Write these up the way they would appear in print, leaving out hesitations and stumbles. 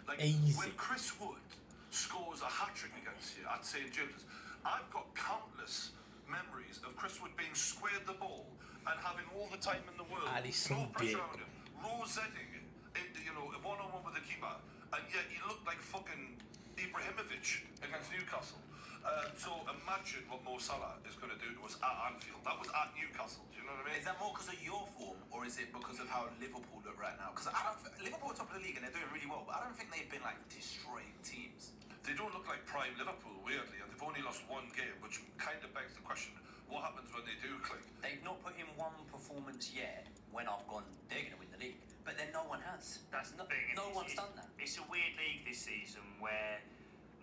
Like, Easy. when Chris Wood scores a hat-trick against you at St James's, I've got countless memories of Chris Wood being squared the ball and having all the time in the world, no pressure on him, rosetting it, you know, one-on-one with the keeper, and yet he looked like fucking Ibrahimovic against Newcastle. So imagine what Mo Salah is going to do to us at Anfield. That was at Newcastle. Do you know what I mean? Is that more because of your form, or is it because of how Liverpool look right now? Because Liverpool are top of the league and they're doing really well, but I don't think they've been like destroying teams. They don't look like prime Liverpool, weirdly, and they've only lost one game, which kind of begs the question: what happens when they do click? They've not put in one performance yet when I've gone, they're going to win the league. But then no one has. That's nothing. No one's done that. It's a weird league this season where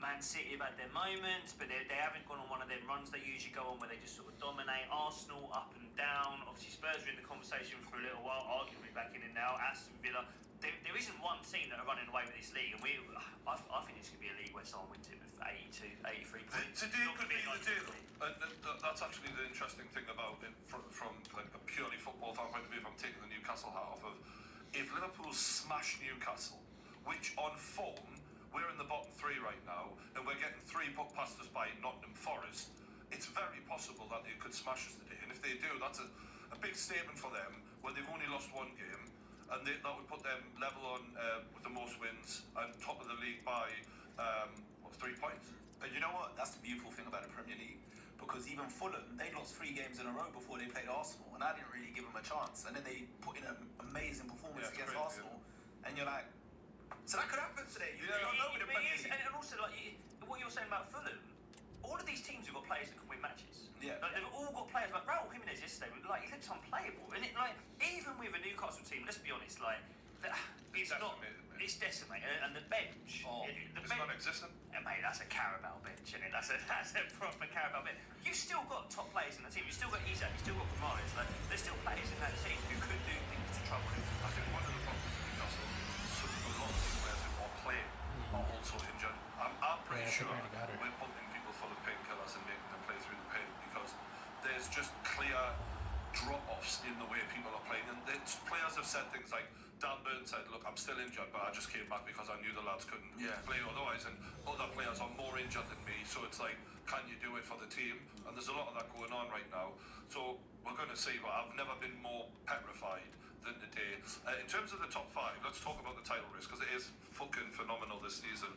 Man City have had their moments, but they haven't gone on one of them runs they usually go on where they just sort of dominate. Arsenal up and down. Obviously Spurs are in the conversation for a little while, arguably back in it now. Aston Villa. There isn't one team that are running away with this league, and I think this could be a league where someone wins it with 82, 83 points. Today could be the day. That's actually the interesting thing about it from like a purely football fan point of view. If I'm taking the Newcastle hat off of, if Liverpool smash Newcastle, which on form we're in the bottom three right now, and we're getting 3 put past us by Nottingham Forest, it's very possible that they could smash us today. And if they do, that's a big statement for them when they've only lost one game, and that would put them level on with the most wins and top of the league by 3 points. But you know what? That's the beautiful thing about the Premier League. Because even Fulham, they lost 3 games in a row before they played Arsenal, and I didn't really give them a chance. And then they put in an amazing performance against Arsenal, and you're like, so that could happen today. You don't know with the Premier League. And also, like what you're saying about Fulham, all of these teams have got players that can win matches. Yeah. Like, they've all got players like Raul Jimenez yesterday. Like, he looks unplayable, and even with a Newcastle team, let's be honest, like it's decimated, and the bench. It's non-existent. Mate, that's a Carabao bench, isn't it? That's a proper Carabao bench. You've still got top players in the team. You've still got Isak. You've still got Kamara. Like, there's still players in that team who could do things to trouble him. I think one of the problems with Newcastle, a lot of the players who are playing are also injured. I'm pretty sure we're pumping people full of painkillers and making them play through the pain because there's just clear drop-offs in the way people are playing. And players have said things like, Dan Burn said, look, I'm still injured, but I just came back because I knew the lads couldn't play otherwise, and other players are more injured than me, so it's like, can you do it for the team? And there's a lot of that going on right now. So we're going to see, but I've never been more petrified than today. In terms of the top 5, let's talk about the title race, because it is fucking phenomenal this season.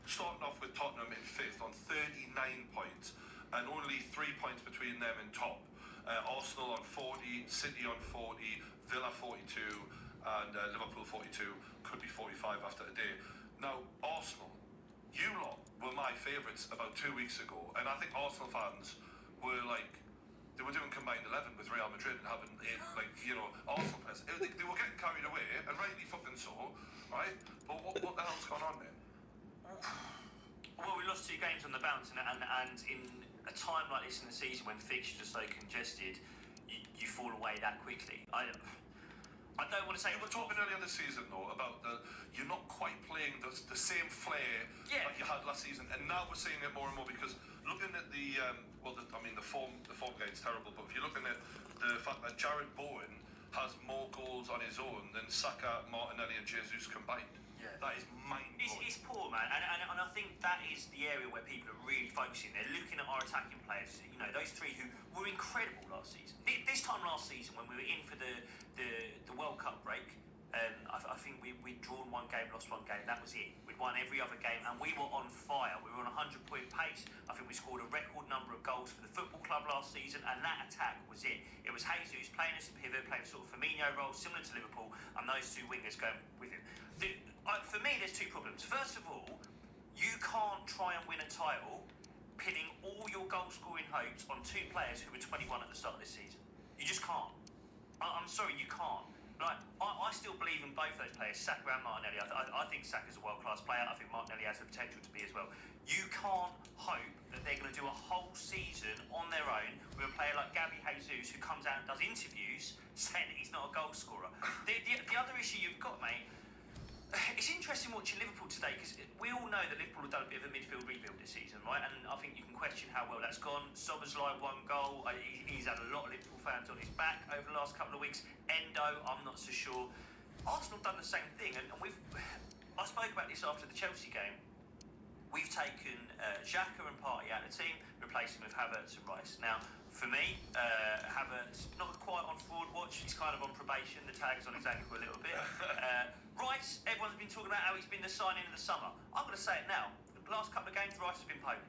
Starting off with Tottenham in 5th on 39 points, and only 3 points between them in top. Arsenal on 40, City on 40, Villa 42, and Liverpool 42, could be 45 after today. Now, Arsenal, you lot were my favourites about 2 weeks ago, and I think Arsenal fans were like, they were doing combined 11 with Real Madrid and having, Arsenal players. They were getting carried away, and rightly fucking so, right? But what the hell's gone on there? Well, we lost 2 games on the bounce, and in a time like this in the season when fixtures are so congested, you fall away that quickly. I don't want to say... You were talking earlier this season, though, about you're not quite playing the same flair like you had last season, and now we're seeing it more and more because looking at the form guide's terrible, but if you're looking at the fact that Jared Bowen has more goals on his own than Saka, Martinelli and Jesus combined. Yeah. That is mind-blowing. It's poor, man, and I think that is the area where people are really focusing. They're looking at our attacking players, those 3 who were incredible last season. This time last season, when we were in for the World Cup break, I think we'd drawn 1 game, lost 1 game, that was it. We'd won every other game, and we were on fire. We were on a 100-point pace. I think we scored a record number of goals for the football club last season, and that attack was it. It was Jesus playing as a pivot, playing sort of Firmino role, similar to Liverpool, and those 2 wingers going with him. For me, there's 2 problems. First of all, you can't try and win a title pinning all your goal-scoring hopes on 2 players who were 21 at the start of this season. You just can't. I'm sorry, you can't. Like, I still believe in both those players, Saka and Martinelli. I think Saka's a world-class player. I think Martinelli has the potential to be as well. You can't hope that they're going to do a whole season on their own with a player like Gabby Jesus, who comes out and does interviews saying that he's not a goal scorer. The other issue you've got, mate, it's interesting watching Liverpool today because we all know that Liverpool have done a bit of a midfield rebuild this season, right? And I think you can question how well that's gone. Szoboszlai 1 goal. He's had a lot of Liverpool fans on his back over the last couple of weeks. Endo, I'm not so sure. Arsenal have done the same thing, and I spoke about this after the Chelsea game. We've taken Xhaka and Partey out of the team, replaced them with Havertz and Rice. Now, for me, Havertz not quite on forward watch. He's kind of on probation. The tag's on his ankle a little bit. Rice, everyone's been talking about how he's been the signing of the summer. I'm going to say it now. The last couple of games, Rice has been potent.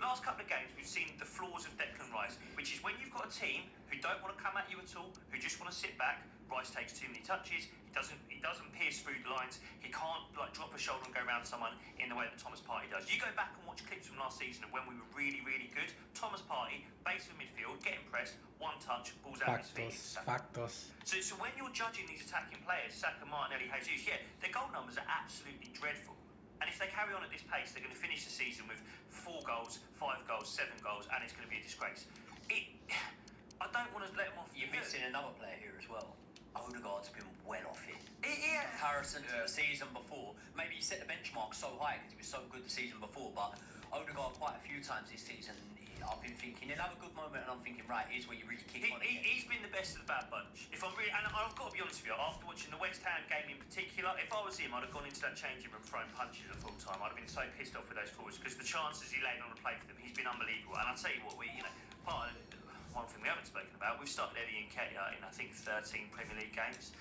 Last couple of games, we've seen the flaws of Declan Rice, which is when you've got a team who don't want to come at you at all, who just want to sit back. Rice takes too many touches. He doesn't pierce through the lines. He can't drop a shoulder and go around someone in the way that Thomas Partey does. You go back and watch clips from last season of when we were really, really good. Thomas Partey, base of midfield, getting pressed, one touch, balls out of his feet. Factos. So when you're judging these attacking players, Saka, Martinelli, Jesus, yeah, their goal numbers are absolutely dreadful. And if they carry on at this pace, they're going to finish the season with 4 goals, 5 goals, 7 goals, and it's going to be a disgrace. I don't want to let them off. You're missing another player here as well. Odegaard's been well off it. Yeah. In comparison to the season before, maybe he set the benchmark so high because he was so good the season before, but Odegaard quite a few times this season, I've been thinking, he'll have a good moment, and I'm thinking, right, here's where you really kick on again. He's been the best of the bad bunch. If I'm really, and I've got to be honest with you, after watching the West Ham game in particular, if I was him, I'd have gone into that changing room throwing punches at full time. I'd have been so pissed off with those forwards because the chances he laid on the play for them, he's been unbelievable. And I'll tell you what, one thing we haven't spoken about, we've started Eddie Nketiah in I think 13 Premier League games.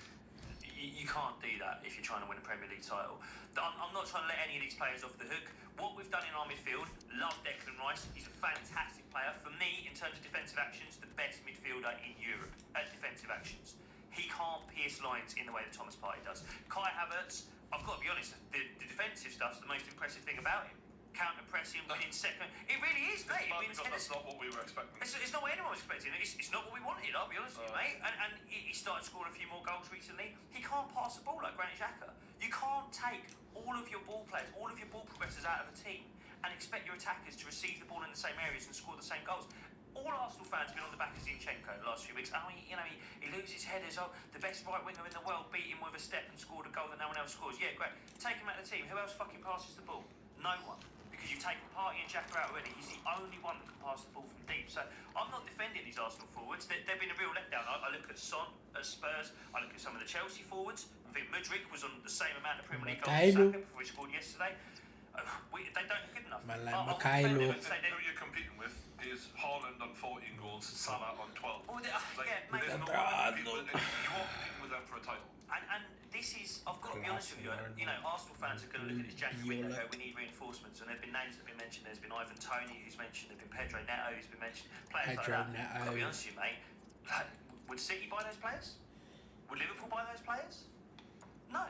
You can't do that if you're trying to win a Premier League title. I'm not trying to let any of these players off the hook. What we've done in our midfield, love Declan Rice. He's a fantastic player. For me, in terms of defensive actions, the best midfielder in Europe at defensive actions. He can't pierce lines in the way that Thomas Partey does. Kai Havertz, I've got to be honest, the defensive stuff's the most impressive thing about him. Counter pressing, winning second. It really is, mate. That's not what we were expecting. It's not what anyone was expecting. It's not what we wanted, I'll be honest with you, mate. And he started scoring a few more goals recently. He can't pass the ball like Granit Xhaka. You can't take all of your ball players, all of your ball progressors out of a team and expect your attackers to receive the ball in the same areas and score the same goals. All Arsenal fans have been on the back of Zinchenko the last few weeks. He loses headers. The best right winger in the world beat him with a step and scored a goal that no one else scores. Yeah, great. Take him out of the team. Who else fucking passes the ball? No one. Because you've taken Partey and Xhaka out already. He's the only one that can pass the ball from deep. So I'm not defending these Arsenal forwards. They've been a real letdown. I look at Son at Spurs. I look at some of the Chelsea forwards. I think Mudryk was on the same amount of Premier League goals as Saka before he scored yesterday. They don't look good enough. Mikhailo. Who you're competing with is Haaland on 14 goals, Salah on 12. Well, yeah, mate. There's no one you're competing with them for a title. And this is, I've got to be honest with you, Arsenal fans are going to look at this January window and go, we need reinforcements. And there have been names that have been mentioned. There's been Ivan Toney who's mentioned. There's been Pedro Neto who's been mentioned. Players like that. I've got to be honest with you, mate. Would City buy those players? Would Liverpool buy those players? No.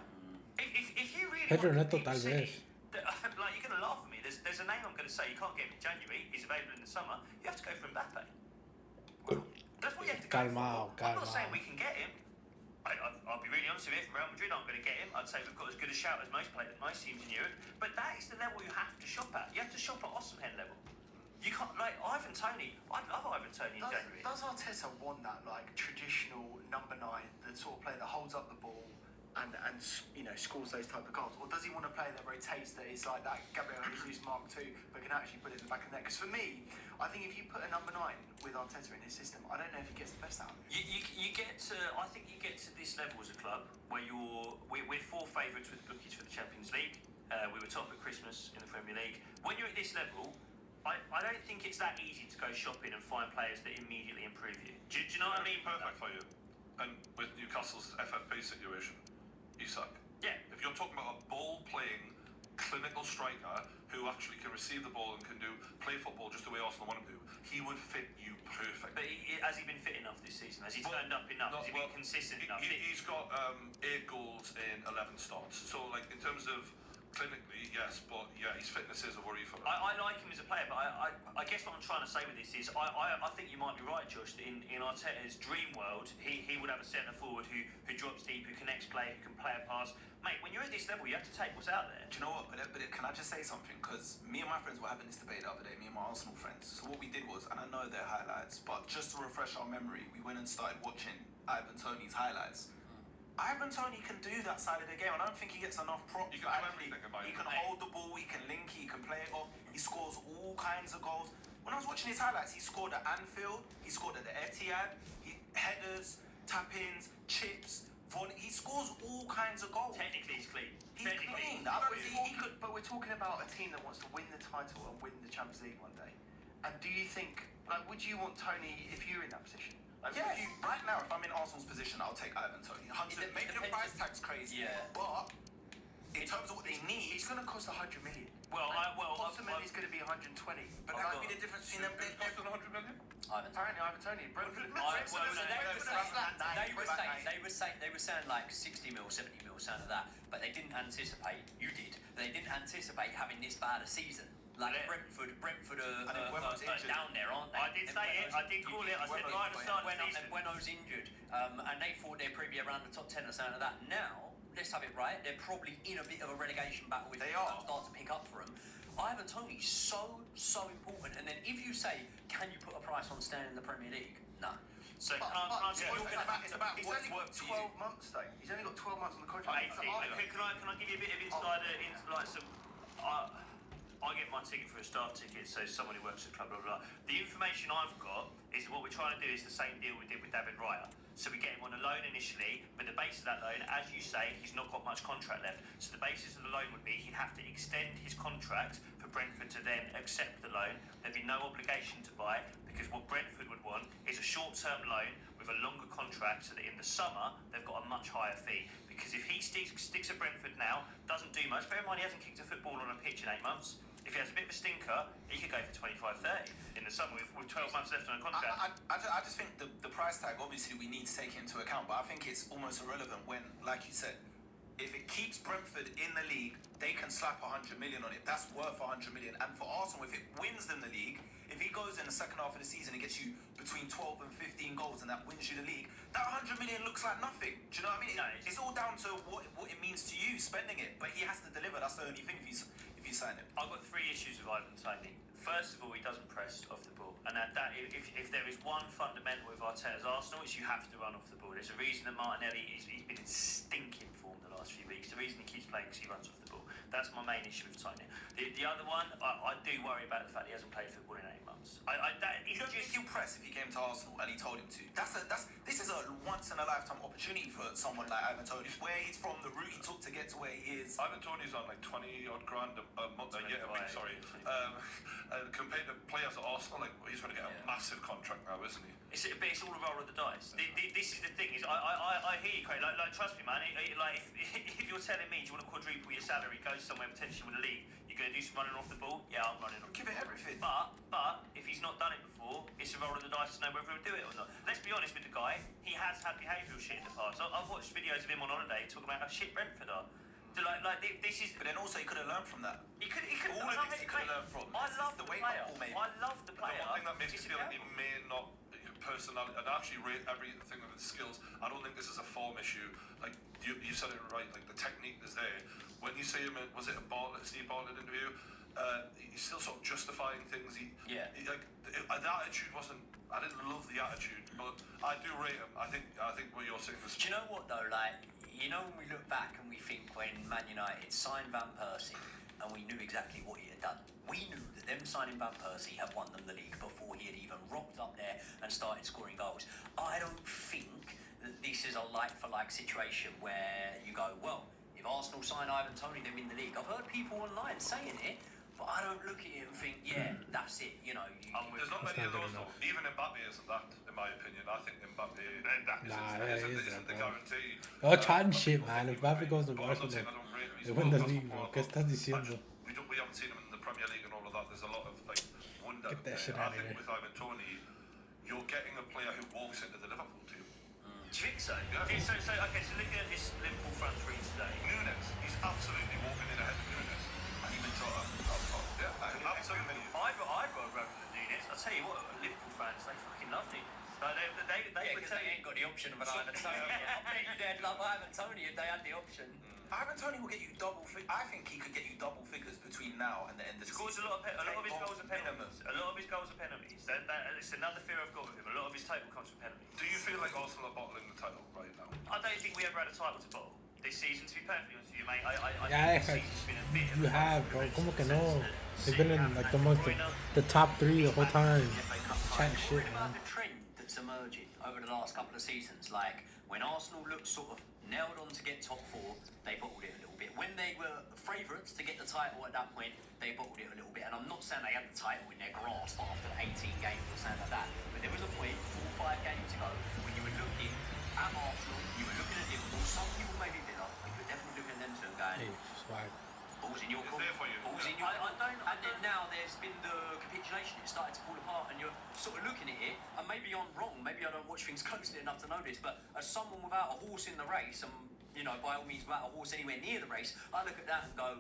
If you really Pedro want to Neto compete tal with City, vez. like, you're going to laugh at me. There's a name I'm going to say you can't get him in January. He's available in the summer. You have to go for Mbappe. That's what you have to go for. I'm not saying we can get him. I'll be really honest with you, if Real Madrid aren't going to get him, I'd say we've got as good a shout as most teams in Europe. But that is the level you have to shop at. You have to shop at Osimhen level. You can't, like, Ivan Toney. I'd love Ivan Toney in January. Does Arteta want that, like, traditional number 9, the sort of player that holds up the ball and scores those type of goals? Or does he want a player that rotates, that is like that Gabriel Jesus Mark II, but can actually put it in the back of the net? Because for me, I think if you put a number 9 with Arteta in his system, I don't know if he gets the best out of it. I think you get to this level as a club where we're 4 favourites with the bookies for the Champions League. We were top at Christmas in the Premier League. When you're at this level, I don't think it's that easy to go shopping and find players that immediately improve you. Do you know what I mean? Perfect for you. And with Newcastle's FFP situation, Isak. Yeah. If you're talking about a ball-playing, clinical striker who actually can receive the ball and can play football just the way Arsenal want him to, he would fit you perfect. But has he been fit enough this season? Has he turned up enough? Has he been consistent enough? He's got 8 goals in 11 starts. So, like, in terms of clinically, yes, but yeah, his fitness is a worry for him. I like him as a player, but I guess what I'm trying to say with this is I think you might be right, Josh, that in Arteta's dream world, he would have a centre forward who drops deep, who connects play, who can play a pass. Mate, when you're at this level, you have to take what's out there. Do you know what? But can I just say something? Because me and my friends were having this debate the other day, me and my Arsenal friends. So what we did was, and I know their highlights, but just to refresh our memory, we went and started watching Ivan Toney's highlights. Ivan Toney can do that side of the game. I don't think he gets enough props. He can do everything, He can hold the ball, he can link, he can play it off. He scores all kinds of goals. When I was watching his highlights, he scored at Anfield, he scored at the Etihad, headers, tap-ins, chips, He scores all kinds of goals. Technically, he's clean. He's Technically, clean. I don't see. He could, but we're talking about a team that wants to win the title and win the Champions League one day. And do you think, like, would you want Tony if you're in that position? Like, Yes. would you, Right now, if I'm in Arsenal's position, I'll take Ivan Toney. 100. Maybe the price tag's crazy. Yeah. But in terms of what they need, it's going to cost 100 million. Possibly it's going to be 120. But that that would be the difference between them. It's less than 100 million. apparently Ivan Toney. Brentford. They were saying like 60 mil, 70 mil, something like that, but they didn't anticipate. You did. They didn't anticipate having this bad a season. Like Brentford are down there, aren't they? I did say it. I did call it. I said right at the start of the season. And Bueno's injured, and they thought they'd probably be around the top 10 or something like that. Now, let's have it right. They're probably in a bit of a relegation battle with They it. are. Start to pick up for them. Ivan Toney's so important. And then if you say, can you put a price on staying in the Premier League? No. So But It's about he's what's only got worked for 12 you. months though. He's only got 12 months on the contract. 18. Can I give you a bit of insider into like some? I get my ticket for a staff ticket, so someone who works at the club, blah, blah, blah. The information I've got is what we're trying to do is the same deal we did with David Raya. So we get him on a loan initially, but the basis of that loan, as you say, he's not got much contract left. So the basis of the loan would be he'd have to extend his contract for Brentford to then accept the loan. There'd be no obligation to buy, because what Brentford would want is a short-term loan with a longer contract, so that in the summer they've got a much higher fee. Because if he sticks at Brentford now, doesn't do much, bear in mind he hasn't kicked a football on a pitch in 8 months. If he has a bit of a stinker, he could go for 25-30 in the summer with 12 months left on a contract. I just think the price tag, obviously, we need to take into account, but I think it's almost irrelevant when, like you said, if it keeps Brentford in the league, they can slap 100 million on it. That's worth 100 million. And for Arsenal, if it wins them the league, if he goes in the second half of the season and gets you between 12 and 15 goals and that wins you the league, that 100 million looks like nothing. Do you know what I mean? No, it's all down to what it means to you spending it. But he has to deliver. That's the only thing if you sign him. I've got 3 issues with Ivan Toney. First of all, he doesn't press off the ball, and if there is one fundamental with Arteta's Arsenal, it's you have to run off the ball. There's a reason that Martinelli he's been in stinking form the last few weeks. The reason he keeps playing is he runs off the ball. That's my main issue with Toney. The other one, I do worry about the fact he hasn't played football in 8 months. You don't think he'll press if he came to Arsenal and he told him to? This is a once in a lifetime opportunity for someone like Ivan Toney. Where he's from, the route he took to get to where he is. Ivan Toney's on like 20 odd grand a month, a year. Sorry. Compared to players at Arsenal, like he's going to get a massive contract now, isn't he? It's all a roll of the dice. This is the thing. I hear you, Craig. Like trust me, man. If you're telling me, do you want to quadruple your salary, go somewhere potentially with a league, you're going to do some running off the ball? Yeah, I'm running off. Give it everything. But if he's not done it before, it's a roll of the dice to know whether he'll do it or not. Let's be honest with the guy. He has had behavioural shit in the past. I've watched videos of him on holiday talking about how shit Brentford are. So this is. But then also he could have learned from that. He could. All of this he could have learned from. I love the player. I love the The player. one thing that makes me feel like he may not personality and actually rate everything of his skills. I don't think this is a form issue. Like you said it right. Like the technique is there. When you see him, was it a Steve Bartlett interview? He's still sort of justifying things. He like the attitude wasn't. I didn't love the attitude, but I do rate him. I think what you're saying is. Do you know what though? Like, you know, when we look back and we think when Man United signed Van Persie and we knew exactly what he had done. We knew that them signing Van Persie had won them the league before he had even rocked up there and started scoring goals. I don't think that this is a like-for-like situation where you go, well, if Arsenal sign Ivan Toney, they win the league. I've heard people online saying it, but I don't look at it and think, yeah, that's it. You know, There's not many of those though. Even Mbappe isn't that, in my opinion. I think Mbappe isn't the guarantee. Oh, chatting shit, man. If Mbappe goes to Barcelona, they win the league, bro. ¿Qué estás diciendo? We haven't seen him in the Premier League and all of that. There's a lot of like wonder. Get that shit I out of think here. with Ivan Toney, you're getting a player who walks into the Liverpool team. Do you think so? Yeah. So looking at this Liverpool front three today. Nunes, he's absolutely walking in ahead of Nunes. And even Jota. Yeah, absolutely. I'd rather rather than Nunes. I'll tell you what, Liverpool fans, they fucking love Nunes. Like they because they ain't got the option of an Ivan Toney. I bet you they'd love Ivan Toney if they had the option. Ivan Toney will get you double figures. I think he could get you double figures between now and the end of the Scores season. a lot of his goals are penalties. A lot of his goals are penalties. It's another fear I've got with him. A lot of his total comes from penalties. Do you feel like Arsenal are bottling the title right now? I don't think we ever had a title to bottle this season. To be perfectly honest with you, mate, I Yeah, think this season's been a bit. You have, bro. Como que no? They've been in like City, the top 3 the whole time. I'm Chatting shit, worried man. about the trend that's emerging over the last couple of seasons. Like When Arsenal looked sort of nailed on to get top 4, they bottled it a little bit. When they were favourites to get the title at that point, they bottled it a little bit. And I'm not saying they had the title in their grasp after 18 games or something like that, but there was a point 4 or 5 games ago when you were looking at Arsenal, you were looking at Liverpool. Some people maybe Villa, but you were definitely looking at them two and going, Hey, swag. balls in your It's court. there for you. Balls in your court. And then now there's been the capitulation. It started to fall apart, and you're sort of looking at it. And maybe I'm wrong. Maybe I don't watch things closely enough to know this. But as someone without a horse in the race, and you know, by all means, without a horse anywhere near the race, I look at that and go,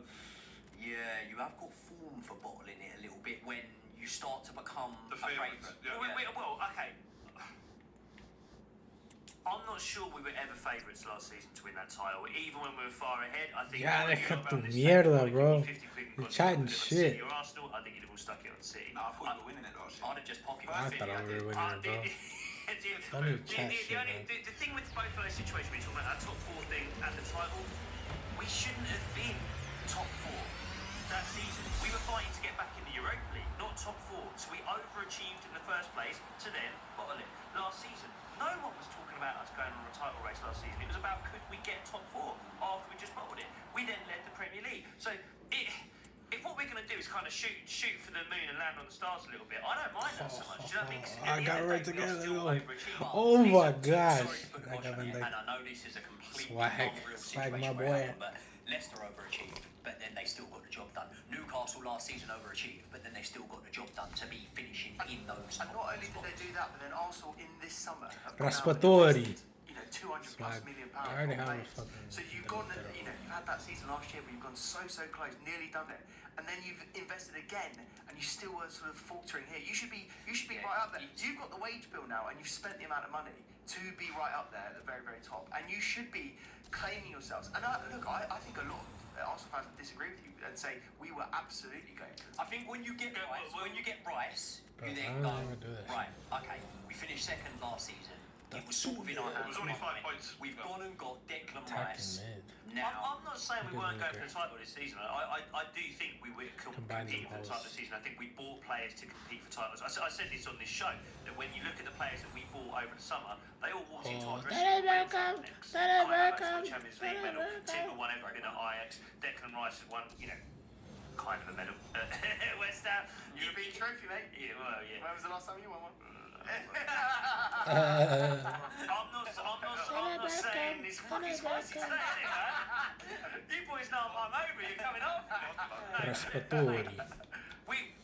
yeah, you have got form for bottling it a little bit when you start to become The a favourites, favourite. yeah. Well, okay. I'm not sure we were ever favourites last season to win that title. Even when we were far ahead, I think. Ya, when we deja got tu around this mierda, table, bro. 50 quid You're got chatting Liverpool, shit. City or Arsenal, I think you'd have all stuck it on City. No, I thought you were winning it last year. I'd have just pocketed I City. thought I I were did. winning it, bro. Don't even chat shit, man. The thing with both those situations, we're talking about that top 4 thing and the title, we shouldn't have been top 4 that season. We were fighting to get back in the Europa League, not top 4. So we overachieved in the first place to then bottle it. Last season, no one was talking about us going on a title race last season. It was about could we get top 4 after we just bottled it. We then led the Premier League. So if what we're going to do is kind of shoot for the moon and land on the stars a little bit, I don't mind that so much. Do you know what I mean? 'Cause at I the got end of right the day, we are together, still though. overachieving. Oh my Listen, gosh. sorry to put Like Bosch on Van here, Dijk. and I know this is a completely Swag. unreal Swag, my situation boy. where I am, but Leicester overachieved, but then they still got the job done. Newcastle last season overachieved, but then they still got the job done to be finishing in those. And not only did they do that, but then Arsenal in this summer have Raspatori. you know, 200 plus Swag. million I pounds. already have a players. fucking So you've gone, you know, you've had that season last year where you've gone so close, nearly done it, and then you've invested again, and you still are sort of faltering here. You should be Yeah, right up there. it's- You've got the wage bill now, and you've spent the amount of money to be right up there at the very, very top, and you should be claiming yourselves. And look, I think a lot of Arsenal fans would disagree with you and say we were absolutely going to. I think when you get Rice, Bro, you I then don't go, even do that right, okay, we finished second last season. It was sort of in our It hands. was only at one 5 point. points. We've gone and got Declan Attacking Rice. mid. Now, I'm not saying we weren't going for the title this season. I do think we were Combine competing them for the all. title this season. I think we bought players to compete for titles. I said this on this show, that when you look at the players that we bought over the summer, they all walked into our dressing room. Champions League medal. Timber won everything at Ajax. Declan Rice has won, you know, kind of a medal at West Ham. European trophy, mate. Yeah, well, yeah. When was the last time you won one? I'm not saying this fucking spicy today, man. You boys know I'm over. You're coming off. Raspatori. We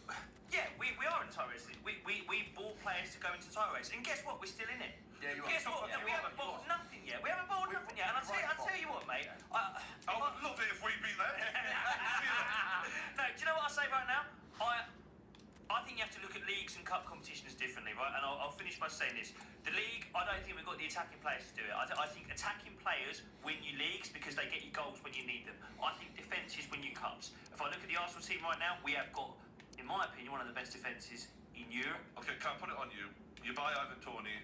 are in title race. We bought players to go into title race, and guess what? We're still in it. Yeah, you are. Guess what? Yeah, We haven't bought nothing yet. We haven't bought nothing yet. And I tell you what, mate. I would love it if we beat them. No, do you know what I say right now? I think you have to look at leagues and cup competitions differently, right? And I'll finish by saying this. The league, I don't think we've got the attacking players to do it. I think attacking players win you leagues because they get you goals when you need them. I think defences win you cups. If I look at the Arsenal team right now, we have got, in my opinion, one of the best defences in Europe. Okay, can I put it on you? You buy Ivan Toney.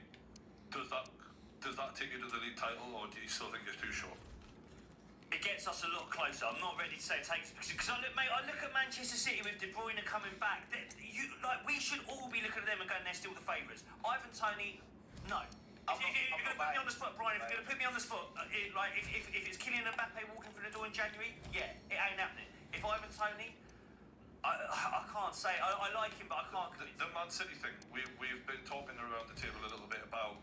Does that take you to the league title, or do you still think it's too short? It gets us a lot closer. I'm not ready to say it takes because I look at Manchester City with De Bruyne coming back. We should all be looking at them and going, they're still the favourites. Ivan Toney, no. If you're going to put me on the spot, Brian, if you're going to put me on the spot, if it's Kylian Mbappe walking through the door in January, yeah, it ain't happening. If Ivan Toney, I can't say. I like him, but I can't. The Man City thing, we've been talking around the table a little bit about,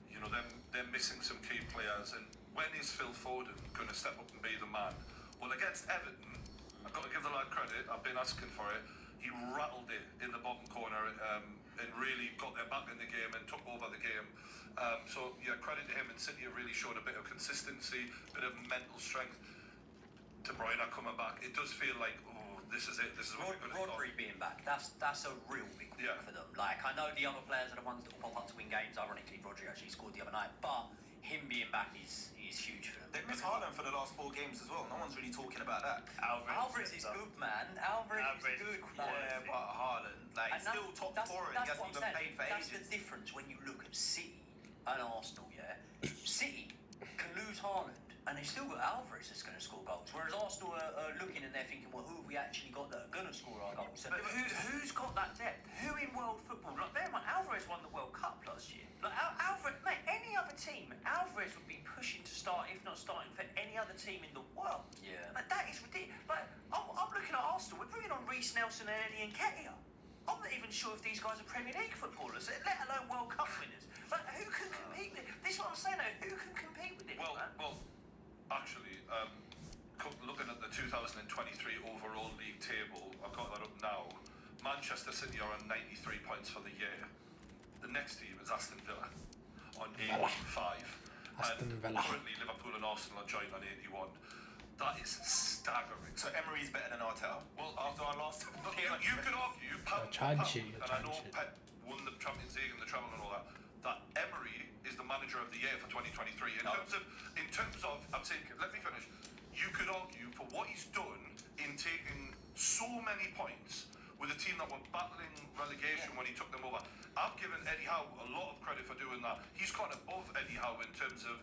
you know, them missing some key players, and when is Phil Foden going to step up and be the man? Well, against Everton, I've got to give the lad credit. I've been asking for it. He rattled it in the bottom corner and really got their back in the game and took over the game. So yeah, credit to him. And City have really showed a bit of consistency, a bit of mental strength. De Bruyne coming back, it does feel like, oh, this is it. This is what we're going to Rodri being back, that's a real big win for them. Like, I know the other players are the ones that will pop up to win games. Ironically, Rodri actually scored the other night, but him being back is huge for them. They missed Haaland for the last 4 games as well. No one's really talking about that. Alvarez is good, man. Alvarez is good. Yeah, but Haaland, like, And still top scorer, and he hasn't even paid for That's the ages. difference when you look at City and Arsenal, yeah? City can lose Haaland and they've still got Alvarez that's going to score goals. Whereas Arsenal are looking and they're thinking, well, who have we actually got that are going to score our goals? So But who's got that depth? Who in world football? Like, bear in mind, Alvarez won the World Cup last year. Like, Alvarez, mate, any other team, Alvarez would be pushing to start, if not starting, for any other team in the world. Yeah. Like, that is ridiculous. Like, I'm looking at Arsenal. We're bringing on Reece Nelson and Eddie Nketiah. I'm not even sure if these guys are Premier League footballers, let alone World Cup winners. Like, who can compete with it? This is what I'm saying, though. Who can compete with it, man? Well, actually, looking at the 2023 overall league table, I've got that up now. Manchester City are on 93 points for the year. The next team is Aston Villa on 85. Aston And Villa. currently Liverpool and Arsenal are joined on 81. That is staggering. So Emery's better than Arteta. Well, after our last, you could argue, pound for Chad pound, shit, and I know Chad shit. Pep won the Champions League and the treble and all that. That Emery is the manager of the year for 2023. In terms of, I'm saying, let me finish. You could argue for what he's done in taking so many points with a team that were battling relegation when he took them over. I've given Eddie Howe a lot of credit for doing that. He's gone above Eddie Howe in terms of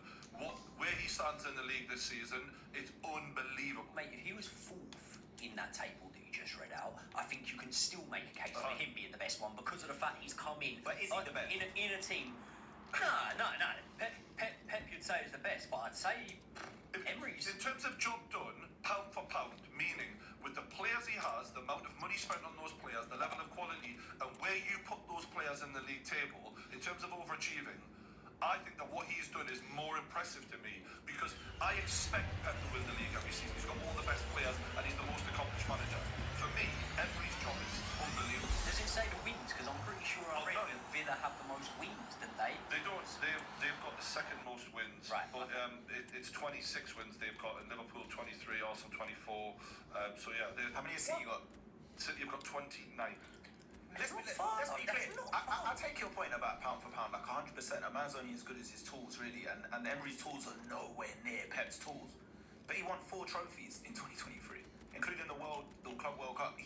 where he stands in the league this season. It's unbelievable. Mate, if he was fourth in that table that you just read out, I think you can still make a case for him being the best one because of the fact he's come in. But is he the best? In a team. No. Pep you'd say is the best, but I'd say Emery's. In terms of job done, pound for pound, meaning with the players he has, the amount of money spent on those players, the level of quality, and where you put those players in the league table, in terms of overachieving, I think that what he's done is more impressive to me because I expect Pep to win the league every season. He's got all the best players and he's the most accomplished manager. For me, Emery's job is unbelievable. Does it say the wins? Because I'm pretty sure I read that Villa have the most wins, didn't they? They don't. They've got the second most wins. Right. But it's 26 wins they've got. And Liverpool 23, Arsenal 24. So yeah. How many has City got? City have got 29. Let's be clear. I take your point about pound for pound, like 100%. A man's only as good as his tools, really. And Emery's tools are nowhere near Pep's tools. But he won 4 trophies in 2023, including the Club World Cup.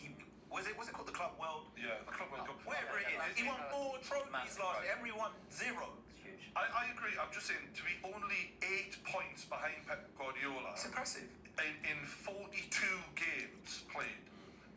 Was it called the Club World? Yeah, the Club World Cup. Whatever it is. He won 4 trophies last year. Emery won 0. Huge. I agree. I'm just saying to be only 8 points behind Pep Guardiola It's impressive. in 42 games played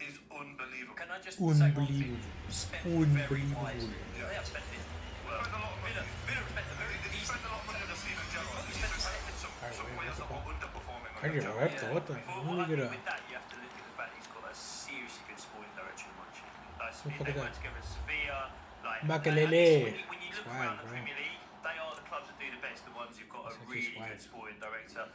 is unbelievable. Can I just say one thing? Unbelievable. Spent very Unbelievable. wisely. Yeah. They have spent it. Well, spent a lot of money. Villa spent a very They spent a lot of money on the team in general. They spent some players that were underperforming. on Cardio, the job. Roberto, what the? Well, Let me I get think a. with that, you have to look at the fact that he's got a seriously good sporting director in Munchie. What the They fuck is went that? together at Sevilla. Makelele. When you look Swag, around the bro. Premier League, they are the clubs that do the best, the ones who've got a That's actually really swag. good sporting director.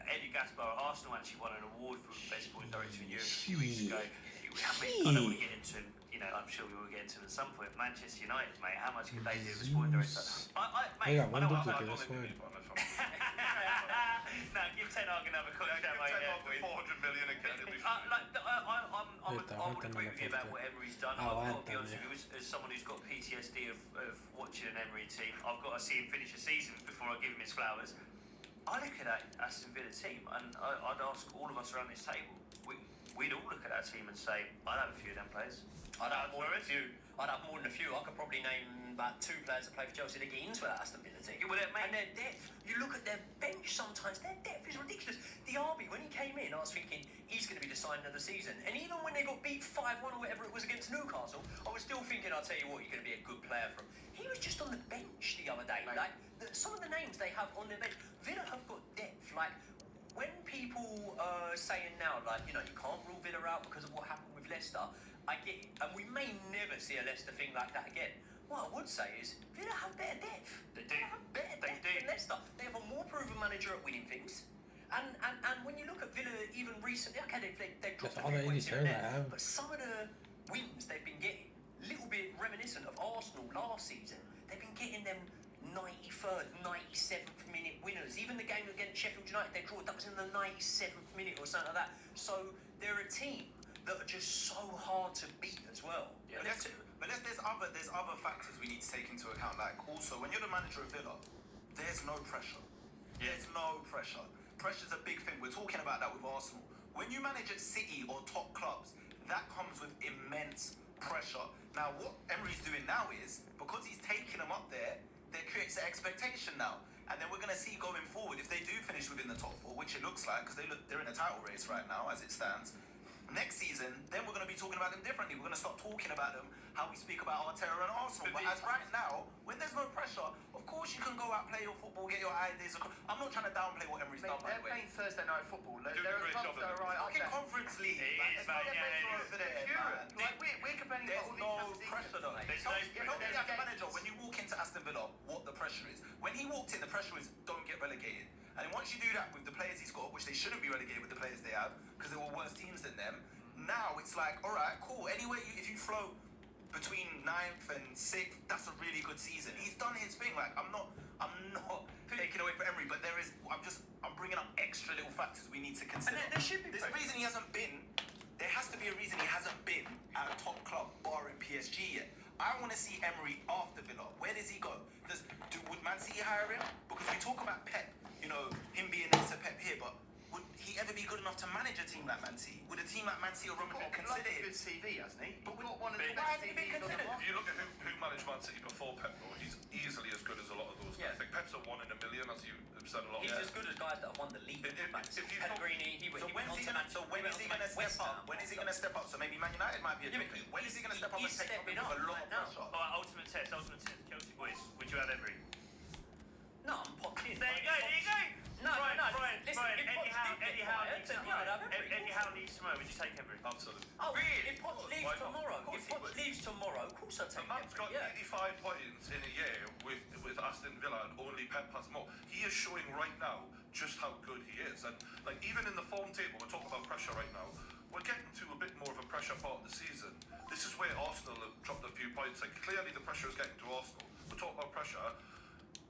Eddie Gaspar at Arsenal actually won an award for best sporting director in Europe a few weeks ago. I don't want to get into, I'm sure we will get into it at some point. Manchester United, mate, how much could they do with sporting director? I got one duplicate, that's fine. No, give Ten Hag another contract, mate. 400 million again. It'll be I would agree with you about what Emery's done. I've got to be honest with you, as someone who's got PTSD of watching an Emery team, I've got to see him finish a season before I give him his flowers. I look at that Aston Villa team, and I'd ask all of us around this table, we'd all look at that team and say, I'd have a few of them players. I'd have more than a few. I could probably name about 2 players that play for Chelsea that get into that Aston Villa team. Yeah, well, And their depth. You look at their bench sometimes, their depth is ridiculous. Diaby, when he came in, I was thinking, he's going to be the signing of the season. And even when they got beat 5-1 or whatever it was against Newcastle, I was still thinking, I'll tell you what, you're going to be a good player for him. He was just on the bench the other day. Like, some of the names they have on their bench, Villa have got depth. Like, when people are saying now, like, you can't rule Villa out because of what happened with Leicester, I get it. And we may never see a Leicester thing like that again. What I would say is, Villa have better depth. They do. They have better depth than Leicester. They have a more proven manager at winning things. And when you look at Villa even recently, okay, they've dropped That's a all few the points here and English I there, have. but some of the wins they've been getting, a little bit reminiscent of Arsenal last season, they've been getting them 93rd, 97th minute winners. Even the game against Sheffield United, they drew, that was in the 97th minute or something like that. So they're a team that are just so hard to beat as well. Yeah, but there's other factors we need to take into account. Like, also, when you're the manager of Villa, there's no pressure. There's no pressure. Pressure's a big thing. We're talking about that with Arsenal. When you manage at City or top clubs, that comes with immense pressure. Now, what Emery's doing now is, because he's taking them up there, creates an expectation now. And then we're going to see going forward, if they do finish within the top 4, which it looks like, because they're in a title race right now as it stands. Next season, then we're going to be talking about them differently. We're going to start talking about them how we speak about Arteta and Arsenal. But as right now, when there's no pressure, of course you can go out, play your football, get your ideas. I'm not trying to downplay what Emery's done, by the They're way. playing Thursday night football. There Doing a are great clubs job that of are right up Fucking there. Conference League. It man. is, It's mate, not yeah, FA it over is. there, Europe. man. Like, we're complaining There's about all no these pressure though. There's So, no you know, pressure. as a manager, when you walk into Aston Villa, what the pressure is. When he walked in, the pressure is don't get relegated. And once you do that with the players he's got, which they shouldn't be relegated with the players they have, because they were worse teams than them, now it's like, all right, cool. Anyway, if you float between 9th and 6th, that's a really good season. He's done his thing. Like, I'm not taking away from Emery, but I'm bringing up extra little factors we need to consider. And there should be There's a reason he hasn't been. There has to be a reason he hasn't been at a top club, barring PSG yet. I want to see Emery after Villa. Where does he go? Would Man City hire him? Because we talk about Pep, you know, him being next to Pep here, but would he ever be good enough to manage a team like Man City? Would a team like Man City or Real Madrid consider a him? good CV, hasn't he? But We've got one of the why best hasn't he been CVs on the considered? market. If you look at who managed Man City before Pep, though, he's easily as good as a lot of those guys. Yeah. I think Pep's a 1 in a million, as you have said a lot. He's as good as guys that have won the league. If you Pellegrini, So when is he going to step up? When is he going to step up? So maybe Man United might be a Yeah, good but thing. When is he going to step up and he's take on stepping with a up lot of right now. pressure? All right, ultimate test. Chelsea boys, would you have Emery? No, I'm popped in. There you go. No, Brian, no. Brian, Listen, Brian, if Eddie Poch Howe did needs get fired, then yeah, I'd have Emery. Eddie Howe needs tomorrow. Would you take Emery? Absolutely. Oh, Really? If Poch leaves Why not? tomorrow, Of course if he Poch would. leaves tomorrow, of course I'd The take man's got Emery. Yeah. 85 points in a year with Aston Villa, and only Pep has more. He is showing right now just how good he is. And like even in the form table, we're talking about pressure right now. We're getting to a bit more of a pressure part of the season. This is where Arsenal have dropped a few points. Like clearly the pressure is getting to Arsenal. We're talking about pressure.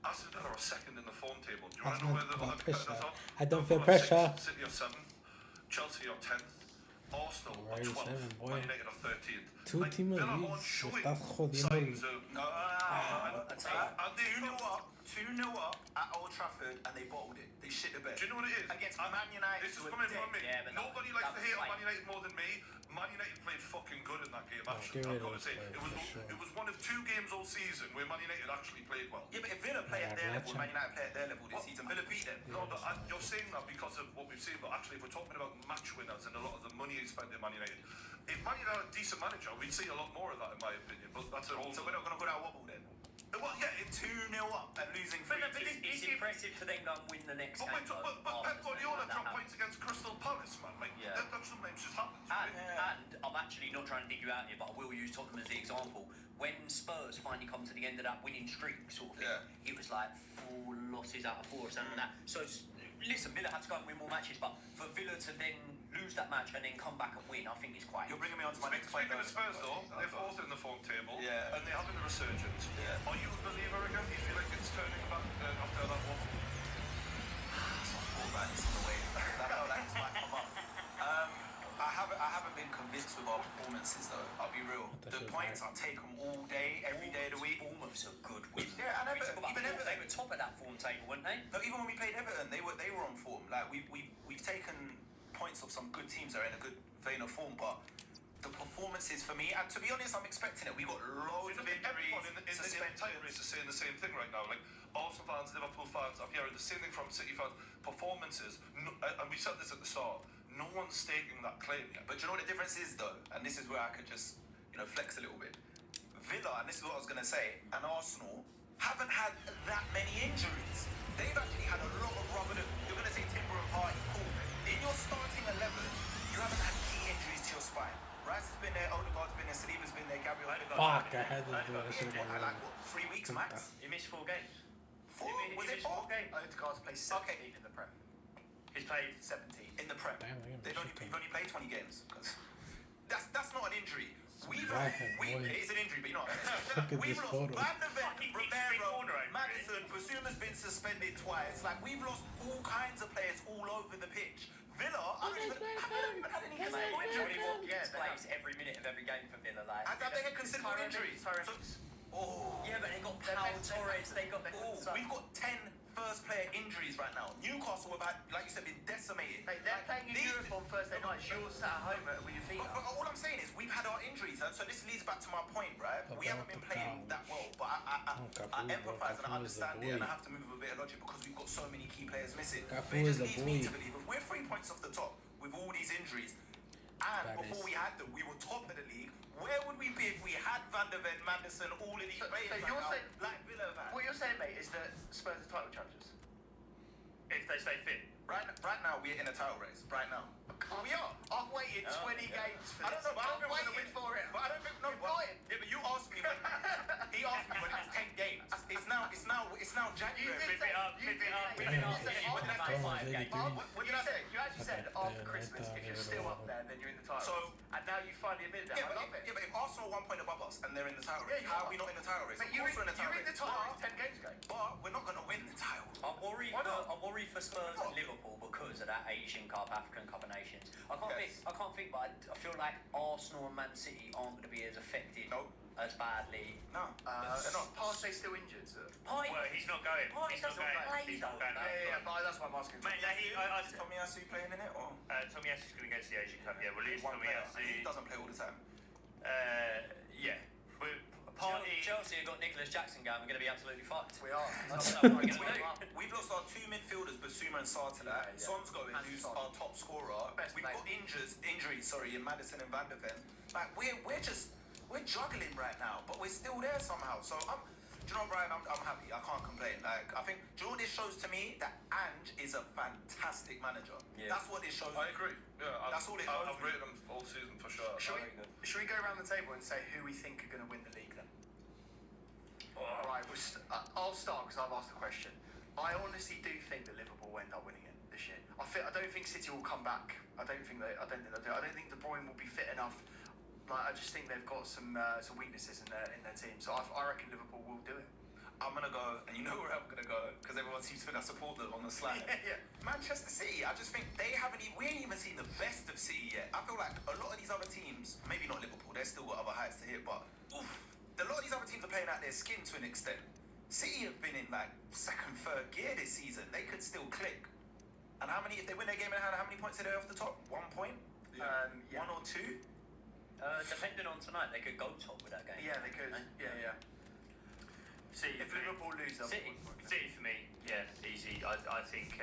Aston Villa are second in the form table. Do you want to know where the other competitors are? I don't feel Liverpool are pressure. 6th, City are 7th, Chelsea are 10th, Arsenal are Right, 12th, seven, boy. Man United are 13th. Two teams Villa leagues, aren't showing estás jodiendo signs el- of... And they 2-0 up at Old Trafford and they bottled it. They shit the bed. Do you know what it is? Against Man United. This is who are coming dead. from me. Yeah, but Nobody that likes to was hate on like- Man United more than me. Man United played fucking good in that game, actually. give I've it got a to say. play, for sure. It was one of 2 games all season where Man United actually played well. Yeah, but if Villa play at their Yeah, level, gotcha. Man United play at their level this season, Villa beat them. No, but you're saying that because of what we've seen, but actually if we're talking about match winners and a lot of the money they spent in Man United, if Man United had a decent manager, we'd see a lot more of that in my opinion, but that's a whole... So we're not going to put out wobble then? Well, yeah, 2-0 up and losing 3-2. It's impressive to then go and win the next But, game. but Pep Guardiola dropped points against Crystal Palace, man. Like, Yeah. that sometimes just happens. And, Right? and I'm actually not trying to dig you out here, but I will use Tottenham as the example. When Spurs finally come to the end of that winning streak, sort of thing, Yeah. it was like 4 losses out of 4 or something like that. So, listen, Villa had to go and win more matches, but for Villa to then lose that match and then come back and win, I think is quite... You're bringing me on to my next point. Speaking of Spurs, though, they're 4th in the form table, Yeah. and they're having a resurgence. Yeah. Are you a believer again? Do you feel like it's turning back after that one? It's not all bad, it's in the way. That felt like it's might come up. I haven't been convinced with our performances though, I'll be real. The points I'll take them all day, every day of the week. Bournemouth's a good win. Yeah, and We talk about even Bournemouth, Everton. they were top of that form table, weren't they? No, even when we played Everton, they were on form. Like we've taken points off some good teams that are in a good vein of form, but the performances for me, and to be honest, I'm expecting it. We got loads of Everyone injuries, in the title race is saying the same thing right now. Like Arsenal fans, Liverpool fans, I'm hearing the same thing from City fans. Performances, and we said this at the start. No one's staking that claim yet. But you know what the difference is though, and this is where I could just flex a little bit. Villa, and this is what I was gonna say, and Arsenal haven't had that many injuries. They've actually had a lot of rubber. You're gonna say Timber and Partey, cool. In your starting 11, you haven't had key injuries to your spine. Rice has been there, Odegaard's been there, Saliba's been there, Gabriel. Fuck, I had to do it. I should What, have like what, 3 weeks max? He missed 4 games. 4? Was it missed 4? 4 games. Odegaard's played 17 in the Prem. He's played 17. In the Prem. Damn, You've only played 20 games. That's not an injury. Right, boy. It is an injury, but you know. Look at We've this lost photo. Van de Ven, Fucking Romero, corner, Maddison, Basuma's been suspended twice. Like, we've lost all kinds of players all over the pitch. Villa, I haven't even had any Mate, considerable Johnny injuries. Watkins plays every minute of every game for Villa. Like, Have they had considerable injuries? yeah, but they got Pau Torres, they got all. We've got 10 first player injuries right now. Newcastle have had, like you said, been decimated. Mate, they're playing in these- Europe on Thursday night. You're sat at home with your feet But up. all I'm I'm saying is we've had our injuries, and so this leads back to my point, right? We haven't been playing that well, but I empathise and I understand it, and I have to move with a bit of logic because we've got so many key players missing. But it just leads me to believe if we're 3 points off the top with all these injuries, and before we had them, we were top of the league. Where would we be if we had Van der Ven, Madison, all of these players like Villa have had? What you're saying, mate, is that Spurs are title challengers. If they stay fit. Right now, we're in a title race. Right now. We are. I've waited 20 games for this. I don't know, but I don't think we're waiting going to win for it. But I don't think, no, but you asked me when, he asked me when it was 10 games. It's now January. Flip it up. What did I say? You actually said after Christmas, if you're still up there, then you're in the title. So, and now you finally admitted that. I love it. Yeah, but if Arsenal are 1 point above us and they're in the title race, how are we not in the title race? Mate, you're in the title race 10 games ago. But we're not going to win the title. I'm worried for Spurs and Liverpool because of that Asian Cup, African Cup of Nations. I can't think, but I feel like Arsenal and Man City aren't going to be as affected as badly. No, they're not. Partey's still injured, sir. Well, he's not going. He's not going. He's not going. Yeah, but that's why I'm asking. Mate, Is Tomiyasu playing in it or? Tomiyasu's going to go to the Asian Cup. Yeah, well, it's One player. Tomiyasu. He doesn't play all the time. Yeah. Chelsea have got Nicholas Jackson going. We're going to be absolutely fucked. We are. We've lost our 2 midfielders, Basuma and Sarr to that. Yeah. Son's going, who's our top scorer. We've got injuries, in Madison and Van der Ven. Like we're juggling right now, but we're still there somehow. So do you know, Brian? I'm happy. I can't complain. Like I think, do you know what this shows to me? That Ange is a fantastic manager. Yeah. That's what this shows. I agree. Yeah, that's all it shows. I've rated him all season for sure. Should we go around the table and say who we think are going to win the league then? Right, I'll start because I've asked the question. I honestly do think that Liverpool will end up winning it this year. I don't think City will come back. I don't think they'll do. I don't think De Bruyne will be fit enough. Like, I just think they've got some weaknesses in their team. So I reckon Liverpool will do it. I'm gonna go, and you know where I'm gonna go, because everyone seems to think I support them on the slide. Yeah. Manchester City, I just think we ain't even seen the best of City yet. I feel like a lot of these other teams, maybe not Liverpool, they've still got other heights to hit, but a lot of these other teams are playing out their skin to an extent. City have been in like 2nd, 3rd gear this season. They could still click. And if they win their game in hand, how many points are they off the top? 1 point? Yeah. 1 or 2? Depending on tonight, they could go top with that game. Yeah, they could. Yeah. City, If Liverpool lose, they'll City for me, yeah, easy. I think.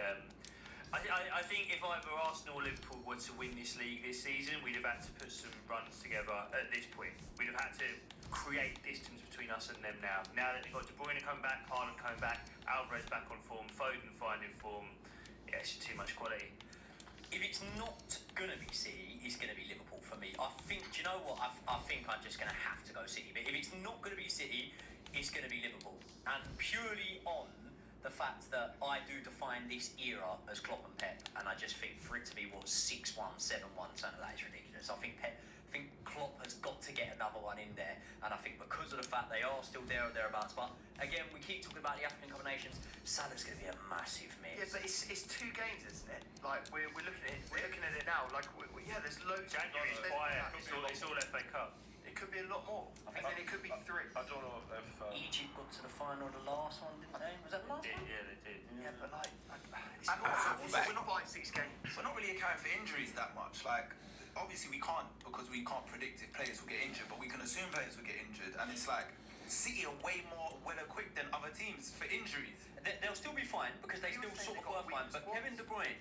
I think if either Arsenal or Liverpool were to win this league this season, we'd have had to put some runs together at this point. We'd have had to create distance between us and them now. Now that they've got De Bruyne coming back, Haaland coming back, Alvarez back on form, Foden finding form, yeah, it's just too much quality. If it's not going to be City, it's going to be Liverpool for me. I think, do you know what? I think I'm just going to have to go City. But if it's not going to be City, it's going to be Liverpool. And purely on the fact that I do define this era as Klopp and Pep, and I just think for it to be 6-1, 7-1, something like that is ridiculous. I think Klopp has got to get another one in there, and I think because of the fact they are still there or thereabouts. But again, we keep talking about the African Cup of Nations. Salah's going to be a massive miss. Yeah, but it's 2 games, isn't it? Like we're looking at it. We're looking at it now. Like there's loads. January's quiet. It's all FA Cup. It could be a lot more. And then it could be 3. I don't know if Egypt got to the final of the last one, didn't they? Was that the last one? Yeah, they did. Yeah, but like, And also, we're not buying 6 games. we're not really accounting for injuries that much. Like, obviously we can't, because we can't predict if players will get injured, but we can assume players will get injured. And it's like, City are way more well-equipped than other teams for injuries. They'll still be fine because they still sort of were fine. But Kevin De Bruyne,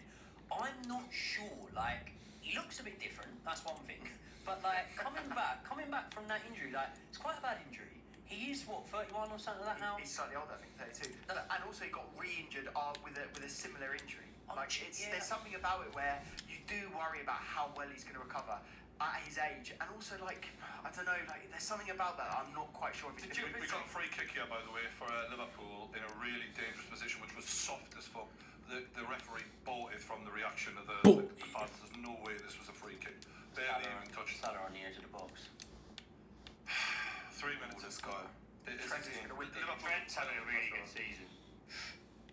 I'm not sure. Like, he looks a bit different. That's one thing. But like coming back from that injury, like it's quite a bad injury. He is 31 or something like that now. He's slightly older, I think, 32. And also he got re-injured with a similar injury. Like there's something about it where you do worry about how well he's going to recover at his age, and also like I don't know, like there's something about that I'm not quite sure if it's. we got a free kick here, by the way, for Liverpool in a really dangerous position, which was soft as fuck. The referee bolted from the reaction of the fans. There's no way this was a free kick. Barely even touched. Salah on the edge of the box. 3 minutes, let's go. Trent's having a really good season.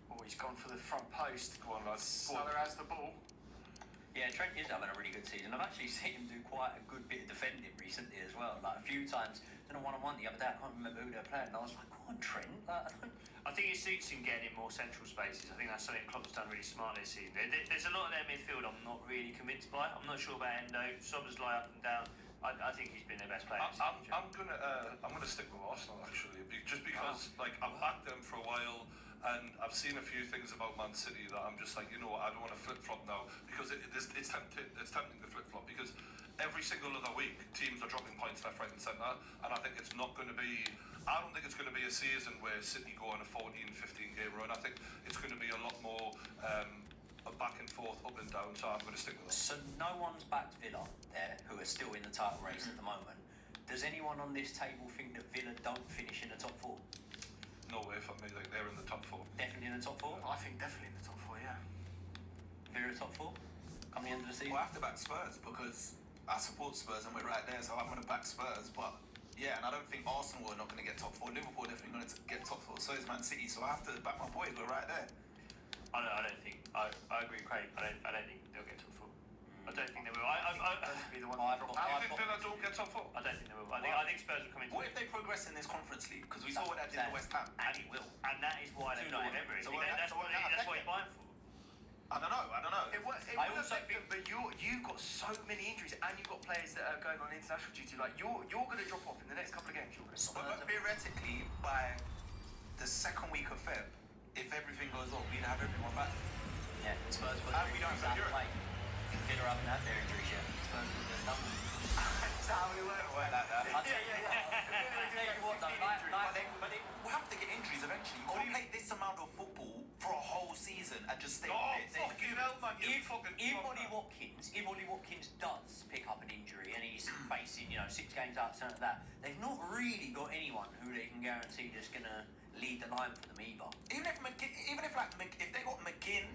Oh, he's gone for the front post. Go on, lads. Salah has the ball. Yeah, Trent is having a really good season. I've actually seen him do quite a good bit of defending recently as well. Like a few times, done a one-on-one the other day. I can't remember who they're playing. And I was like, go on, Trent. I think it suits him getting in more central spaces. I think that's something Klopp's done really smart this season. There's a lot of their midfield I'm not really convinced by. I'm not sure about Endo. Sober's lie up and down. I think he's been their best player. I'm gonna stick with Arsenal actually, just because like I've backed them for a while, and I've seen a few things about Man City that I'm just like, you know what, I don't want to flip flop now, because it's tempting to flip flop, because every single other week teams are dropping points left, right, and centre, and I think it's not going to be. I don't think it's going to be a season where City go on a 14-15 game run. I think it's going to be a lot more a back and forth, up and down. So I'm going to stick with that. So no one's backed Villa there, who are still in the title race at the moment. Does anyone on this table think that Villa don't finish in the top 4? No way for me. Like, they're in the top 4. Definitely in the top 4. I think definitely in the top 4. Yeah. Villa top 4. Come the end of the season. Well, I have to back Spurs because I support Spurs and we're right there, so I'm going to back Spurs. But yeah, and I don't think Arsenal are not going to get top 4. Liverpool are definitely going to get top 4. So is Man City. So I have to back my boys. We're right there. I don't think. I agree with Craig. I don't think they'll get top 4. I don't think they will. Those would be the ones I- that drop Do you out. think Villa don't get top 4? I don't think they will. I think Spurs will come into What it. if they progress in this Conference League? Because we saw what that did to West Ham. And it will. And that is why they Do know bought it. whatever it is. So what- That's so what what that you're affect buying for. I don't know. It will I will also affect think- them, but you've got so many injuries, and you've got players that are going on international duty. Like you're going to drop off in the next couple of games. You're going to drop off. But theoretically, by the second week of Feb, if everything goes well, we'd have everyone back. Yeah, Spurs put How we don't injuries have out of Europe? play. Villa haven't had their injuries yet. Spurs put their done. That's how we work. Like that. I tell you what though, But they will have to get injuries eventually. You can't play this amount of football for a whole season and just stay Oh, fit. fucking hell, man! You if fucking Ollie Watkins does pick up an injury and he's facing 6 games out, something like that, they've not really got anyone who they can guarantee that's going to lead the line for them either. Even if if they got McGinn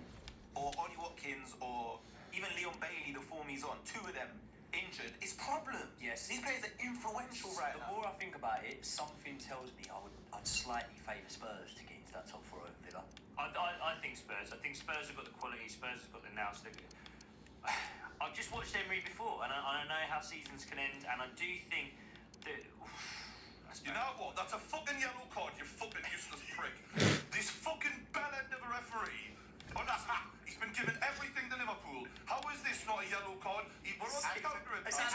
or Ollie Watkins or even Leon Bailey, the form he's on, 2 of them injured, it's problem. Yes. These players are influential right The now. more I think about it, something tells me I'd slightly favour Spurs to get into that top 4 over Villa. I think Spurs. I think Spurs have got the quality. Spurs have got the nous. I've just watched Emery before, and I know how seasons can end. And I do think that. You know what? That's a fucking yellow card, you fucking useless prick. This fucking bellend of a referee. He's been given everything to Liverpool. How is this not a yellow card? We're on the counter. It's 6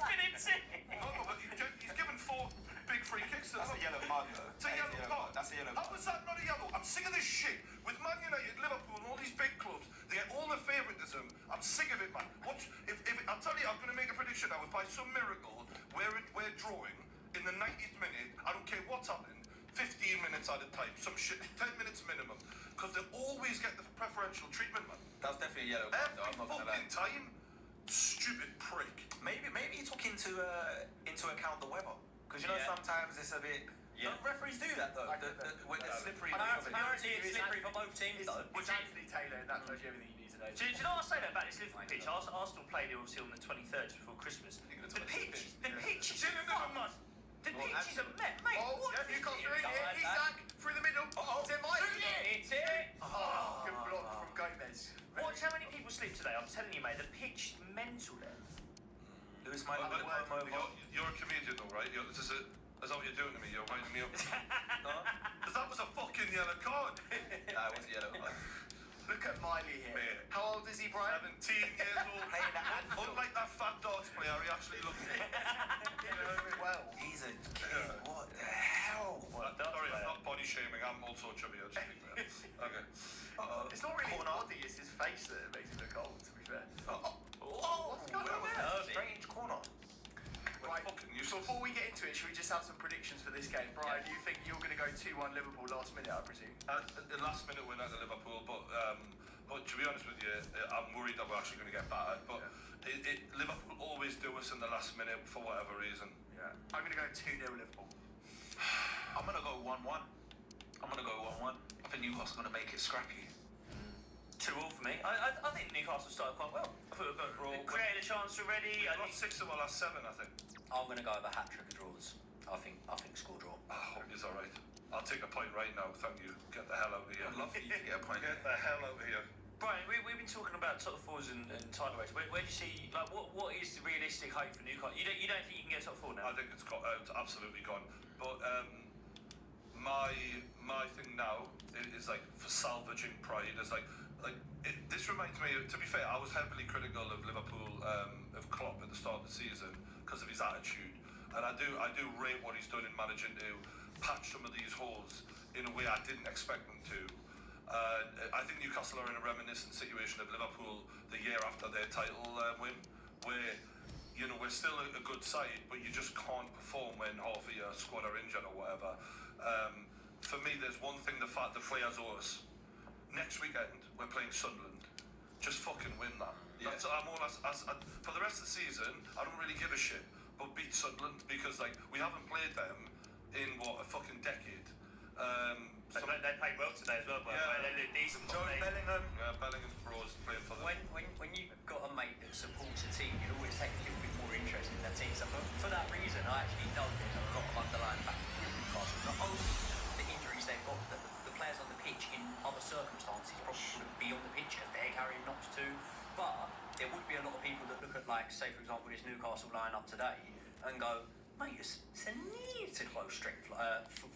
minutes in. No, but he's given 4 big free kicks to That's a yellow card, though. It's a yellow card. That's a yellow How card. is that not a yellow? I'm sick of this shit. With Man United, Liverpool, and all these big clubs, they get all the favouritism. I'm sick of it, man. Watch, if I'll tell you, I'm going to make a prediction now. If by some miracle we're drawing in the 90th minute, I don't care what's happening, 15 minutes at a time, some shit, 10 minutes minimum, because they always get the preferential treatment, man. That's definitely a yellow card, though. Every I'm not gonna lie. fucking time. Stupid prick. Maybe he took into account the weather, because you know Yeah. sometimes it's a bit. Yeah. Don't referees do that though. When it's slippery. Apparently it's slippery for both teams though. It's Anthony Taylor, and that tells you everything you need to know. Do you know what I say that about this Liverpool pitch? Arsenal played it obviously on the 23rd just before Christmas. The pitch is a mud. The pitch is a mess, mate. Oh, What yeah, is you got it? through here. Isak through the middle. It's in my It's it. Oh, good block from Gomez. Watch how many people sleep today. I'm telling you, mate. The pitch is mental there. Lewis might have come over. You're a comedian though, right? Is that what you're doing to me? You're winding me up. Because that was a fucking yellow card. Nah, it was a yellow card. Look at Miley here. Mate. How old is he, Brian? 17 years old. Playing at Anfield. Unlike that fat darts player, he actually looks it. Well. He's a kid. What the hell? Sorry, I'm not body shaming. I'm also chubby. I just think that. Okay. It's not really his Corner. body, it's his face that makes him look old, to be fair. Oh, What's going on that there? was a strange corner. Right, Fucking useless. before we get into it, should we just have some predictions for this game? Brian, do you think you're going to go 2-1 Liverpool last minute, I presume? The last minute winner to Liverpool, but to be honest with you, I'm worried that we're actually going to get battered. But Liverpool always do us in the last minute for whatever reason. Yeah. I'm going to go 2-0 Liverpool. I'm going to go 1-1. I think Newcastle going to make it scrappy. 2-2 for me. I think Newcastle started quite well. I thought they created a chance already. I got 6 of our last 7, I think. I'm going to go with a hat trick of draws. I think score draw. I hope he's alright. I'll take a point right now, thank you. Get the hell out of here. I'd love for you to get a point. Get the hell out of here. Brian, we've been talking about top 4s and title race. Where do you see, like, what is the realistic hope for Newcastle? You don't think you can get top 4 now? I think it's absolutely gone. But my thing now is like for salvaging pride is like This reminds me. To be fair, I was heavily critical of Liverpool, of Klopp at the start of the season because of his attitude, and I do rate what he's done in managing to patch some of these holes in a way I didn't expect them to. I think Newcastle are in a reminiscent situation of Liverpool the year after their title win, where we're still a good side, but you just can't perform when half of your squad are injured or whatever. For me, there's one thing the players owe us. Next weekend, we're playing Sunderland. Just fucking win that. Yeah. For the rest of the season, I don't really give a shit. But beat Sunderland because we haven't played them in a fucking decade. They played well today as well, by the way. They look decent. Bellingham. Yeah, Bellingham Bros playing for them. When you've got a mate that supports a team, you always take a little bit more interest in that team. So for that reason, I actually know there's a lot of underlying factors with Newcastle. Not only the injuries they've got, the players on the pitch in other circumstances probably wouldn't be on the pitch as they're carrying knocks too. But there would be a lot of people that look at, say for example, this Newcastle line-up today and go, mate, it's a near to close strength,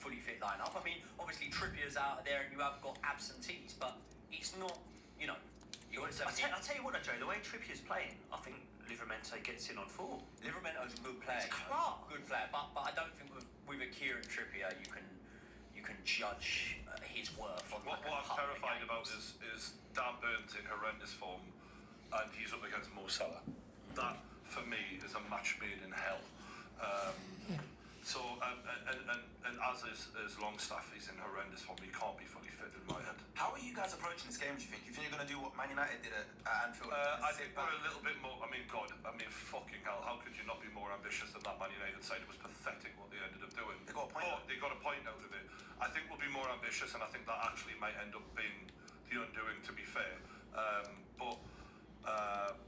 fully fit line-up. I mean, obviously Trippier's out of there and you have got absentees, but it's not, you got to say. I'll tell you what, Joe, the way Trippier's playing, I think Livramento gets in on form. Livramento's a good player. He's class. Good player, but I don't think with a Kieran Trippier you can judge his worth on What I'm terrified about is Dan Burns in horrendous form, and he's up against Mo Salah. That, for me, is a match made in hell. And as is Longstaff, he's in horrendous form. He can't be fully fit in my head. How are you guys approaching this game? Do you think? Do you think you're going to do what Man United did at Anfield? I think we're a little bit more. Fucking hell! How could you not be more ambitious than that Man United side? It was pathetic what they ended up doing. They got a point. They got a point out of it. I think we'll be more ambitious, and I think that actually might end up being the undoing. To be fair, but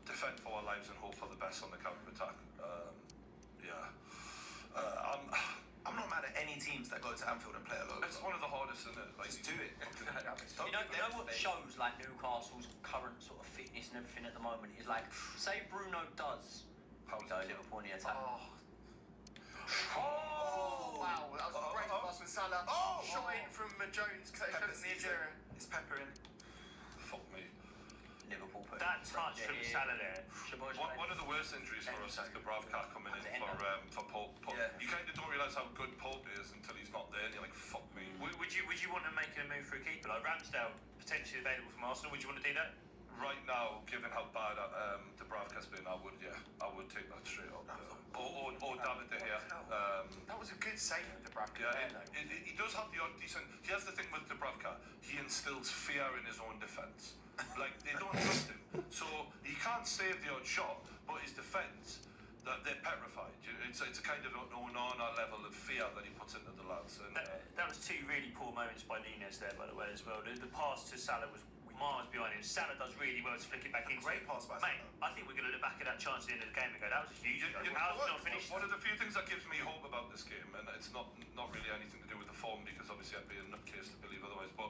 defend for our lives and hope for the best on the counter attack. I'm not mad at any teams that go to Anfield and play a low. It's one of the hardest, isn't it? Just do it. You know what shows Newcastle's current sort of fitness and everything at the moment is say Bruno does go Liverpool in the attack. Oh, wow, that was a great pass from Salah. Shot in from Jones because they showed us the injury. It's Pepper in. Fuck me. Liverpool put That touch from Salah there. One of the worst injuries for us is the Bravka coming in for Pope. Yeah. You kind of don't realise how good Pope is until he's not there, and you're like, fuck me. Would you want to make a move for a keeper like Ramsdale potentially available from Arsenal? Would you want to do that? Right now, given how bad Dubravka's been, I would take that straight up. Or David De Gea. That was a good save from Dubravka. Yeah, he does have the odd decent. Here's the thing with Dubravka: he instills fear in his own defence. They don't trust him, so he can't save the odd shot, but his defence, they're petrified. It's a kind of an Onana level of fear that he puts into the lads. And that was two really poor moments by Nunez there, by the way, as well. The pass to Salah was miles behind him. Salah does really well to flick it back in. Great pass by Mate, Salah. I think we're going to look back at that chance at the end of the game and go, that was a huge. How's it not finished? One of the few things that gives me hope about this game, and it's not really anything to do with the form, because obviously I'd be a nutcase to believe otherwise, but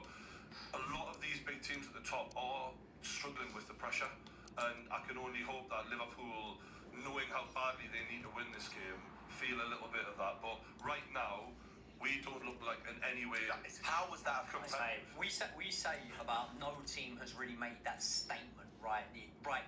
a lot of these big teams at the top are struggling with the pressure, and I can only hope that Liverpool, knowing how badly they need to win this game, feel a little bit of that. But right now, we don't look like in any way. How was that competitive? We say about no team has really made that statement right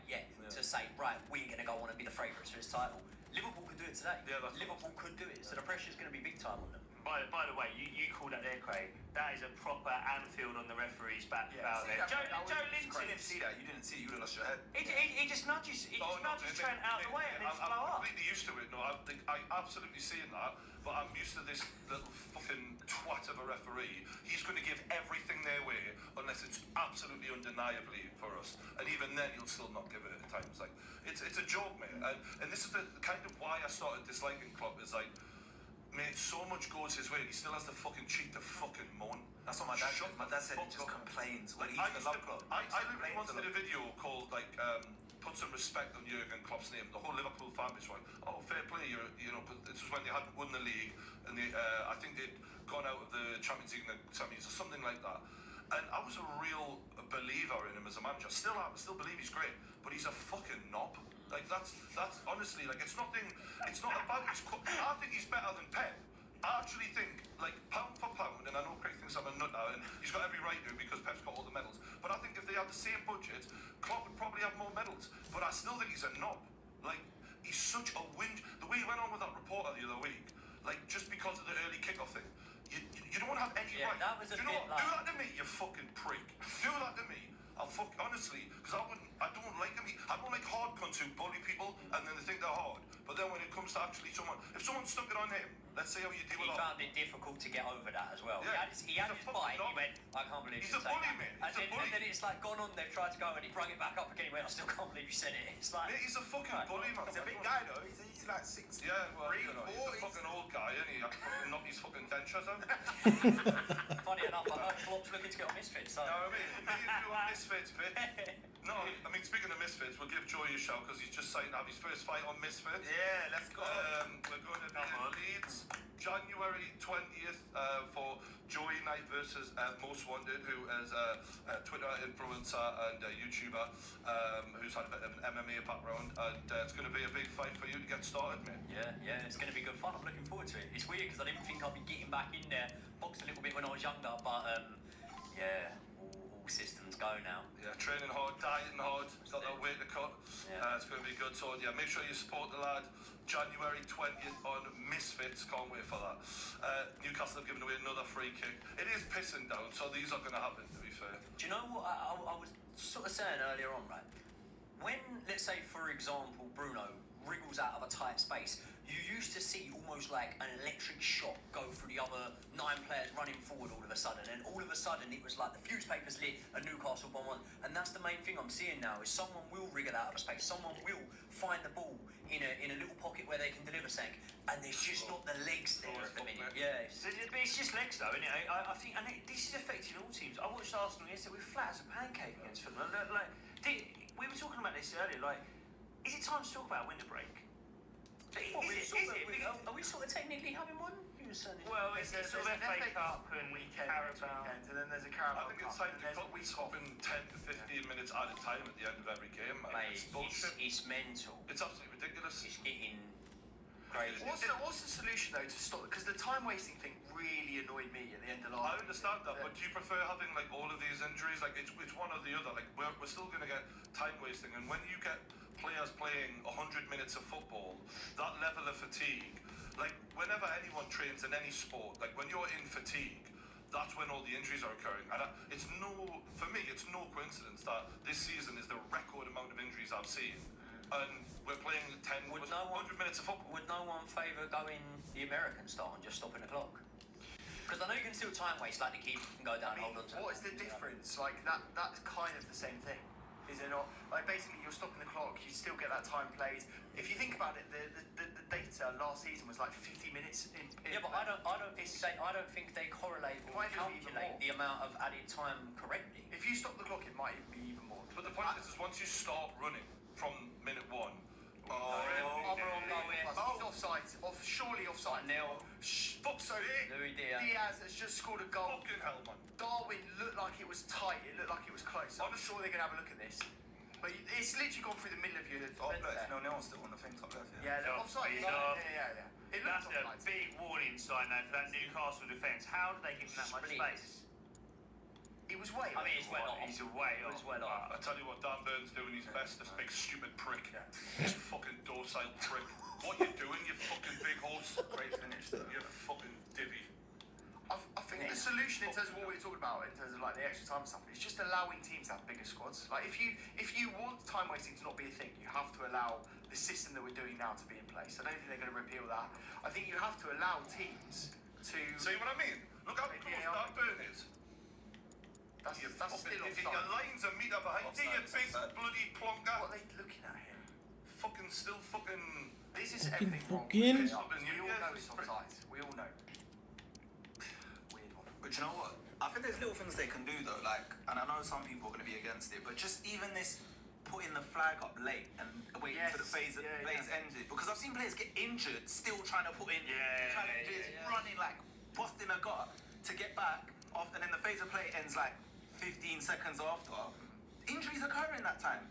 yet to say, right, we're going to go on and be the favourites for this title. Liverpool could do it today. Yeah, Liverpool could do it, so the pressure's going to be big time on them. By the way, you called that there, Craig. That is a proper Anfield on the referee's back about there. Joe Linton. You didn't see that. You didn't see it. You would have lost your head. He just nudges. He just nudges Trent out of the way and then just blow I'm up. completely used to it. No, I absolutely seen that, but I'm used to this little fucking twat of a referee. He's going to give everything their way unless it's absolutely undeniably for us, and even then he'll still not give it at times. It's a joke, mate. And this is the kind of why I started disliking Klopp. Is mate, so much goes his way, and he still has the fucking cheek to fucking moan. That's what my dad said. My dad said he just complains when he's the love club. I literally once did a video called put some respect on Jurgen Klopp's name. The whole Liverpool fan base went, oh, fair play, but this was when they hadn't won the league, and I think they'd gone out of the Champions League in the semis or something like that. And I was a real believer in him as a manager. Still believe he's great, but he's a fucking knob. That's honestly, it's nothing. It's not about his. I think he's better than Pep. I actually think, like, pound for pound, and I know Craig thinks I'm a nut now, and he's got every right to because Pep's got all the medals, but I think if they had the same budget, Klopp would probably have more medals. But I still think he's a knob. Like, he's such a whinge. The way he went on with that reporter the other week, like, just because of the early kickoff thing, you don't have any right. That was a Do you know bit what? Do like... that to me, you fucking prick. Do that to me. Honestly, because I don't like them. I don't like hard cunts who bully people and then they think they're hard. But then when it comes to actually if someone stuck it on him, let's say how you deal He with that. found it difficult to get over that as well. Yeah. He had his bite, he went, I can't believe He's you a said bully, that. mate. And He's a bully. then it's like gone on, they've tried to go and he brought it back up again, he went, I still can't believe you said it. It's like... Mate, he's a fucking bully, man. He's a big guy though. He's like 6'3", Yeah, well, you know, he's a 4. fucking old guy, isn't he? I can fucking knock his fucking dentures out. Funny enough, I heard Klopp's looking to get on Misfits, so... You know what I mean? Me and you are Misfits, bitch. No, I mean, speaking of Misfits, we'll give Joey a shout because he's just signed to have his first fight on Misfits. Yeah, let's go. We're going to be in Leeds, January 20th for Joey Knight versus Most Wanted, who is a Twitter influencer and a YouTuber who's had a bit of an MMA background, and it's going to be a big fight for you to get started, mate. Yeah, it's going to be good fun. I'm looking forward to it. It's weird because I didn't think I'd be getting back in there. Boxed a little bit when I was younger, but yeah, all systems go now. Yeah, training hard, dieting hard, got that weight to cut. Yeah. It's going to be good. So yeah, make sure you support the lad. January 20th on Misfits, can't wait for that. Newcastle have given away another free kick. It is pissing down, so these are going to happen, to be fair. Do you know what I was sort of saying earlier on, right? When, let's say, for example, Bruno wriggles out of a tight space, you used to see almost like an electric shock go through the other 9 players running forward all of a sudden, and all of a sudden it was like the fuse papers lit and Newcastle 1-1, and that's the main thing I'm seeing now is someone will wriggle out of a space, someone will find the ball in a little pocket where they can deliver something, and there's just not the legs there at the minute. Yeah, But it's just legs though, isn't it? I think, and this is affecting all teams. I watched Arsenal yesterday, we're flat as a pancake against Fulham. We were talking about this earlier, like, is it time to talk about a winter break? Are we sort of technically having one? Well, it's sort of FA Cup and weekend, Carabao. and then there's a Carabao I think it's Cup, time and to there's cut. We stopping 10 to 15 minutes at a time at the end of every game, man. Mate, It's bullshit. it's mental. It's absolutely ridiculous. It's getting crazy. What's the solution though to stop? Because the time wasting thing really annoyed me at the end of last. I understand that, but do you prefer having like all of these injuries? Like it's one or the other. Like we're still going to get time wasting, and when you get players playing 100 minutes of football, that level of fatigue, like whenever anyone trains in any sport, like when you're in fatigue, that's when all the injuries are occurring. And for me, it's no coincidence that this season is the record amount of injuries I've seen. And we're playing 100 minutes of football. Would no one favour going the American style and just stopping the clock? Because I know you can still time waste, like the keeper can go down, hold on to What is the difference? Like that's kind of the same thing, is it not? Like basically you're stopping the clock, you still get that time played. If you think about it, the data last season was like 50 minutes in yeah, but I don't think they correlate or Might just be even calculate more. the amount of added time correctly. If you stop the clock, it might even be even more. But the point is once you start running from minute 1, He's offside. Surely offside. Nil. Fuck's sake. Louis Diaz. Diaz has just scored a goal. fucking hell, man. Darwin looked like it was tight. It looked like it was close. I'm sure they're going to have a look at this. But it's literally gone through the middle of your defence there. No, Neil's still on the thing top left. Yeah, He's offside. off. Yeah. It That's looked a offside. big warning sign though for that Newcastle defence. How did they give him that much Split. space? It was way I mean, it's well off. He's way It off. was well off. I tell you what, Dan Burn's doing his best, this big stupid prick. Fucking docile prick. What you doing, you fucking big horse? Great finish though. You fucking divvy. I think the solution in terms of what we're talking about, in terms of like the extra time and stuff, is just allowing teams to have bigger squads. Like if you want time wasting to not be a thing, you have to allow the system that we're doing now to be in place. I don't think they're going to repeal that. I think you have to allow teams to. See what I mean? Look how close Dan Burn is. That's You still fucking idiot. offside. Your line's a metre behind you, you big bloody plonker. What are they looking at him? Fucking still fucking... This is Fucking everything wrong. fucking- We all know it's offside. We all know. Weird one. But you know what? I think there's little things they can do though, like, and I know some people are going to be against it, but just even this putting the flag up late and waiting for the phase ended, because I've seen players get injured still trying to put in challenges, running like busting a gut to get back off, and then the phase of play ends like 15 seconds after. Injuries occur in that time.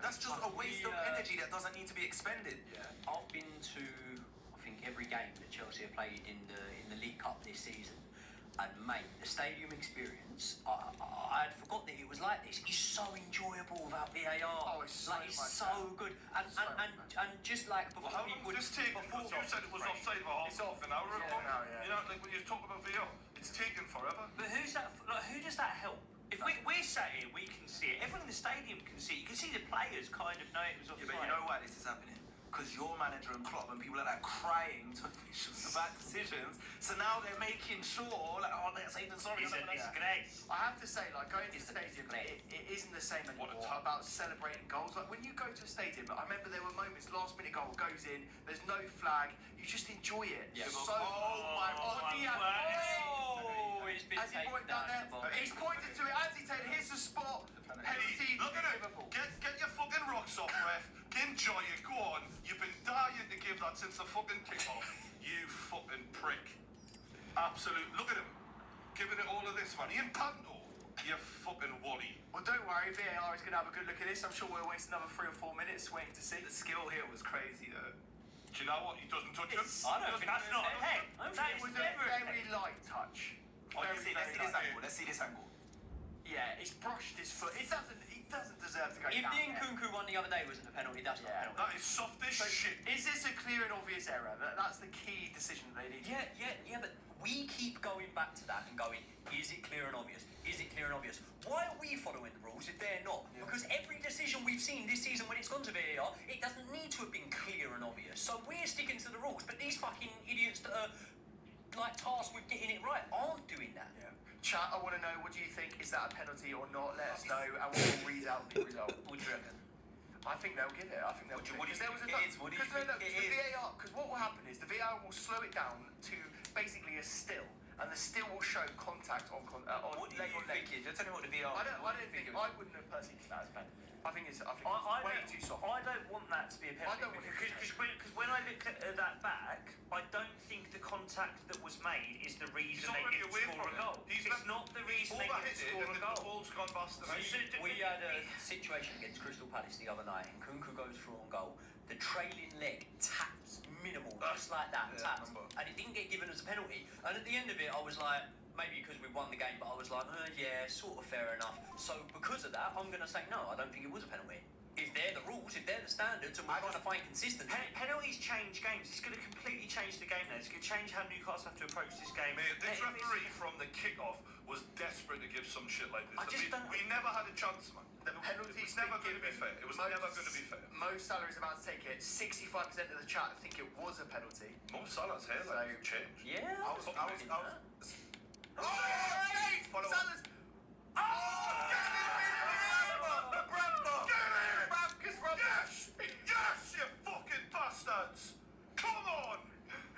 That's just a waste of energy that doesn't need to be expended. I've been to, I think every game that Chelsea have played in the League Cup this season. And mate, the stadium experience, I had forgot that it was like this. It's so enjoyable without VAR. Oh, it's so like, it's much so good. And just like before Well, how long was this taken? Because you said it was offside about half an hour ago. You know, like when you talk about VAR, it's taken forever. But who's that? Like, who does that help? If we're sat here, we can see it. Everyone in the stadium can see it. You can see the players kind of know it was offside. Yeah, but you know why this is happening? Because your manager and Klopp and people like that crying to officials about decisions. So now they're making sure, like, oh, they're saying sorry. It's great. I have to say, like, going to the stadium, it isn't the same anymore about celebrating goals. Like, when you go to a stadium, I remember there were moments, last minute goal goes in, there's no flag, you just enjoy it. Yeah. So, oh my God, Oh, it's been as he taken pointed down down there, he's pointed to it, as he said, here's the spot, penalty, Look at it. Liverpool. Get your fucking rocks off, ref. Enjoy it. Go on. You've been dying to give that since the fucking kick-off. You fucking prick. Absolute. Look at him. Giving it all of this, man. He in panto. You fucking worry. Well, don't worry, VAR is going to have a good look at this. I'm sure we'll waste another 3 or 4 minutes waiting to see. The skill here was crazy, though. Do you know what? He doesn't touch him. I don't think That's not a head. That It is was a never a very head. light touch. Let's see this light. angle. Let's see this angle. Yeah, it's brushed his foot. He doesn't deserve to go If down the there. Nkunku one the other day wasn't a penalty, that's not a penalty. That is soft as So, shit. is this a clear and obvious error? That's the key decision they need. Yeah, but we keep going back to that and going, is it clear and obvious? Is it clear and obvious? Why are we following the rules if they're not? Because every decision we've seen this season when it's gone to VAR, it doesn't need to have been clear and obvious. So we're sticking to the rules, but these fucking idiots that are like tasked with getting it right aren't doing that. Yeah. Chat, I want to know, what do you think? Is that a penalty or not? Let us know, and we'll read out the result. What do you reckon? I think they'll give it. I think they'll give it. What do you think Because it is? What do you think it is? the VAR, because what will happen is the VAR will slow it down to basically a still, and the still will show contact on What do leg you on leg. think it is? Tell me what the VR. I don't think. I wouldn't have personally think that as a penalty. I think it's way too soft. I don't want that to be a penalty. I don't want it to be a because when I looked at that back, I don't think the contact that was made is the reason they already didn't away score from a goal. it. It's not the reason they Overhit didn't it score and a the goal. ball's gone past the We had a situation against Crystal Palace the other night, and Nkunku goes through on goal. The trailing leg taps minimal, just like that, taps, and it didn't get given as a penalty. And at the end of it, I was like, maybe because we won the game, but I was like, yeah, sort of fair enough. So because of that, I'm going to say no, I don't think it was a penalty. If they're the rules, if they're the standards, and we're trying to find consistency. Penalties change games. It's going to completely change the game now. It's going to change how Newcastle have to approach this game. Mate, this referee from the kick-off was desperate to give some shit like this. I just don't- We never had a chance, man. The penalty It was never going to be fair. It was never going to be fair. Mo Salah is about to take it. 65% of the chat think it was a penalty. Mo Salah's hairline has changed. Yeah, I was. Oh, Dave! Follow Salah's. Oh, Yes! Yes, you fucking bastards! Come on!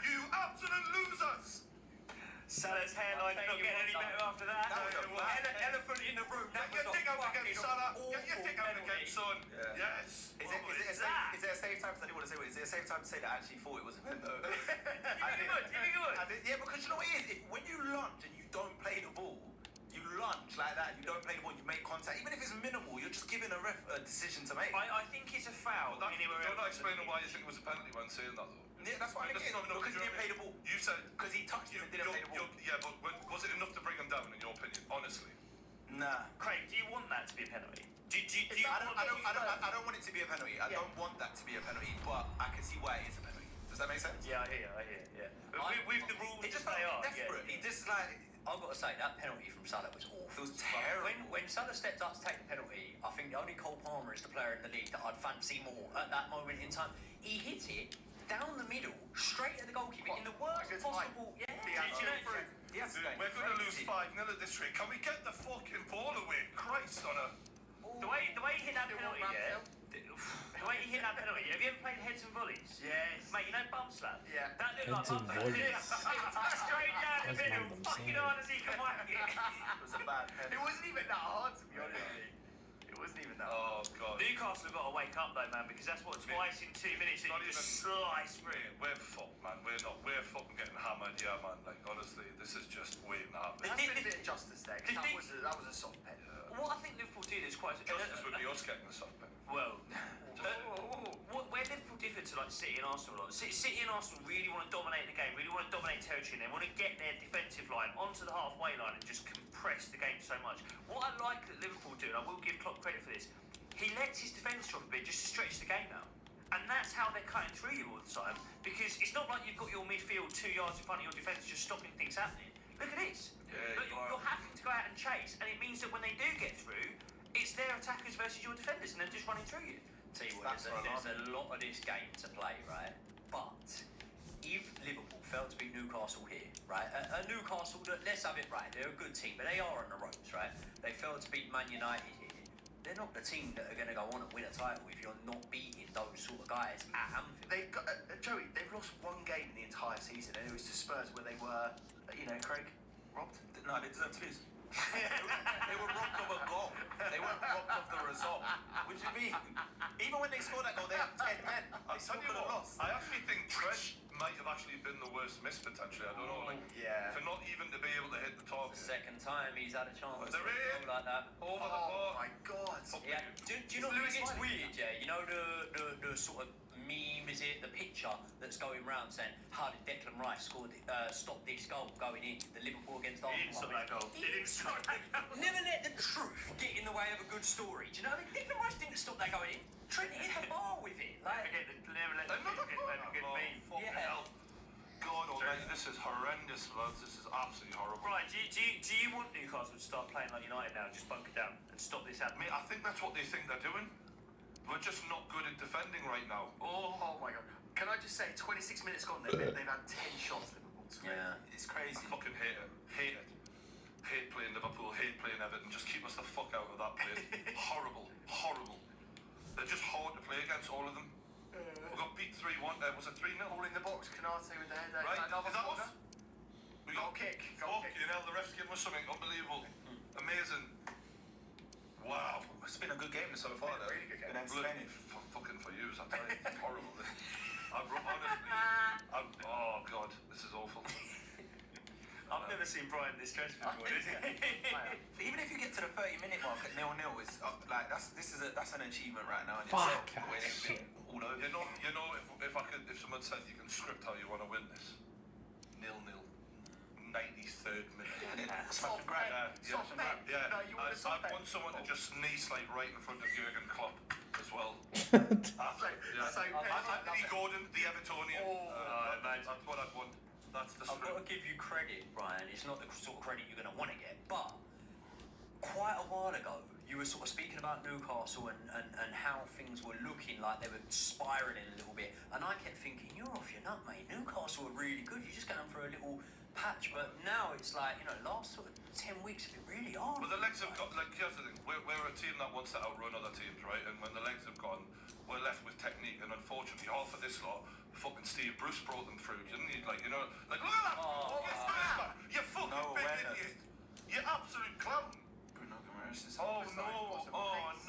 You absolute losers! Salah's hairline not getting any better after that. elephant in the room. That Get your was dick out again, Salah! Get your dick out again, penalty. son! Yeah. Yes! Is there a safe time? I didn't want to say it. Is there a safe time to say that I actually thought it was a pen though? Yeah, because you know what it is? When you lunge and you don't play the ball, you lunge like that, you don't play the ball, you make contact, even if it's minimal, you're just giving a ref a decision to make. I think it's a foul. You're not explaining why you think it was a penalty when saying that, though. Yeah, that's why I think it is, because he didn't play the ball. You said... Because he touched him and didn't play the ball. Yeah, but was it enough to bring him down, in your opinion? Honestly. Nah. Craig, do you want that to be a penalty? I don't want it to be a penalty. I don't want that to be a penalty, but I can see why it is a penalty. Does that make sense? Yeah, I hear. Yeah. With the rules He just as they felt are. desperate. Yeah. He just like... I've got to say, that penalty from Salah was awful. It was terrible. When Salah stepped up to take the penalty, I think the only Cole Palmer is the player in the league that I'd fancy more at that moment in time. He hit it down the middle, straight at the goalkeeper, in the worst possible... Yeah. We're going to lose 5-0 at this rate. Can we get the fucking ball away? Christ on a... The way he hit that penalty, yeah. The way he hit that penalty. Have you ever played heads and volleys? Yes. Mate, you know bum slap? Yeah. That looked Heads like and bum slap. volleys. Straight down the That's middle, what I'm fucking saying. hard as he can whack it. It was a bad It penalty. wasn't even that hard, to be honest with you. It wasn't even that hard. Oh, God. Newcastle have got to wake up though, man, because that's what twice in 2 minutes that Not you just even- slice through. We're fucked, man. We're fucking getting hammered, yeah, man. Like, honestly, this is just waiting to happen. There's been a bit of justice there, 'cause the that was a soft pen. What I think Liverpool did is quite... Justice would be us getting the soft pen. Well, where Liverpool differed to to like City and Arsenal a lot. City and Arsenal really want to dominate the game, really want to dominate territory, and they want to get their defensive line onto the halfway line and just compress the game so much. What I like that Liverpool do, and I will give Klopp credit for this, he lets his defence drop a bit just to stretch the game out. And that's how they're cutting through you all the time, because it's not like you've got your midfield 2 yards in front of your defence just stopping things happening. Look at this. Yeah, You're having to go out and chase, and it means that when they do get through, it's their attackers versus your defenders, and they're just running through you. Tell you what, there's a lot of this game to play, right? But if Liverpool failed to beat Newcastle here, right? A Newcastle that, let's have it right, they're a good team, but they are on the ropes, right? They failed to beat Man United here. They're not the team that are going to go on and win a title if you're not beating those sort of guys at Anfield. They've got Joey. They've lost one game in the entire season, and it was to Spurs where they were, Craig, robbed. No, they deserve to lose. They were robbed of a goal. They weren't robbed of the result. What do you mean? Even when they scored that goal, they had 10 men. They still could have lost. I actually think Trent might have actually been the worst miss potentially. I don't know, like to not even to be able to hit the target. Second time he's had a chance They're in. like that. Over the Oh bar. my God! Yeah. Do you know what gets weird? Yeah, you know the sort of meme, is it the picture that's going round saying how did Declan Rice stop this goal going in, the Liverpool against He didn't stop Arsenal? that goal. He didn't stop that goal. Never let the truth get in the way of a good story. Do you know what I mean? Declan Rice didn't stop that going in. Trent hit the bar with it. Never let the truth get a good meme. Fucking hell. God almighty, this is horrendous, lads. This is absolutely horrible. Brian, do you want Newcastle to start playing like United now, just bunker down and stop this happening? Mate, I think that's what they think they're doing. We're just not good at defending right now. Oh my God! Can I just say, 26 minutes gone, they've had 10 shots. Liverpool. Yeah. It's crazy. I fucking hate it. Hate it. Hate playing Liverpool, hate playing Everton. Just keep us the fuck out of that place. Horrible. Horrible. They're just hard to play against, all of them. We got beat 3-1. Was it 3-0? All in the box. Canate with the head. Right? Another Is that corner. us? We got kick. You know, the ref's giving us something unbelievable. Amazing. Wow. It's been a good game so far, though. Really good game. Been entertaining. Fucking for you, I tell you. It's horrible. Oh, God. This is awful. I've never seen Brian this stressed before, is he? Even if you get to the 30-minute mark at 0-0, it's like that's an achievement right now. In Fuck itself, where that they've shit. been all over. You know, if someone said you can script how you want to win this, 0-0, 93rd minute. Soft, mate. Soft, mate. Yeah, No, you want a soft, I want someone to just knee slide right in front of Jurgen Klopp as well. So, Anthony Gordon, the Evertonian. Imagine. That's what I'd want. That's the I've got to script. give you credit, Brian. It's not the sort of credit you're going to want to get, but quite a while ago, you were sort of speaking about Newcastle and how things were looking like they were spiralling a little bit. And I kept thinking, you're off your nut, mate. Newcastle are really good. You're just going for a little patch. But now it's like, last sort of 10 weeks have been really hard. But the legs have got, here's the thing, we're a team that wants to outrun other teams, right? And when the legs have gone, we're left with technique. And unfortunately, half of this lot, fucking Steve Bruce brought them through, didn't he? Like, look at that! Oh, What's that? You fucking No big awareness. idiot! You absolute clown! Bruno Guimaraes is Oh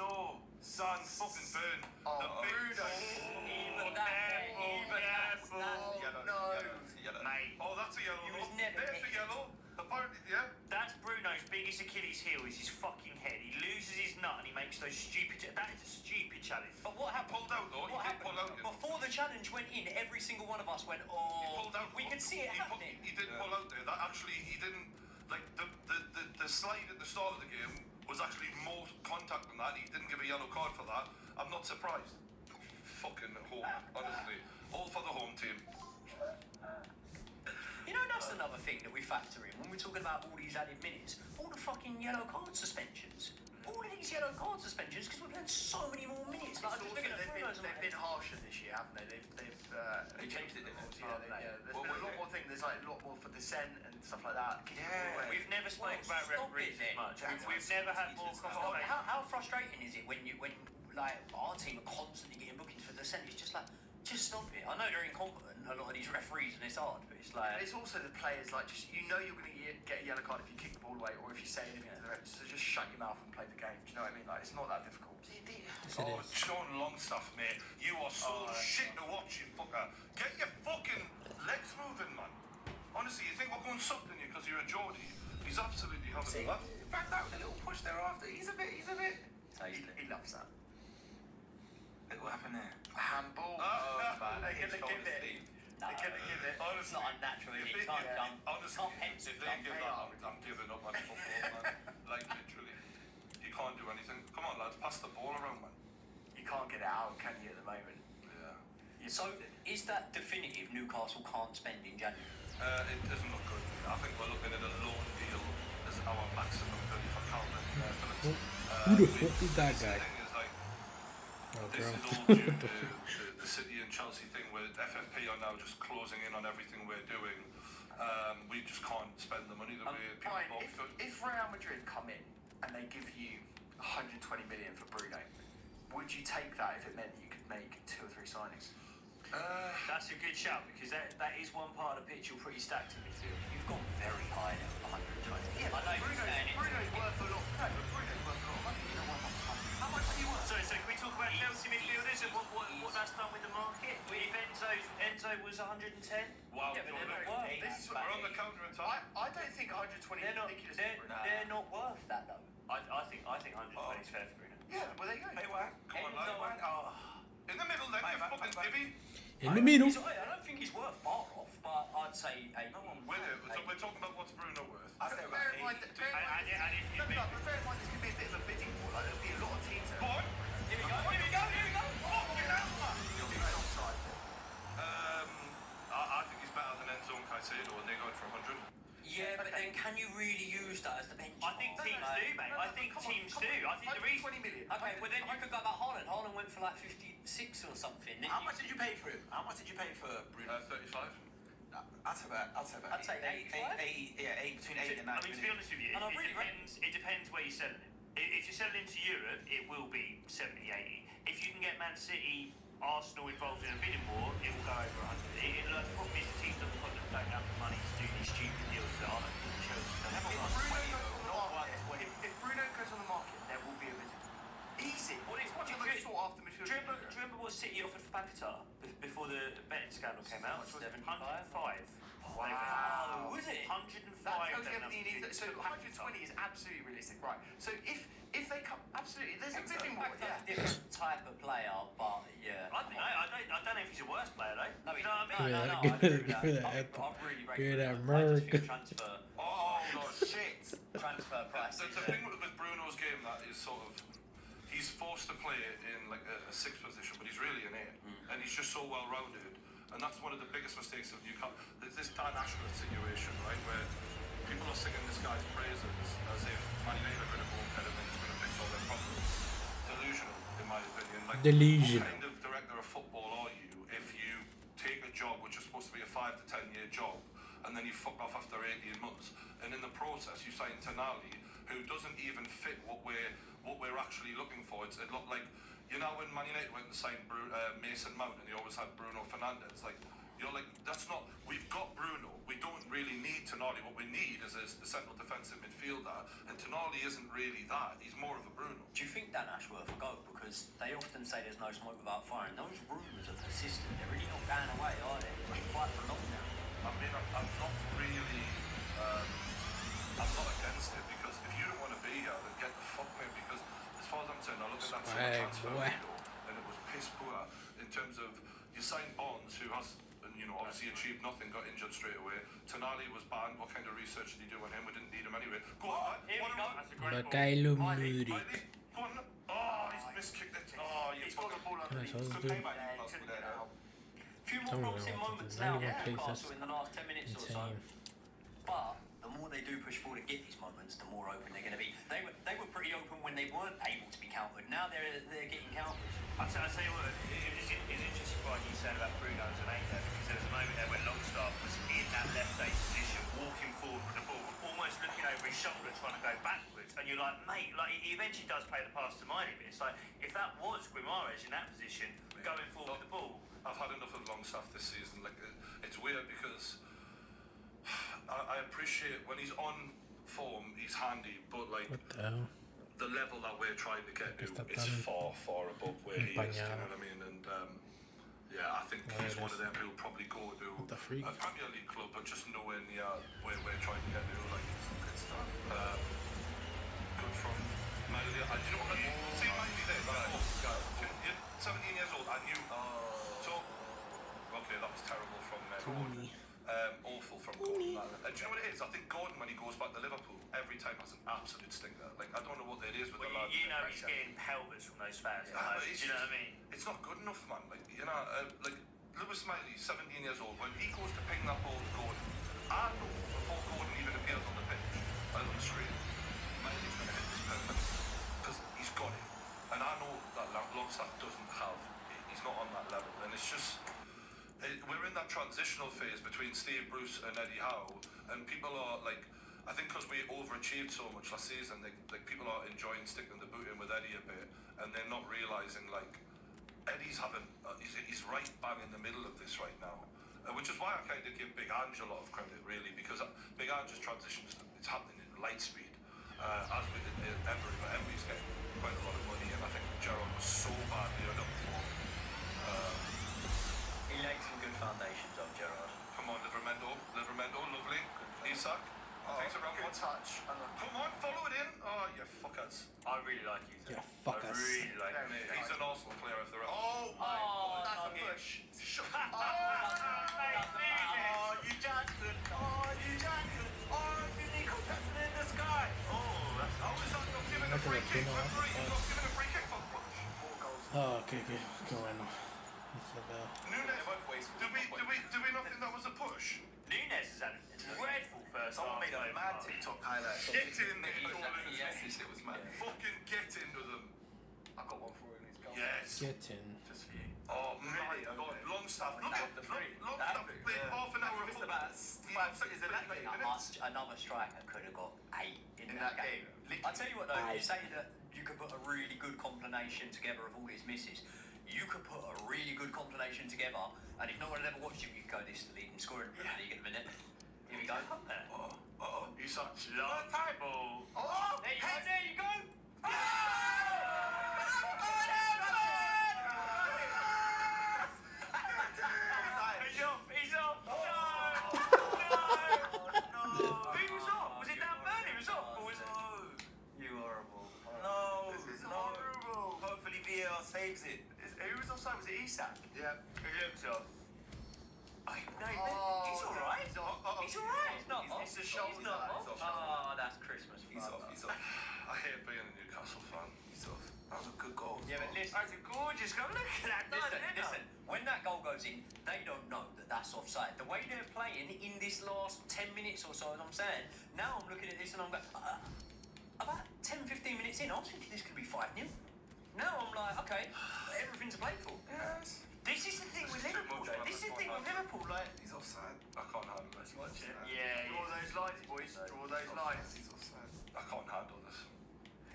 no! San fucking burn. The big Bruno. Even that, Yellow. No. Yellow. Mate, Oh, that's a yellow. He was never There's a hit. yellow. Apparently, yeah. that's Bruno's biggest Achilles heel is his fucking head. He loses his nut and he makes those stupid... That is a stupid challenge. But what happened? Pulled out though. What He did happened? pull out. Before the challenge went in, every single one of us went, He oh, pulled out. we could see it happening. He did pull out there. That actually, he didn't. Like the slide at the start of the game was actually more contact than that. He didn't give a yellow card for that. I'm not surprised. Fucking home, honestly. All for the home team. That's another thing that we factor in when we're talking about all these added minutes. All the fucking yellow card suspensions. All of these yellow card suspensions because we're playing so many more minutes. Like, I'm just looking at Bruno's They've been harsher this year, haven't they? They changed it, didn't they? There's been a lot more things. There's like a lot more for dissent and stuff like that. Yeah. We've never spoken about stop referees it then. as much. We've never had more conversation. How frustrating is it when like our team are constantly getting bookings for dissent? It's just like, just stop it. I know they're incompetent, a lot of these referees, and it's hard, but it's like... It's also the players, like, just you're going to get a yellow card if you kick the ball away or if you say anything to the ref. So just shut your mouth and play the game. Do you know what I mean? Like, it's not that difficult. Oh, Sean Longstaff, mate. You are so shit to watch, you fucker. Get your fucking legs moving, man. Honestly, you think we're going soft in you because you're a Geordie? He's absolutely having a laugh. Backed out with a little push there after. He's a bit. He loves that. Look what happened there. Handball. Ah. Man. his gonna give shoulders it. sleeve. They're gonna give it. It's not unnatural. If You they- can't yeah, jump. honestly, Can't pencil if they jump. give that, I'm giving up on football, man. Like, literally. You can't do anything. Come on, lads, pass the ball around, man. You can't get it out, can you, at the moment? Yeah. So, is that definitive Newcastle can't spend in January? It doesn't look good. I think we're looking at a loan deal as our maximum value for Calvin Phillips. Who the fuck is that The guy? thing is, like, Oh, this bro. is all due to the City and Chelsea thing where FFP are now just closing in on everything we're doing. We just can't spend the money the way people Brian, thought we could. if Real Madrid come in and they give you 120 million for Bruno, would you take that if it meant you could make 2 or 3 signings? That's a good shout because that is one part of the pitch you're pretty stacked in midfield. You've gone very high now, 120. Yeah, I know you're saying Bruno's worth a lot. No, but Bruno's worth a lot of money. You don't want that money. How much do you want? So can we talk about Chelsea midfielders and what that's done with the market? If Enzo was 110, Wow, Yeah, but no, they're not no. worth This that. is what We're on the counter attack. I don't think 120 They're is not. ridiculous. They're not worth that though. I think 120 is fair for Bruno. Yeah, well, there you go. Hey, what? Come on, Enzo- lad. In the middle, then, you fucking divvy. In the middle. I don't think he's worth far off, but I'd say 80. No, we're talking about what's Bruno worth. I say Bear in about mind, 8. And if you no, but bear in mind, this could be a bit of a bidding war. Like, there'll be a lot of teams that Go on. Here we go. Fucking hell, man. will be offside. I think he's better than Enzo and Caicedo, and they're going for 100. Yeah, but then can you really use that as the benchmark? I think teams do, mate. I think teams do. I think the reason. 20 million. Okay, well then you could go about Haaland. Haaland went for like 56 or something. Then How much did you pay for him? How much did you pay for Bruno? 35. I'd say about I'd say 85? 8, between 8 and 9 I mean, to be honest with you, And I it really depends. It depends where you're selling him. If you're selling him to Europe, it will be 70, 80. If you can get Man City, Arsenal involved in a bidding war, it will go over 100. The problem is the teams that don't have the money to do these stupid deals that are Chelsea. If Bruno goes on the market, there will be a bidding. Easy. What is One of the most sought after midfielders. Do you remember what City offered for Paquetá before the betting scandal came out? 75? 105. Wow, was it? 105. That tells you then everything you need. So 120 is absolutely realistic, right? So if they come, absolutely, there's a bidding war. Paquetá's Yeah. a different type of player, but yeah. I don't know if he's a worse player though. No, You he's know what I not. mean? No, I Good, agree with that. good, I've really good, rated that it. I just Merc. think transfer Oh, no, shit. price. The thing with Bruno's game that is sort of, he's forced to play in like a 6th position, but he's really an 8, and he's just so well rounded, and that's one of the biggest mistakes of Newcastle. There's this Dan Ashworth situation, right, where people are singing this guy's praises as if Man United are going to go ahead and then he's going to fix all their problems. Delusional, in my opinion. Like, Delusional. what kind of director of football are you if you take a job which is supposed to be a 5 to 10 year job, and then you fuck off after 18 months, and in the process you sign Tonali, who doesn't even fit what we're actually looking for. It looked like, you know, when Man United went and signed Mason Mount, and they always had Bruno Fernandes. Like, you're like, that's not. We've got Bruno. We don't really need Tonali. What we need is the central defensive midfielder, and Tonali isn't really that. He's more of a Bruno. Do you think Dan Ashworth will go? Because they often say there's no smoke without fire, and those rumours are persistent. They're really not going away, are they? They've been quite for long now. I mean, I'm not really. I'm not against it, because if you don't want to be here, then get the fuck out. Because as far as I'm concerned, I look at that summer Swag, transfer boy. window, and it was piss poor in terms of you signed Bonds, who has, you know, obviously achieved nothing, got injured straight away. Tonali was banned. What kind of research did he do on him? We didn't need him anyway. Go on, Here we man. go. That's a great ball. Bakailo Miley, Muri. go on. Oh, he's miskicked it. Oh, you He's got the ball underneath. That's Good good. pay by Newcastle there now. Few more Don't know promising what to moments do. now Anyone for plays Newcastle this in the last 10 minutes or so. insane. But the more they do push forward and get these moments, the more open they're going to be. They were pretty open when they weren't able to be countered. Now they're getting countered. I'll tell you what, it's interesting what you said about Bruno as an 8 there, because there was a moment there when Longstaff was in that left 8 position, walking forward with the ball, almost looking over his shoulder, trying to go backwards, and you're like, mate, like he eventually does play the pass to Miley, but it's like, if that was Guimaraes in that position, going forward with the ball. I've had enough of Longstaff this season. Like, it's weird because I appreciate when he's on form, he's handy, but like What the hell? the level that we're trying to get to Está is tan far, far above where he is. You empañado. know what I mean? And yeah, I think he's one of them who'll probably go to What the freak? a Premier League club, but just nowhere near where we're trying to get to. Like, it's good from Miley. Do you know what? See Miley there? Like, you're 17 years old, and you. So Clooney. Awful from Gordon. And do you know what it is? I think Gordon, when he goes back to Liverpool, every time has an absolute stinker. Like, I don't know what it is with Well, the lad. you know he's getting pelters from those fans. Yeah, Like, but do you know what I mean? It's not good enough, man. Like, you know, like Lewis Smiley, 17 years old, when he goes to ping that ball to Gordon, I know before Gordon even appears on the pitch, on the screen, Smiley's going to hit this perfect because he's got it. And I know that Longstaff doesn't have. He's not on that level, and it's just. We're in that transitional phase between Steve Bruce and Eddie Howe, and people are like, I think because we overachieved so much last season, like people are enjoying sticking the boot in with Eddie a bit, and they're not realising like Eddie's having, he's right bang in the middle of this right now, which is why I kind of give Big Ange a lot of credit really, because Big Ange's transitions, it's happening in light speed, as with Emery, but Emery's getting quite a lot of money, and I think Gerrard was so badly underperformed. He laid some good foundations up, Gerrard. Come on, Livermendo, lovely. Isak, takes a round Good one. touch. Come on, follow it in. Oh, you fuckers. I really like Isak. Yeah, fuckers. I really like him. He's an Arsenal player if they're Oh my Oh, God, that's a Nugget. push. Oh, you Jackson. Oh, you Jackson. Oh, Nico Jackson in the sky. Oh, that's How is that not giving a Look at free the kick pin for off. free? He's not giving a free kick for push. Oh, okay. Qué bueno. It's a bell. Nunes, do we not think that was a push? Nunes has had a dreadful first Someone half made a so mad far. TikTok highlight. Get in there. Yes, it was mad. Fucking get into them. I got one for him. He's gone. Yes. Get in. Just for you. Oh my God, Longstaff. Look at Longstaff played half an hour of Missed football. about 5 seconds in that game. Another striker could have got 8 in In that that game. game. I tell you what though, you Aye. say that you could put a really good combination together of all his misses. You could put a really good combination together, and if no one had ever watched you, you could go, this is the leading scorer in the Premier League in a minute. Here we go. You such. Long time ball. Oh, There you go, there you go. He's off. No. Who was off? Was it Dan Burn who was off? Or was it? You horrible. No, This is no. horrible. Hopefully VAR saves it. Who was offside? Was it Isak? Who Yeah. looks off? He's alright. He's off. He's alright. He's not off. It's the shoulder. He's not off. He's off. Oh, that's Christmas. He's off. He's off. I hate being a Newcastle fan. He's off. That was a good goal. Yeah, but listen. That's a gorgeous goal. Look at that. Listen, when that goal goes in, they don't know that that's offside. The way they're playing in this last 10 minutes or so, as I'm saying, now I'm looking at this and I'm going, about 10, 15 minutes in, I was thinking this could be 5-0. Now I'm like, okay, everything's played for. Yes. This is the thing with Liverpool, though. This is the thing with Liverpool, like. He's offside. I can't handle this. Watch it. Yeah. Draw those lines, boys. Draw those lines. He's offside. I can't handle this.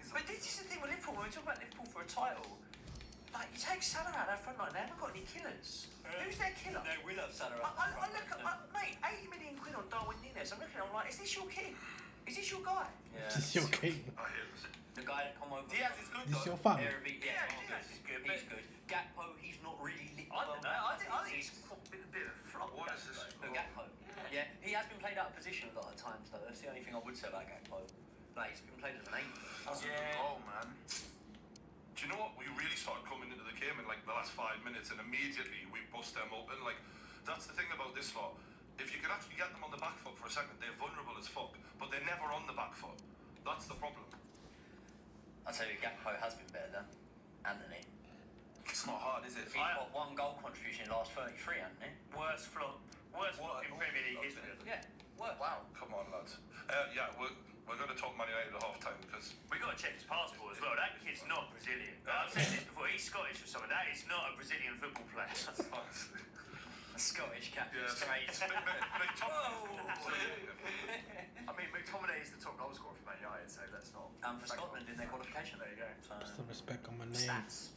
But this is the thing with Liverpool. When we talk about Liverpool for a title, like you take Salah out of that front line, they haven't got any killers. Who's their killer? They will have Salah I look at mate, 80 million quid on Darwin Nunes. I'm looking at him like, is this your king? Is this your guy? Yeah. This is your king. I hate this. The guy that come over. Diaz is good This is though. your fan. Yeah, Diaz is good, He's good. Gakpo, he's not really lit. I don't know. I think he's been a bit of a flop. What is this? No, Gakpo. Yeah, he has been played out of position a lot of times though. That's the only thing I would say about Gakpo. Like, he's been played as an 8. That's a good goal, man. Do you know what? We really started coming into the game in like the last 5 minutes, and immediately we bust them open. Like, that's the thing about this lot. If you can actually get them on the back foot for a second, they're vulnerable as fuck, but they're never on the back foot. That's the problem. I'll tell you, Gakpo has been better than Anthony. It's not hard, is it? He's got 1 goal contribution in the last 33, hasn't he? Worst flop in Premier League history. Yeah, work. Wow. Come on, lads. Yeah, we're going to talk Man United at half time because We got to check his passport as well. That kid's not Brazilian. I've said this before. He's Scottish or something. That is not a Brazilian football player. honestly, A Scottish captain yeah, straight. I mean, McTominay is the top goal scorer for Man United, so let's not. And for Scotland in their qualification. There you go. So, Some respect on my name. stats.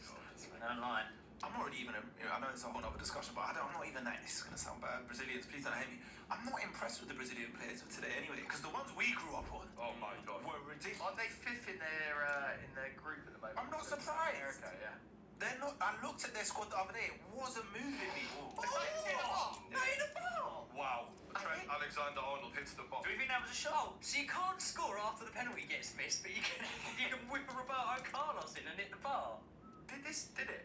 I don't lie. I'm not really even, I know it's a whole other discussion, but I'm not even that, this is going to sound bad. Brazilians, please don't hate me. I'm not impressed with the Brazilian players of today anyway, because the ones we grew up on oh my God. were ridiculous. Aren't they fifth in their group at the moment? I'm not surprised. America, yeah. They're not, I looked at their squad the other day, it wasn't moving me. Wow. Trent Alexander-Arnold hits the box. Do you think that was a shot? Oh, so you can't score after the penalty gets missed, but you can whip a Roberto Carlos in and hit the bar. Did it?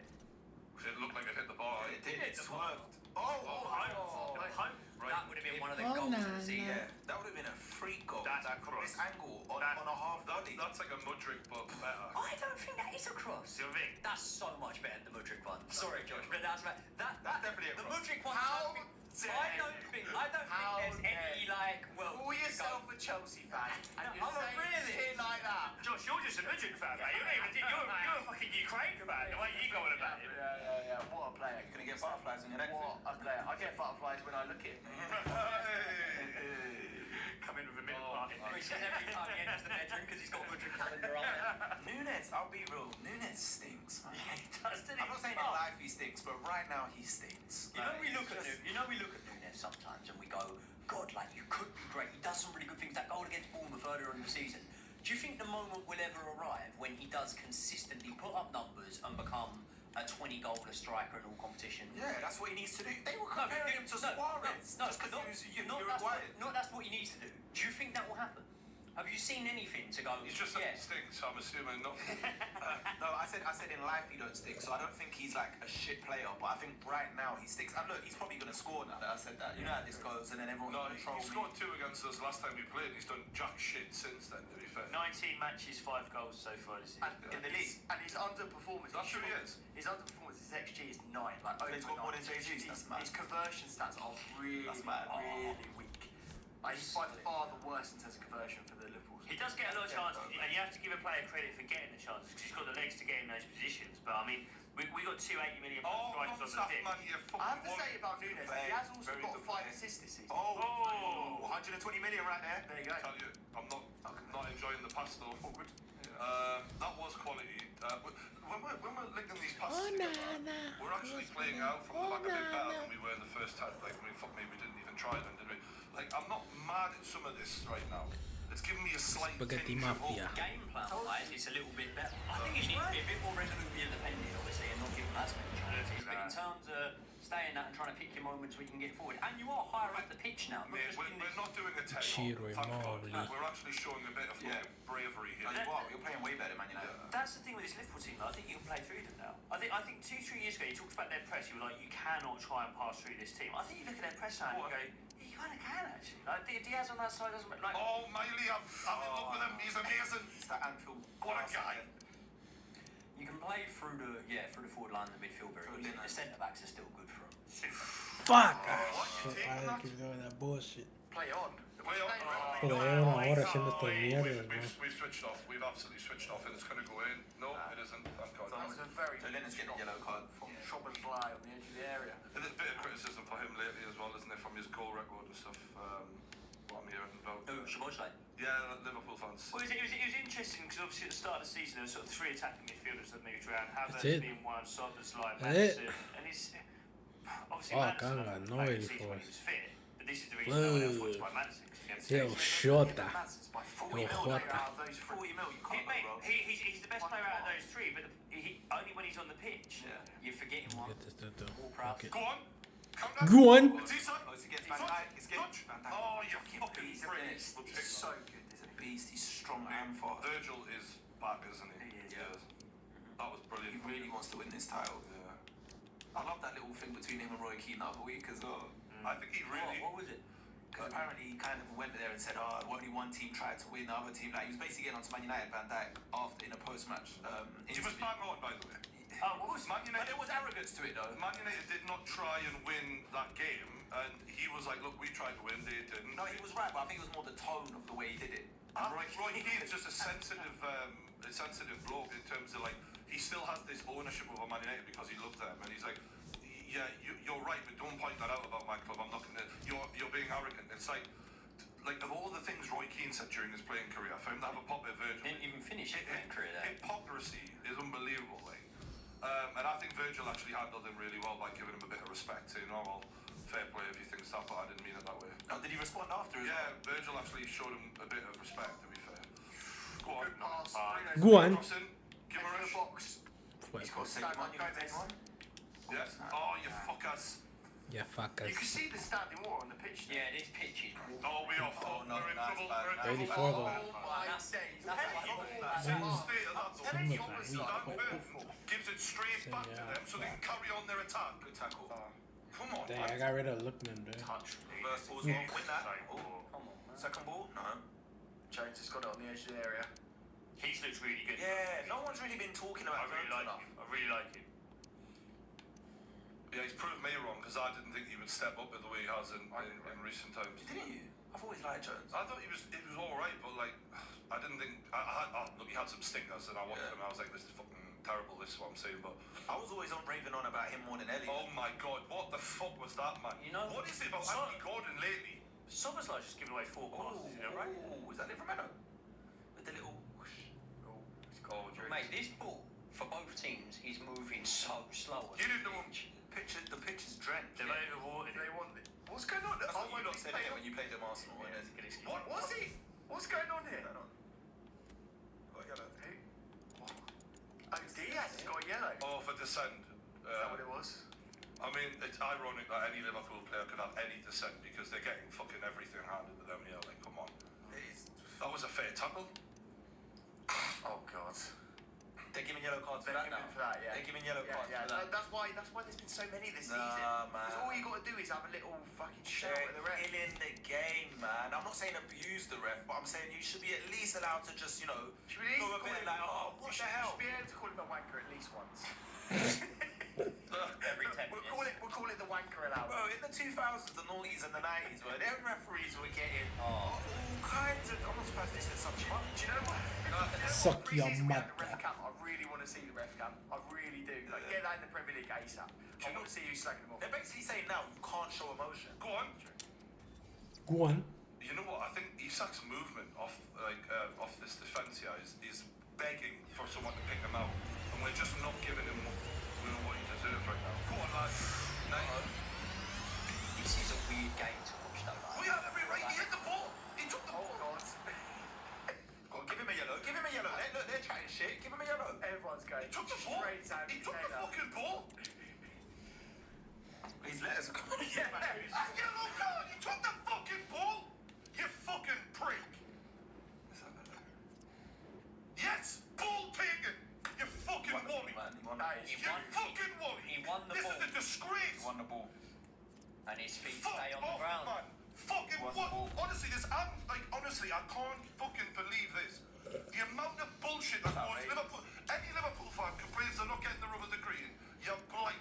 It looked like it hit the bar. It did, it the swerved. Oh, home. Right. That would have been one of the Oh, goals nah, of the season. Yeah, that would have been a freak goal. That's Like, from this cross. angle on a half volley. That's like a Mudryk, but better. I don't think that is a cross. Do you know what I mean? That's so much better than the Mudryk one. Sorry, Josh, but that's That's definitely a the cross. Mudryk one. How I don't think there's any like Call yourself a Chelsea fan and you're I'm a saying realist. shit like that. Josh, you're just a Mudryk fan, mate. You're a fucking Ukraine about it. The way you go on about it. Yeah. What a player. You're gonna get butterflies on your neck. What a player. I get butterflies when I look at him. Come in with a middle Oh, part. He says every time he enters the bedroom because he's got a Mudryk calendar on there. Nunes, I'll be real. Nunes stinks, man. Doesn't I'm not saying in life he stinks, but right now he stinks. You know, we Like, look it's at just- we look at Nunes sometimes and we go, God, like you could be great. He does some really good things. That goal against Bournemouth earlier in the season. Do you think the moment will ever arrive when he does consistently put up numbers and become a 20-goaler striker in all competition? Yeah, that's what he needs to do. They were comparing him to Suarez. No, just because he was that's Uruguayan. that's what he needs to do. Do you think that will happen? Have you seen anything to go? He's just saying yeah. he stinks, so I'm assuming not. No, I said in life he don't stick, so I don't think he's like a shit player, but I think right now he sticks. And look, he's probably gonna score now that I said that. You know how this goes, and then everyone's No, gonna he troll me. scored 2 against us last time we played. He's done jack shit since then, to be fair. 19 matches, 5 goals so far this season. In the league. And his underperformance. That's who he is. His underperformance, his XG is 9. Like over he's got more 9. than JG's, that's mad. His conversion stats are really, That's mad. really weak. Like, he's by far the worst in terms of conversion for the Liverpool. He does get a lot of chances, and you have to give a player credit for getting the chances because he's got the legs to get in those positions. But I mean, we got 2 80 million Oh, strikers on the non-staff pitch. man, you fucking I have to want say it. about Nunes, he has also Very got good 5 player. assists this season. Oh, 120 million right there. There you go. I tell you, I'm not enjoying the pass though. Awkward. That was quality. When we're linking these passes together, we're actually playing out from the back a bit better than we were in the first half. Like, I mean, fuck me, we didn't even try then, did we? Like, I'm not mad at some of this right now. It's giving me a slight Spaghetti tinge of hope. Mafia. Game plan-wise, it's a little bit better. I think he needs to be a bit more resolutely independent, obviously, and not give him as many chances. But in terms of staying that and trying to pick your moments where you can get forward, and you are higher up the pitch now. Mate, we're not doing a test. Ciro Thank God. Immobile. We're actually showing a bit of fucking bravery here. Like, wow, you're playing way better, Man United. That's the thing with this Liverpool team. Though. I think you can play through them now. I think 2-3 years ago, you talked about their press. You were like, you cannot try and pass through this team. I think you look at their press now and you go, you kind of can actually. Like Diaz on that side doesn't like. Oh, Miley, I'm in love with him. He's amazing. It's that Anfield. What a guy. You can play through the forward line and the midfield very easily. The centre backs are still good for him. Fuck! What, you So taking I that? keep doing that bullshit. Play on. Play on. Pero es una hora haciendo estas mierdas, man. We've switched off. We've absolutely switched off, and it's going to go in. No, it isn't. Thank God. That was a very So Lennon's getting a yellow card from Shop and fly on the edge of the area. There's a bit of criticism for him lately as well, isn't there, from his goal record and stuff. What I'm hearing about. Oh, Szoboszlai. Yeah, Liverpool fans. Well, it was interesting because obviously at the start of the season there were sort of 3 attacking midfielders that moved around. That's Havertz it. being one, Szoboszlai, That's it. Madison, and it's obviously Oh, Madison God, hasn't no played way this season for when us. he was fit. But this is the reason no one else wants to buy Madison because he Yo, gets Shota. By 40 Yo, mil Jota. out of those 40 mil, you can't go wrong. He's the best player out of those 3, but only when he's on the pitch. Yeah. You're forgetting one. Get this dude. All proud. Okay. Go on. Count Go on! It's his son. Oh, it's against Van Dijk. It's against Van Dijk. Oh, you fucking He's a prick. beast. We'll He's take so that. good. He's a beast. He's strong and fast. Virgil is back, isn't he? He is, Yes. That was He brilliant. really wants to win this title. Yeah. I love that little thing between him and Roy Keane the other week as well. I think he really. What was it? Because apparently he kind of went there and said, only one team tried to win, the other team, like, he was basically getting onto Man United, Van Dijk, after, in a post-match He was interview. bang on, by the way. Oh, of course, Man but United. there was arrogance to it, though. Man United did not try and win that game, and he was like, "Look, we tried to win, they didn't." No, he was right, but I think it was more the tone of the way he did it. And Roy Keane's just a sensitive bloke in terms of like he still has this ownership over Man United because he loved them, and he's like, "Yeah, you're right, but don't point that out about my club. I'm not gonna. You're being arrogant." It's like of all the things Roy Keane said during his playing career, for him to have a pop at Virgil. Didn't even finish his playing career there. Hypocrisy is unbelievable, like. And I think Virgil actually handled him really well by giving him a bit of respect. You know, well, fair play if he thinks that, but I didn't mean it that way. Oh, did he respond after as Yeah, Virgil actually showed him a bit of respect, to be fair. Go on. Good pass. Go on. Crossing. Give Head her to a the shot. box. Well, He's got to take one. You can take one. Yes. Oh, you fuckers. yeah, fuck You can us. see the standing water on the pitch. Yeah, this pitch is. Oh, we off. Oh, no, We're in that's trouble. bad, We're in that's trouble. 84 though. Oh my That's- days. that's Hey, what I oh, thought. that's State hard. of that, though. Telling you, Some of it's that like weak. awful. Gives it straight back to them so they can carry on their attack. Good tackle. Come on. on, Dang, man. I got rid of Lookman, dude. Touch. First ball's Yeah. win that. So Oh, poor. Come on, man. second ball? No. Jones has got it on the edge of the area. He's looked really good. Yeah, no one's really been talking I about really Jones like enough. him. I really like him. Yeah, he's proved me wrong because I didn't think he would step up the way he has in recent times. Didn't you? I've always liked Jones. I thought he was all right, but like I didn't think. Look, he had some stinkers, and I watched him. And I was like, this is fucking terrible. This is what I'm saying, but I was always on raving on about him more than Elliot. oh my god, what the fuck was that, man? You know- what is it about So- Andy Gordon lately? Soberslai's just given away 4 passes, you know, right? Oh, is that Livermore? With the little whoosh. Oh, Jones. Mate, this ball for both teams is moving so slow. You didn't know him. The pitch is drenched. They've overwatered They it. want it. What's going on? That's Oh, what you lot he's said playing here on- when you played them Arsenal. Yeah, and it's a good excuse. What's he? What's going on here? Got yellow. Who? Oh, Diaz has got a yellow. Is Oh, for dissent. that what it was? I mean, it's ironic that any Liverpool player could have any dissent because they're getting fucking everything handed to them here. Like, come on. That was a fair tackle. Oh God. They're giving yellow cards for They're that now. giving for that, yeah. They're giving yellow cards Yeah, for that. That's why there's been so many this Nah, season. man. Because all you got to do is have a little fucking shout They're at the ref. killing the game, man. I'm not saying abuse the ref, but I'm saying you should be at least allowed to just, Should we at go least a call bit him? like, oh, what the hell? You should be able to call him a wanker at least once. Every 10 minutes. We'll call it the wanker allowance. Bro, in the 2000s, the noughties and the 90s, bro, them referees were getting Oh. all kinds of. I'm not surprised they said something. Do you know what? Suck your Pre-season we had the mother. ref cam. I really want to see the ref cam. I really do. Like, get that in the Premier League ASAP. I want to see you slagging them off. They're basically saying now you can't show emotion. Go on. Go on. You know what? I think Isak's movement off this defence here is begging for someone to pick him out, and we're just not giving him what he deserves right now. Go on, lads. This is a weird game to watch, though. We had every right. He hit the ball. He took the Oh ball. God. Go on, give him a yellow. Give him a yellow. Look, they're chatting shit. Give him a yellow. Everyone's going He took the ball. straight down He the took the tailor. fucking ball. His letters are coming. Yeah. A yellow card. He took the fucking ball. You fucking prick. Yes, ball taken. You fucking worry. Man, he won That the is- You fucking worry. He won the This ball. is a disgrace. He won the ball. And his feet Fuck stay on the off, ground. man. Fucking Won the what? ball. Honestly, honestly, I can't fucking believe this. The amount of bullshit that goes. amazing. Liverpool, any Liverpool fan complains they're not getting the rub of the green. You're blind.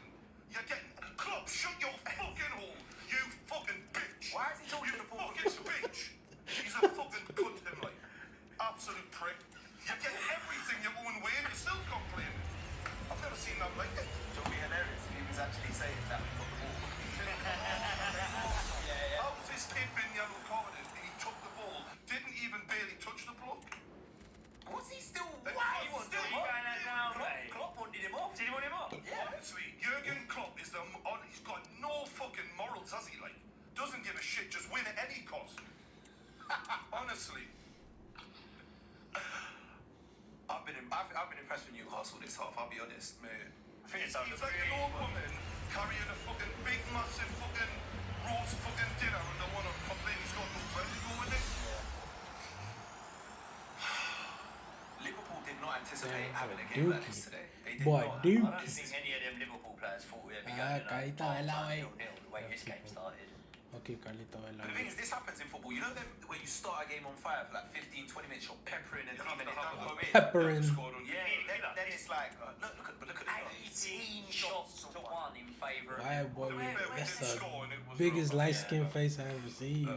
You're getting. Club, shut your fucking hole. You fucking bitch. Why is he talking You to the ball? fucking bitch. He's a fucking cunt, him like. Absolute prick. You're getting everything your own way and you're still complaining. I've never seen that like it. It would be hilarious if he was actually saying that we got the ball. How was this kid been yellow carded? He took the ball, didn't even barely touch the block. Was he still? Then Wow, he he was was still- still. Going out now, mate. Klopp wanted him off. Did he want him up? Yeah. Honestly, Jurgen Klopp is he's got no fucking morals, has he? Like, doesn't give a shit, just win at any cost. Honestly. I've been impressed with Newcastle this half. I'll be honest, mate. I think it's He's like an old woman carrying a fucking big, massive fucking roast fucking dinner and the one complaining he's got no bread to go with it. Liverpool did not anticipate Damn, having a Dookie. game like this today. They did Boy, not. Dookie. I don't think any of them Liverpool players thought we'd be going Ahí está el lado ahí. 0-0 the way this game started. Okay, Carlito, But the thing is, this happens in football. You know them where you start a game on fire for like 15, 20 minutes, you're peppering and You have even to it have don't go a in. Peppering. Yeah, then it's like, look at this. 18 shots to 1 in favour of Why, boy, Liverpool that's didn't the score and it was biggest rough. light skin face I ever seen.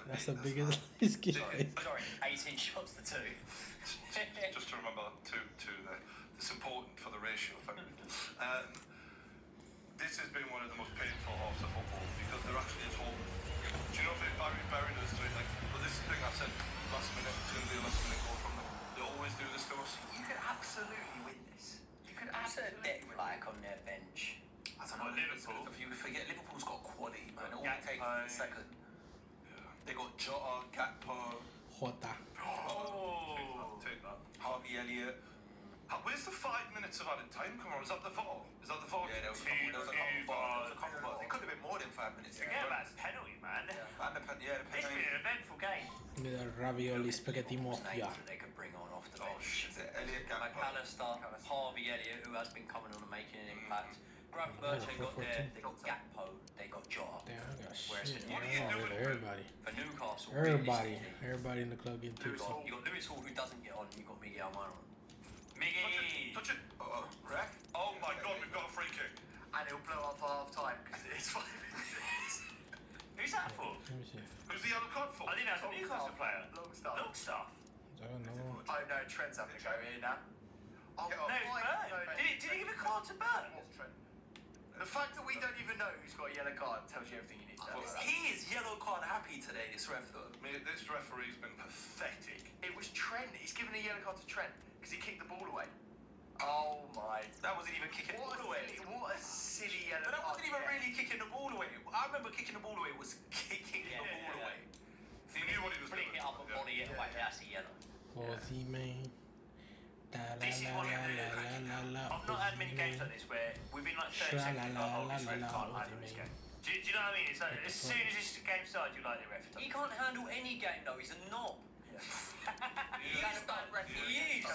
That's the biggest light skin face. Sorry, 18 shots to 2. Just to remember two there. It's important for the ratio. This has been one of the most painful halves of football because there actually is hope. Do you know if Barry buried us to it? Like, well, this is the thing I said last minute. It's going to be a last minute goal from them. They always do this to us. You could absolutely win this. You could What's their absolutely depth win like on their bench? I don't know. Liverpool. If you forget, Liverpool's got quality, man. All Gakpo. it takes is a second. They got Jota, Gakpo, Jota. Oh. Take that. Harvey Elliott. Where's the 5 minutes of added time? Come on, is that the VAR? Is that the VAR? Yeah, there was a Two couple of bars. bars. It could have been more than 5 minutes. Forget about the penalty, man. And the It's penalty. been an eventful game. The ravioli spaghetti Liverpool's mafia. names that they could bring on off the Oh bench. shit! Elliott, Gakpo. McAllister, Harvey Elliott, who has been coming on and making an impact. Gravenberch, they got 4-14. Gakpo, they Whereas shit. for Everybody. For Newcastle, Everybody. realistically, Everybody in the club getting Lewis tips. Hall. you got Lewis Hall who doesn't get on, and you got Miguel Almiron. Miggy! Touch it. Ref? Oh my God, we've got a free kick. And he'll blow up for half time because it's 5 minutes. Who's that for? Let me see. Who's the yellow card for? I didn't know it was a Newcastle player. Longstaff. I don't know. Oh no, Trent's having to go here now. Oh, Yeah, No, it's why? Burn. No, Did he give a card to Burn? What's Trent? The fact that we don't even know who's got a yellow card tells you everything you need to know. about that. He is yellow card happy today, this ref though. Mate, this referee's been pathetic. It was Trent. He's given a yellow card to Trent because he kicked the ball away. Oh my. That wasn't even kicking the What ball away. a silly yellow But that card. wasn't even to get. really kicking the ball away. I remember kicking the ball away was kicking the ball away. He knew what he was Flick doing. it up and body it away, that's a yellow. Aussie man. This is one of the. I've not had many games like this where within like 30 seconds, oh, this ref can't handle this game. Do you know what I mean? It's like, as soon as this game started, you like the ref. He can't handle any game though, he's a knob. He is a bad ref. He's a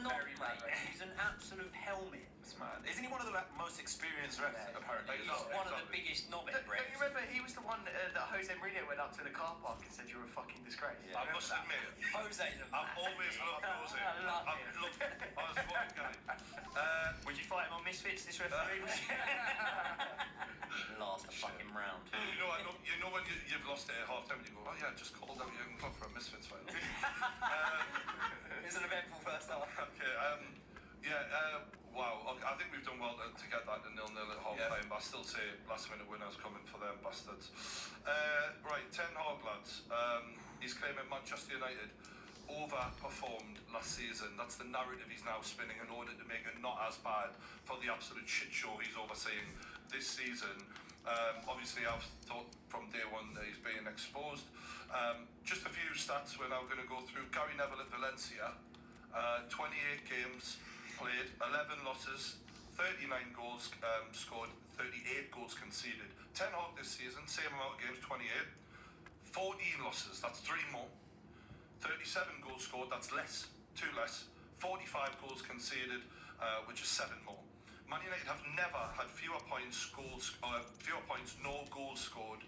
knob, mate. He's an absolute helmet. It's mad. Isn't he one of the most experienced refs, apparently? He's one of the biggest knobhead Don't refs. you remember he was the one that Jose Mourinho went up to the car park and said you're a fucking disgrace? I must admit, Jose's a I've always loved Jose. I love I've him. loved him. I was a funny guy. Would you fight him on Misfits, this referee? Last a fucking round. You know when you've lost it at half time and you go, oh yeah, just called out your own club for a Misfits final. It was an eventful first half. Okay, wow. Okay, I think we've done well to get that to 0-0 at half time, but I still say last minute winners coming for them bastards. Right, Ten Hag lads. He's claiming Manchester United overperformed last season. That's the narrative he's now spinning in order to make it not as bad for the absolute shit show he's overseeing this season. Obviously, I've thought from day one that he's being exposed. Just a few stats we're now going to go through. Gary Neville at Valencia, 28 games played, 11 losses, 39 goals scored, 38 goals conceded. Ten Hag this season, same amount of games, 28, 14 losses, that's 3 more. 37 goals scored, that's less, 2 less. 45 goals conceded, which is 7 more. Man United have never had fewer points, no goals scored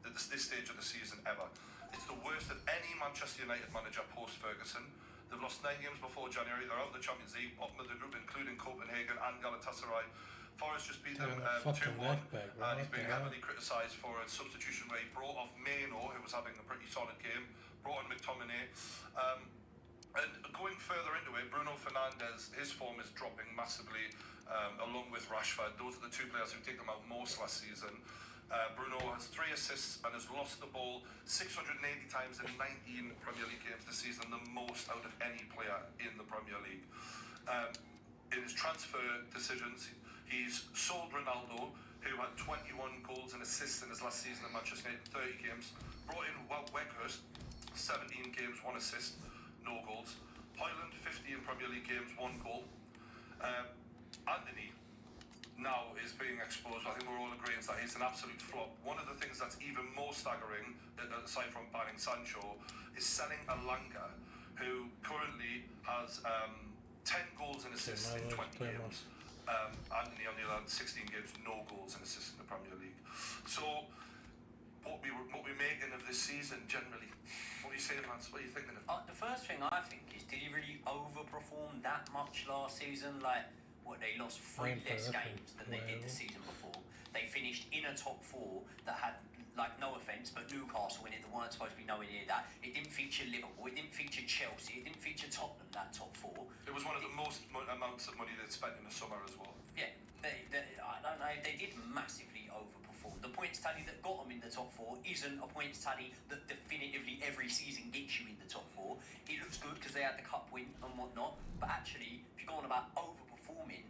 at this stage of the season ever. It's the worst of any Manchester United manager post-Ferguson. They've lost 9 games before January. They're out of the Champions League, bottom of the group, including Copenhagen and Galatasaray. Forest just beat them 2-1, and he's been heavily criticised for a substitution where he brought off Maino, who was having a pretty solid game, brought on McTominay. And going further into it, Bruno Fernandes, his form is dropping massively, along with Rashford. Those are the 2 players who take them out most last season. Bruno has 3 assists and has lost the ball 680 times in 19 Premier League games this season, the most out of any player in the Premier League. In his transfer decisions, he's sold Ronaldo, who had 21 goals and assists in his last season at Manchester United, 30 games. Brought in Wout Weghorst, 17 games, 1 assist, no goals. Højlund, 15 Premier League games, 1 goal. Anthony now is being exposed. I think we're all agreeing that he's an absolute flop. One of the things that's even more staggering, aside from banning Sancho, is selling Alanga, who currently has 10 goals and assists in 20 games. Anthony on the other hand, 16 games, no goals and assists in the Premier League. So, what we making of this season generally? What are you saying, Lance? What are you thinking of? The first thing I think is, did he really overperform that much last season? Like, what, they lost 3 less games than they did the season before. They finished in a top 4 that had, like, no offence, but Newcastle in it that weren't supposed to be nowhere near that. It didn't feature Liverpool, it didn't feature Chelsea, it didn't feature Tottenham, that top 4. It was one of the most amounts of money they'd spent in the summer as well. Yeah, I don't know, they did massively overperform. The points tally that got them in the top 4 isn't a points tally that definitively every season gets you in the top 4. It looks good because they had the cup win and whatnot, but actually, if you're going about overperforming,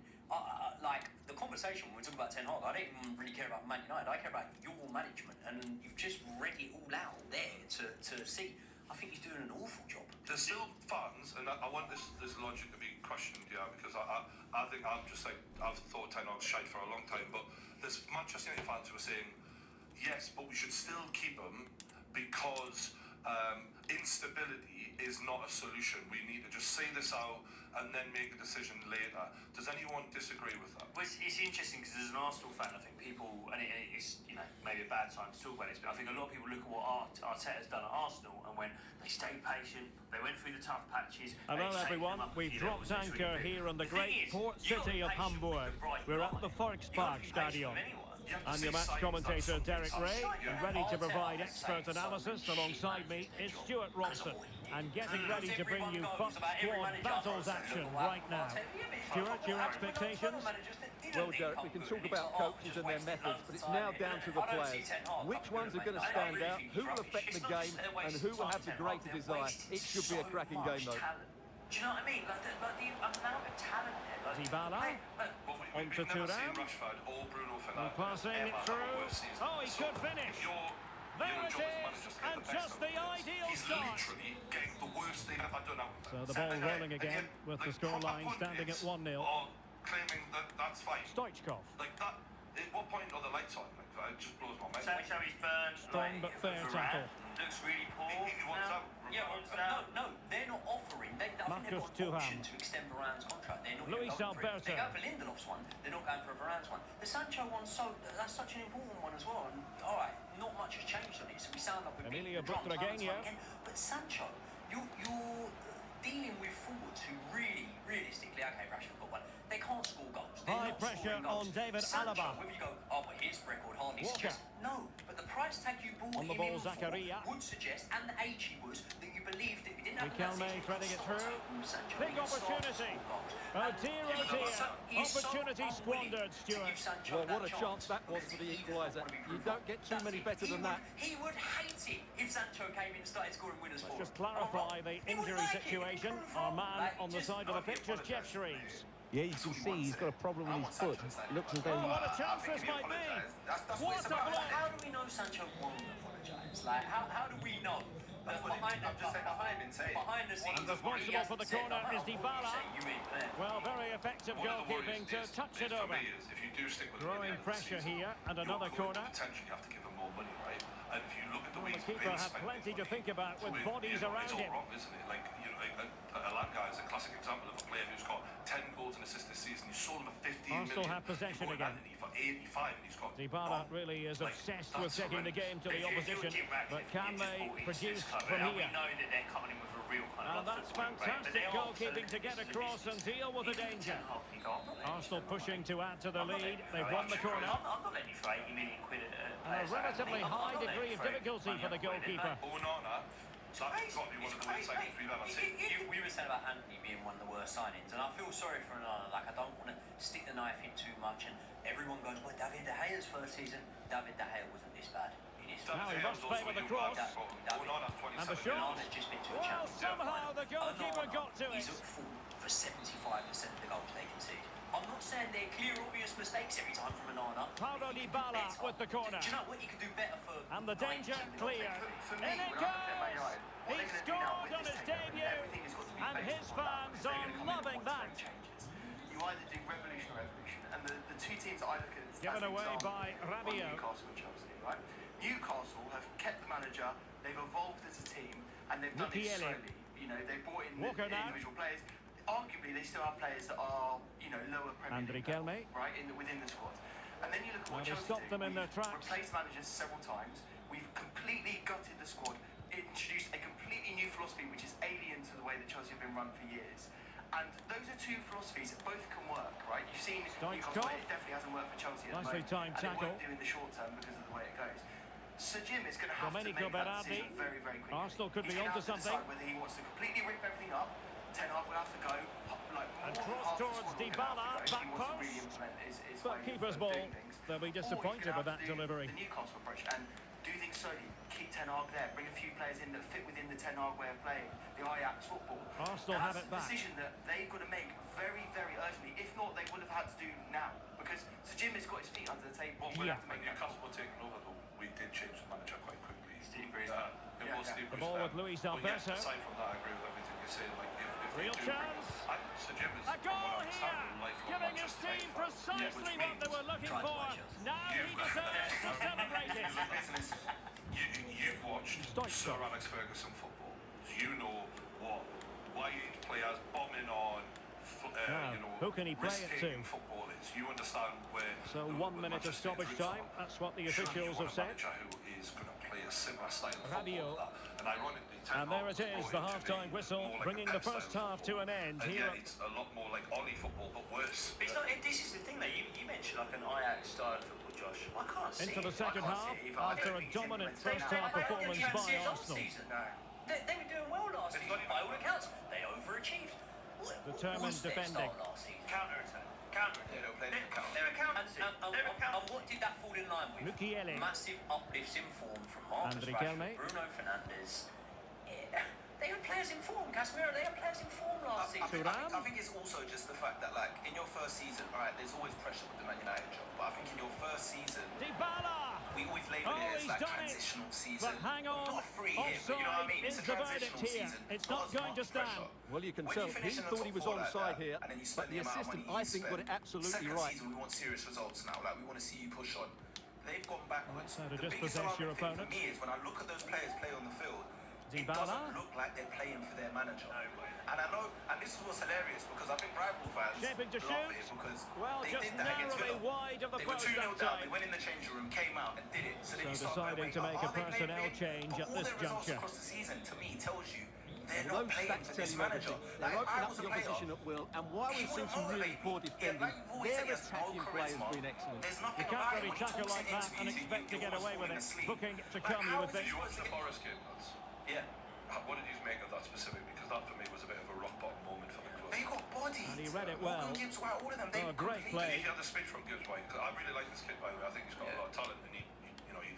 like the conversation when we talk about Ten Hag, I don't even really care about Man United. I care about your management, and you've just read it all out there to see. I think he's doing an awful job. There's still fans, and I want this logic to be questioned, yeah, because I think I'm just like, I've thought Ten Hag's shite for a long time, but there's Manchester United fans who are saying, yes, but we should still keep him because instability is not a solution. We need to just say this out and then make a decision later. Does anyone disagree with that? Well, it's interesting because as an Arsenal fan, I think people, and it it's maybe a bad time to talk about this, but I think a lot of people look at what Arteta's done at Arsenal, and when they stayed patient, they went through the tough patches. Hello everyone, we've dropped anchor here on the great port city of Hamburg. We're at the Volkspark Stadium. I'm your match commentator Derek Ray, and ready to provide expert analysis. Alongside me is Stuart Robson, and getting ready to bring you first squad battles action right now. Stuart, your expectations? Well, Derek, we can talk about coaches and their methods, but it's now down to the players. Which ones are going to stand out, who will affect the game, and who will have the greater desire? It should be a cracking game, though. Do you know what I mean? Like the amount of talent there. Dybala, on to Thuram, and passing it through. Oh, he could finish. There it is, and just the ideal start. So the ball rolling again, with the scoreline standing at 1-0. Claiming that that's fine. Stoichkov. Like that, at what point are the lights on? Like, it just blows my mind. Sancho is burned. Strong but fair tackle. Looks really poor. He wants out. Yeah, no, they're not offering. They don't think they've got an option to extend Varane's contract. They're not Luis going for it. Alberto. They go for Lindelof's one. They're not going for Varane's one. The Sancho one's that's such an important one as well. And all right, not much has changed on it. So we sound like we're beating the drum time and time again. But Sancho, you're dealing with forwards who realistically, okay, Rashford got one. They can't score goals. High pressure on David Alaba. Whether you go, oh, but his record hardly suggests. No, but the price tag you bought on the him ball, in for Zakaria would suggest, and the age he was, that you believed that if he didn't have Riquelme threading it through. Big opportunity. Oh dear, oh dear. Opportunity squandered, Stuart. Well, what a chance that was for the equaliser. You don't get too many better than that. He would hate it if Sancho came in and started scoring winners for him. Just clarify the injury situation. Our man on the side of the pitch is Jeff Shreves. Yeah, you can see he's got a problem with his foot. Looks as though what a chance this might be. What a block. How do we know Sancho won't apologise? Like, how do we know? Behind the scenes, and responsible for the corner is Dybala. Well, very effective goalkeeping to touch it over. Growing pressure here, and another corner. Potentially, you have to give him more money, right? And if you look at the way The keeper had plenty to think about with bodies around him. It's all wrong, isn't it? Like, Alanga is a classic example of a player who's got 10 goals and assists this season. You sold him at 15 Arsenal million. have possession again. For 85, and he's got Dybala really is obsessed with taking the game to the opposition, but can they produce from here? We know that they're coming in with a real kind of. And that's fantastic goalkeeping to get across and deal with the danger. Arsenal pushing to add to the lead. They've won the corner. I'm not letting you throw 80 million quid at And a relatively high degree of difficulty for the goalkeeper. That's probably one of the worst signings we've ever seen. We were saying about Anthony being one of the worst signings, and I feel sorry for Onana. Like, I don't want to stick the knife in too much, and everyone goes, well, David De Gea's first season, David De Gea wasn't this bad. Now he must favour the cross. And the shot. Well, somehow the goalkeeper got to it. He's at full for 75% of the goals they concede. I'm not saying they're clear, obvious mistakes every time from Onana. Paulo Dybala with the corner. Do you know what? He could do better for... And the danger clear. In it goes! He scored on his debut, and his fans are loving that. You either do revolution or evolution, and the two teams that I look at given away by Rabiot. Newcastle and Chelsea, right? Newcastle have kept the manager, they've evolved as a team, and they've done it slowly. You know, they brought in individual players. Arguably, they still have players that are, lower Premier League level, right, within the squad. And then you look at what Chelsea stopped them in their tracks. Replaced managers several times. We've completely gutted the squad. Introduced a completely new philosophy, which is alien to the way that Chelsea have been run for years. And those are two philosophies that both can work, right? You've seen Newcastle, it definitely hasn't worked for Chelsea at the moment. Timed tackle. And it won't do in the short term because of the way it goes. Sir Jim is going to have to make that decision very, very quickly. Arsenal could be onto something. Decide whether he wants to completely rip everything up. Ten Hag will have to go and cross towards Dybala, back post. But keeper's ball, they'll be disappointed with that delivery. The Newcastle approach and do things slowly. Keep Ten Hag there. Bring a few players in that fit within the Ten Hag way of playing, the Ajax football. Arsenal have it back. That's a decision that they've got to make very, very urgently. If not, they would have had to do now because Sir Jim has got his feet under the table. Well, when Newcastle were taking over, though, we did change the manager quite quickly. Steve Bruce. The ball with Luis Alberto. Aside from that, I agree with everything you say. Like, real chance. A goal here, giving his team precisely what they were looking for. Now he deserves to celebrate it. You've watched Sir Alex Ferguson football. You know why players bombing on, who can he play it to? Football is. You understand where. So 1 minute of stoppage time. That's what the officials have said. Who is going to play a similar style of Radio. football. And ironically, And there it is, the half-time whistle, bringing the first half to an end here. It's a lot more like Ollie football, but worse. It's not, this is the thing, though. You mentioned like an Ajax style of football, Josh. I can't see Into the it. second I can't half, see it either. after a dominant first-half performance by Arsenal. They were doing well last season, by all accounts. They overachieved. Determined defending. Counter-attack. They're a counter. And what did that fall in line with? Mukiele. Massive uplifts in form from Marcus Andri Rashford, Kelme. Bruno Fernandes. Yeah. They had players in form, Casemiro. They had players in form last season. I think it's also just the fact that, like, in your first season, all right, there's always pressure with the Man United job, but I think in your first season, Dybala! we always label it as like transitional season. But hang on, Not a free hit, but you know what I mean? It's a offside is the verdict transitional here. season. It's not going to stand. Well, you can When tell you he finish in the thought he top was four like onside that, here, and then you but spend the amount of assistant, money I you think, got spend. it absolutely Second right. season, we want serious results now. Like, we want to see you push on. They've gone backwards. That's how to The biggest dispossess your alarming thing opponent. for me is when I look at those players play on the field, it Dybala? doesn't look like they're playing for their manager. And I know, and this is what's hilarious, because I think rival fans Shaping to love shoot. it because Well, they just did that against narrowly Villa. wide of the They were post 2-0 that down, time. they went in the changing room, came out and did it. So then you So start deciding going, to make a are they personnel playing? change But at all this their results juncture. across the season, to me, tells you they're Well, not those playing stats for tell this you manager. everything. Like, They're if I opening was up a the player, opposition at will, and while he we've seen wouldn't some really motivate poor me. defending, Yeah, like you've always their said, he has no attacking play has charisma. been excellent. There's You nothing can't about really him. When he tackle talks like in that and interviews, expect to you get almost away fall with in it. asleep. Booking to Like, come, you how would is think. he You watched supposed to the get- Forest game, lads. Yeah. What did you make of that specific? Because that for me was a bit of a rock bottom moment for the club. They got bodied. And he read it well. Morgan Gibbs White, all of them. They Oh, great completely- play. He had the speed from Gibbs White. I really like this kid, by the way. I think he's got a lot of talent, and he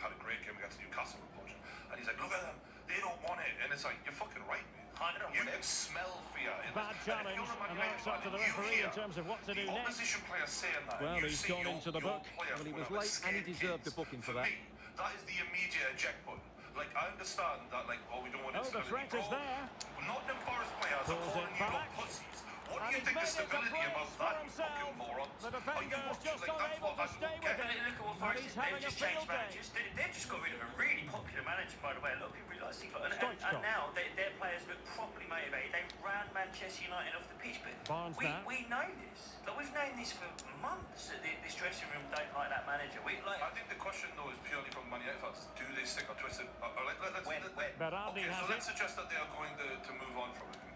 had a great game against Newcastle, unfortunately. And he's like, look at them, they don't want it, and it's like, you're fucking right, man. You can smell fear. Bad challenge, and that's up to the referee in terms of what to do the next. opposition player saying that. Well, and you he's see gone your- into the your book. player Well, he full was of late and he scared deserved kids. a booking for For that. me, that is the immediate eject button. Like, I understand that, like, we don't want Oh, the threat is there. Nottingham Forest players are Pulls calling it you back. pussies. What And do you he's think the made it a stability brace about for that, you himself. fucking morons? The Are you defender's watching? just Like, that's unable what to I stay don't with get. it. Look at what And Forest he's did. having They've a just changed field day. managers. They've just got rid of a really popular manager, by the way. A lot of people really like Steve. And Stoichkov. now their players look properly motivated. They ran Manchester United off the pitch. But Barnes now. we know this. Like, we've known this for months. That this dressing room don't like that manager. I think the question, though, is purely from Man United fans. Do they stick or twist it? Berardi Okay, has so it. let's suggest that they are going to move on from him.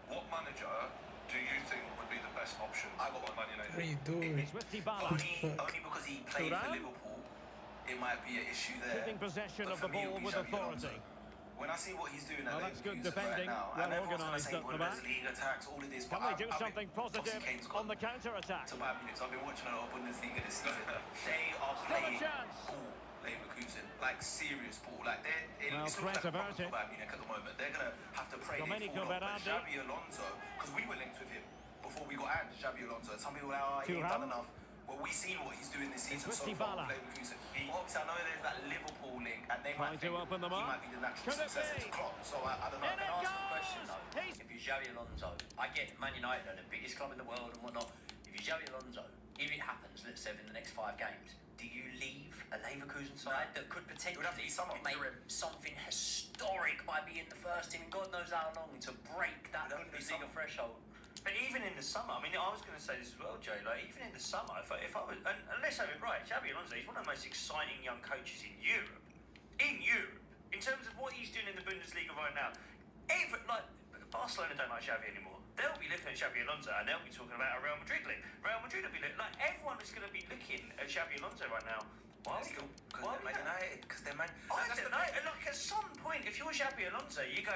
What manager do you think would be the best option for Man United? What are you doing? It's with Dybala. Only because he played for Thuram? Liverpool, it might be an issue there. Keeping possession But of for the me, it'll ball be with Xabi authority. Alonso. When I see what he's doing at Well, that's good Leverkusen defending, right now, well and everyone's going to organised say, at well, the there's back. league attacks, all of this. Can they do something positive on the counter-attack? To Bayern Munich, so I've been watching a lot of Bundesliga this season. They are Still a playing chance. ball, Leverkusen, like serious ball. Like Well, it's threat looking like a problem averted. for Bayern Munich at the moment. They're going to have to pray they Domenico fall off. But Berardi. Xabi Alonso, because we were linked with him before we got out, Xabi Alonso. Some people are like, he ain't Thuram. done enough. Well, we've seen what he's doing this season with so far Dybala. with Leverkusen. Obviously, I know there's that Liverpool link, and they Trying might to think open them he up. might be the natural Could it successor be? to Klopp. So I don't know. In Can I it ask a question goes! though? He's- If you're Xabi Alonso, I get Man United are the biggest club in the world and whatnot. If you're Xabi Alonso, if it happens, let's say in the next 5 games, do you leave a Leverkusen side that could potentially have to be someone make interim. something historic by being the first in God knows how long to break that Would have to be Bundesliga someone. threshold? But even in the summer, I mean, I was going to say this as well, Jay. Like, even in the summer, if I was, and let's have it right, Xabi Alonso, he's one of the most exciting young coaches in Europe. In terms of what he's doing in the Bundesliga right now, even like Barcelona don't like Xavi anymore. They'll be looking at Xabi Alonso and they'll be talking about a Real Madrid link. Real Madrid will be looking like everyone is going to be looking at Xabi Alonso right now. Why? Because Why they're Man United. Because they're Man. I don't know. Like at some point, if you're Xabi Alonso, you go,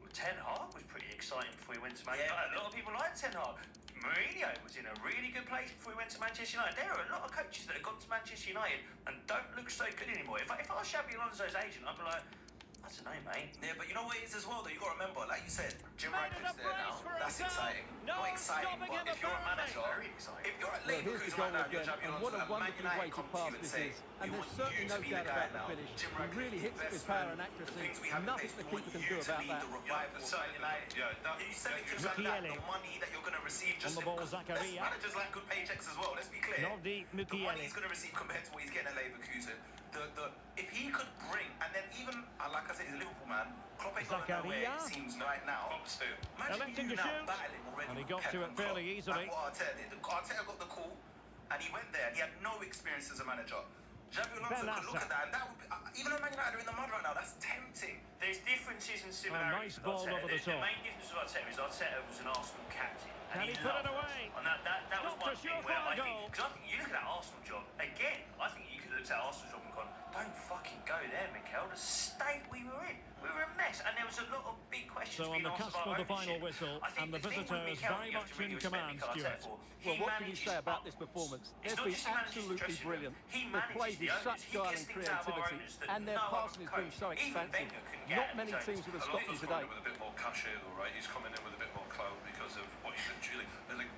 well, Ten Hag was pretty exciting before he went to Man United. A lot of people like Ten Hag. Mourinho was in a really good place before he went to Manchester United. There are a lot of coaches that have gone to Manchester United and don't look so good anymore. If I was Xabi Alonso's agent, I'd be like, I don't know, mate. Yeah, but you know what it is as well, though? You've got to remember, like you said, Jim Made it a Ratcliffe's there now. brace for That's himself. exciting. No Not exciting, stopping but in if the you're a Burnley. manager, Very exciting. if you're at Well, here's the Leverkusen goal right now, you're again, Xabi and Alonso, what a and Man wonderfully United weighted come to pass you and this say, is. And we there's want certainly you no to be doubt the guy about the now. finish. Jim He Ratcliffe, really hits it with investment, power and the accuracy. things we have in Nothing place, the we want keeper can you do to about lead that. the revival of Man United. You sell it to us like that, Mukiele. the money that you're going to receive On just the ball, because Zakaria. managers like good paychecks as well, let's be clear. Nordi The money Mukiele. he's going to receive compared to what he's getting at Leverkusen, if he could bring, and then even, like I said, he's a Liverpool man, Klopp ain't going nowhere, it seems right now. Imagine Electing you to now shoot. battling already And he with got Pep to it and fairly Klopp. easily. Like what Arteta did. Arteta got the call, and he went there, and he had no experience as a manager. Xabi Alonso could look at that, and that would be, even though Man United are in the mud right now, that's tempting. There's differences and similarities. nice ball with Arteta. over the top. The main difference with Arteta is Arteta was an Arsenal captain. Can he put it away? And that was Not one a thing where I surefire think, goal. because I think you look at that Arsenal job, again, I think you could look at that Arsenal job and gone, don't fucking go there, Mikel. The state we were in. We were a mess, and there was a lot of big questions So on being the answered cusp by of the final ownership. whistle, I think and the thing with visitors Mikel, very you have much to really in respect command, Mikel Stuart. Arteta for. Well, He what can you manages say about up- this performance? It's They've not been just he manages the absolutely dressing room. brilliant. He They've manages played the with owners. such He guile gets and things out of our creativity, owners that and their no other passing has been coach, so even expansive. Wenger couldn't get Not at many Jones. teams would have stopped you Alonso's today. coming in with a bit more cachet though, right? He's coming in with a bit more clout because of what he's achieved. Like,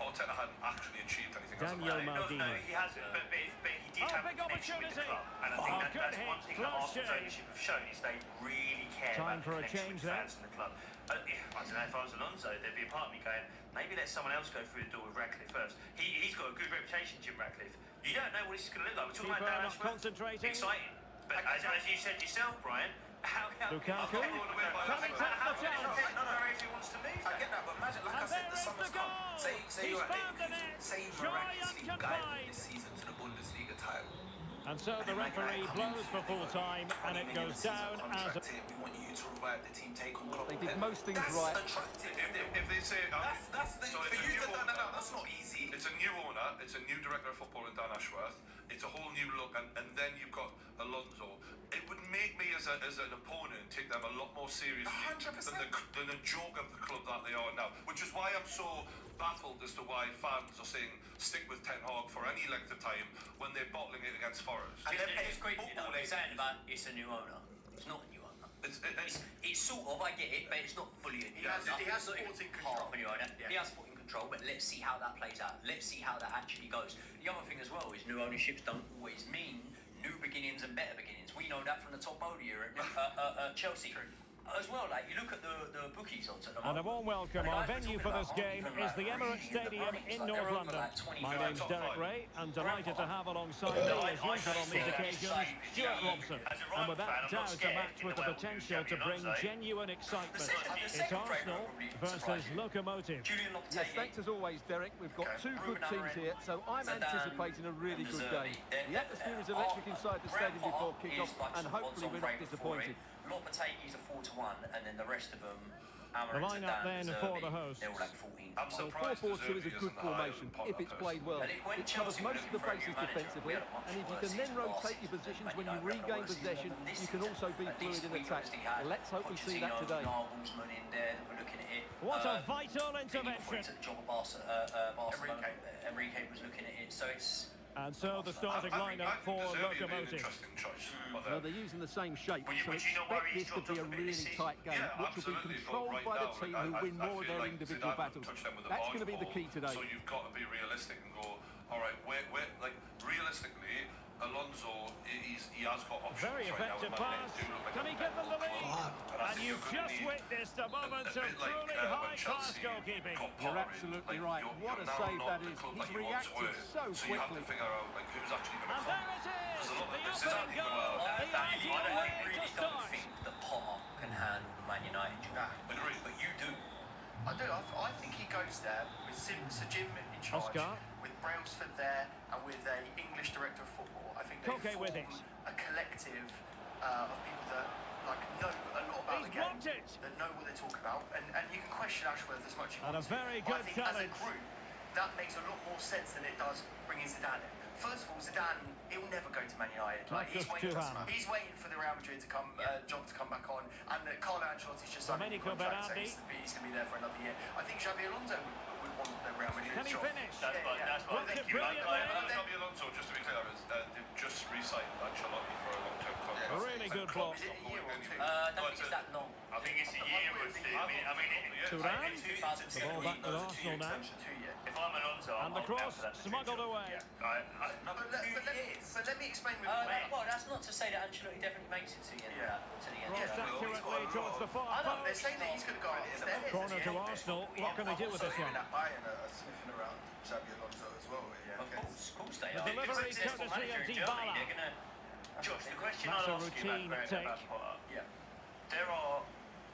Arteta hadn't actually achieved anything as a Daniel manager. No, Maldini. he hasn't, but he did have a big connection with the opportunity. club. And I Oh, think good that's hit, one thing that close Arsenal's shave. ownership have shown is they really care Time about for a the connection change with then. fans and the club. I don't know, if I was Alonso, there'd be a part of me going, maybe let someone else go through the door with Ratcliffe first. He's got a good reputation, Jim Ratcliffe. You don't know what this is going to look like. We're talking Keeper about Dan not Ashworth. concentrating. Exciting. But as you said yourself, Brian, how Lukaku. how Can he take the chance? he wants to move. I get that, but imagine, like I And said, there the is summer's the come. goal. Say He's you're at found the Leverkusen. net. Say you Joy miraculously guide unconfined. this season to the Bundesliga title. And so the referee blows for full time, and it goes down as a... We want you to revive the team, take on Klopp. They did most things That's right. attractive. If they say That's the, so for it's a you new to owner. that's not easy. It's a new owner, it's a new director of football in Dan Ashworth, it's a whole new look, and then you've got Alonso. It would make me as an opponent take them a lot more seriously 100%. than the joke of the club that they are now, which is why I'm so baffled as to why fans are saying stick with Ten Hag for any length of time when they're bottling it against Forest. And they're paying It's great, you know, football what you're saying about it's a new owner. It's not a new owner. It's sort of, I get it, but it's not fully a new owner. He has It's not even sporting half control. a new owner. Yeah. He has sporting control, but let's see how that plays out. Let's see how that actually goes. The other thing as well is new ownerships don't always mean new beginnings and better beginnings. We know that from the top owner at Chelsea. As well, like you look at the bookies odds at the And moment. a warm welcome. Our venue for this game is the Emirates Stadium in North London. My name's Derek Ray, and delighted to have alongside me, as usual on these occasions, Stuart Robson. And without doubt, a match with the potential to bring genuine excitement. It's Arsenal versus Locomotive. Yes, thanks as always, Derek. We've got two good teams here, so I'm anticipating a really good game. The atmosphere is electric inside the stadium before kick-off, and hopefully we're not disappointed. Lopetegui's a 4-1, and then the rest of them. The line-up then for the hosts. They're all like 14. So 4-4-2 is a good formation, if it's played well. It covers most of the bases defensively, and if you can then rotate your positions when you regain possession, you can also be fluid in attack. Let's hope we see that today. What a vital intervention. Enrique was looking at it, so it's... And so the starting lineup for Locomotive. Interesting choice. Well, they're using the same shape, so would you not worry expect this to be a really tight game, which will be controlled by the team who win more of their individual battles. That's going to be the key today. So you've got to be realistic and go, all right, like realistically, Alonso, he has got options Very right now. effective pass. Can he give them the lead? And you've just witnessed a moment of truly high-class goalkeeping. You're absolutely right. What a save that is. He's reacted so you have to quickly. figure out like who's actually going to And come. there it is! There's a lot The of this is opening happening goal! well. The ideal I way to really don't start. think that Potter can handle the Man United job. Agreed. But you do. I do. I think he goes there with Sir Jim in charge, Oscar. with Brailsford there, and with a English director of football. I think they Koke with form it. a collective of people that like know a lot about He's the game, blocked it. that know what they talk about, and you can question Ashworth as much as you And want a very to. good I think challenge. as a group, that makes a lot more sense than it does bringing Zidane in. First of all, Zidane, he'll never go to Man United. Not He's just waiting, Thuram. he's waiting for the Real Madrid to come, job to come back on, and Carlo Ancelotti's just signed a new Domenico contract, so Berardi. he's going to be there for another year. I think Xabi Alonso would want the Real Madrid Can he job. finish? That's what I Looked think it you brilliantly. Xabi Alonso, just to be clear, they've just re-signed Ancelotti for a long-term contract. A really good block. Is it a year or two? I don't think it's that long. I think it's a year or two. Thuram. The ball back with Arsenal now. 2 years. If I'm Alonso, And the cross smuggled away. But let me explain with Well, that's not to say that Ancelotti definitely makes it to the end of that. To the end. Crossed accurately towards the far I know, they're post. saying that he's going to go in. It's theirs. Corner to Arsenal. What can they do with this one? That Bayern are sniffing around Xabi Alonso as well. Of course they The are. delivery He's a successful courtesy manager of in Dybala. Germany. They're gonna. Josh, the question That's a I'll ask you routine about take. Potter. Yeah. there are